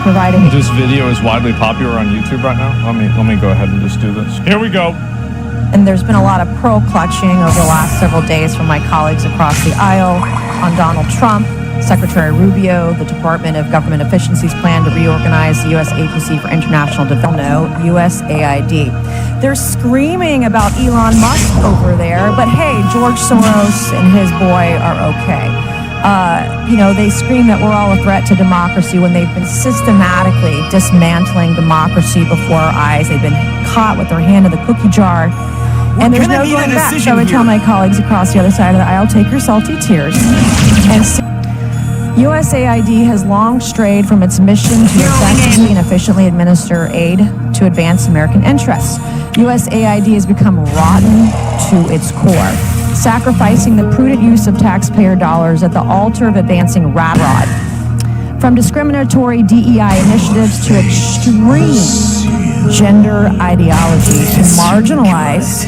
S19: providing.
S17: This video is widely popular on YouTube right now. Let me go ahead and just do this. Here we go.
S19: And there's been a lot of pearl clutching over the last several days from my colleagues across the aisle on Donald Trump, Secretary Rubio, the Department of Government Efficiency's plan to reorganize the U.S. Agency for International Development, USAID. They're screaming about Elon Musk over there, but hey, George Soros and his boy are okay. They scream that we're all a threat to democracy when they've been systematically dismantling democracy before our eyes. They've been caught with their hand in the cookie jar. And there's no going back. So I would tell my colleagues across the other side of the aisle, take your salty tears. And USAID has long strayed from its mission to effectively and efficiently administer aid to advance American interests. USAID has become rotten to its core, sacrificing the prudent use of taxpayer dollars at the altar of advancing rat rod. From discriminatory DEI initiatives to extreme gender ideology to marginalize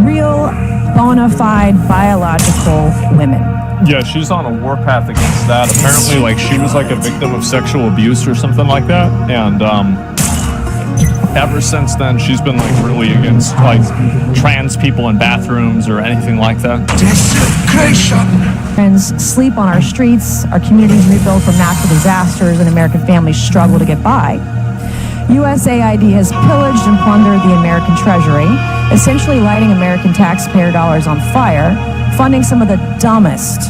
S19: real bona fide biological women.
S17: Yeah, she's on a warpath against that. Apparently, she was a victim of sexual abuse or something like that. And ever since then, she's been really against trans people in bathrooms or anything like that.
S19: Desecration. Friends sleep on our streets, our communities rebuild from natural disasters, and American families struggle to get by. USAID has pillaged and plundered the American treasury, essentially lighting American taxpayer dollars on fire, funding some of the dumbest,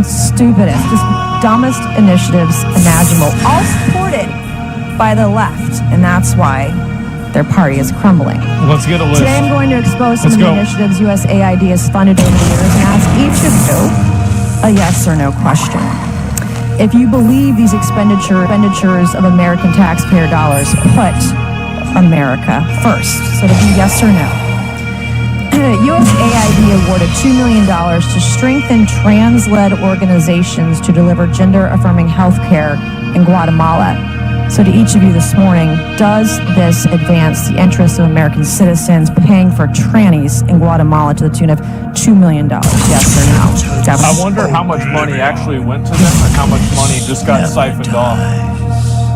S19: stupidest, just dumbest initiatives imaginable, all supported by the left, and that's why their party is crumbling.
S17: Let's get a list.
S19: Today I'm going to expose some of the initiatives USAID has funded over the years and
S16: ask each of you a yes or no question. If you believe these expenditures of American taxpayer dollars put America first, so to be yes or no. USAID awarded $2 million to strengthen trans-led organizations to deliver gender-affirming health care in Guatemala. So to each of you this morning, does this advance the interests of American citizens paying for trannies in Guatemala to the tune of $2 million? Yes or no? Governor?
S17: I wonder how much money actually went to them and how much money just got siphoned off.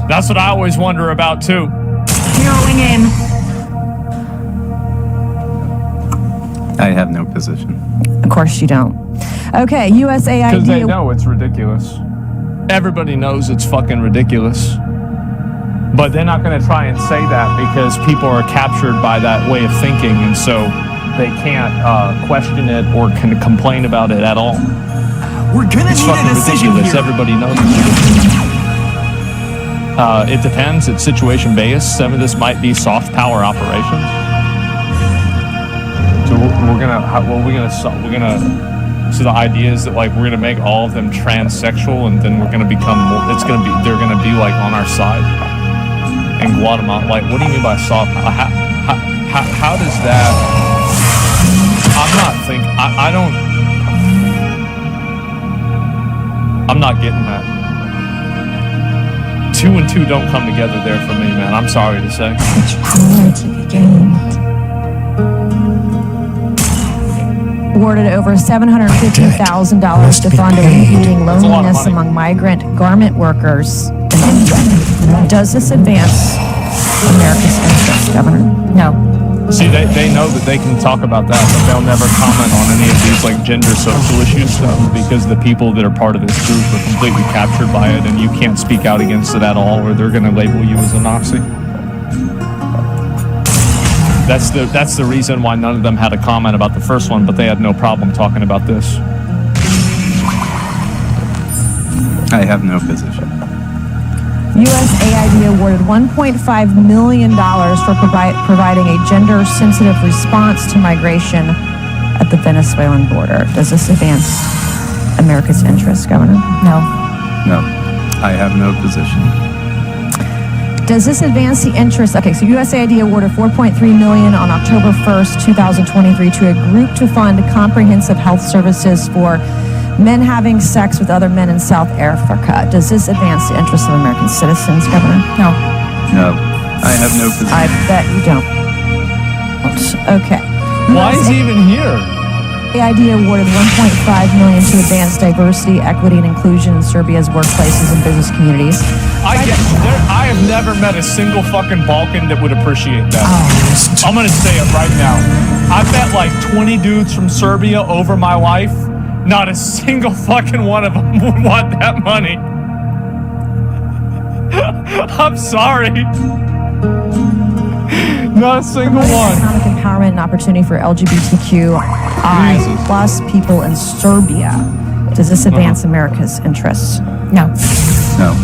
S17: That's what I always wonder about, too.
S2: Zeroing in.
S7: I have no position.
S16: Of course you don't. Okay, USAID...
S17: Because they know it's ridiculous. Everybody knows it's fucking ridiculous. But they're not going to try and say that because people are captured by that way of thinking, and so they can't question it or can complain about it at all.
S4: We're gonna
S17: It's
S4: need a
S17: fucking
S4: decision
S17: ridiculous.
S4: here.
S17: Everybody knows it. It depends. It's situation based. Some of this might be soft power operations. So we're gonna. So the idea is that like we're gonna make all of them transsexual, and then we're gonna become more. They're gonna be like on our side. In Guatemala, like, what do you mean by soft? How does that? I'm not getting that. 2 and 2 don't come together there for me, man. I'm sorry to say.
S16: Awarded over $750,000 to fund alleviating loneliness among migrant garment workers in India. Does this advance America's interests, Governor? No.
S17: See, they know that they can talk about that, but they'll never comment on any of these like gender social issue stuff because the people that are part of this group are completely captured by it, and you can't speak out against it at all, or they're going to label you as a Nazi. That's the reason why none of them had a comment about the first one, but they had no problem talking about this.
S7: I have no position.
S16: USAID awarded $1.5 million for providing a gender-sensitive response to migration at the Venezuelan border. Does this advance America's interests, Governor? No.
S7: No, I have no position.
S16: Does this advance the interests? Okay, so USAID awarded $4.3 million on October 1st, 2023 to a group to fund comprehensive health services for men having sex with other men in South Africa. Does this advance the interests of American citizens, Governor? No.
S7: No, I have no position.
S16: I bet you don't. Okay.
S17: Why is he even here?
S16: USAID awarded $1.5 million to advance diversity, equity, and inclusion in Serbia's workplaces and business communities.
S17: I have never met a single fucking Balkan that would appreciate that. I'm gonna say it right now. I've met like 20 dudes from Serbia over my life. Not a single fucking one of them would want that money. I'm sorry. Not a single one.
S16: Economic empowerment and opportunity for LGBTQI plus people in Serbia. Does this advance America's interests? No.
S7: No.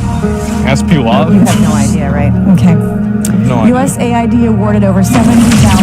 S17: Ask Pilar.
S16: You have no idea, right? Okay.
S17: No idea.
S16: USAID awarded over $70,000.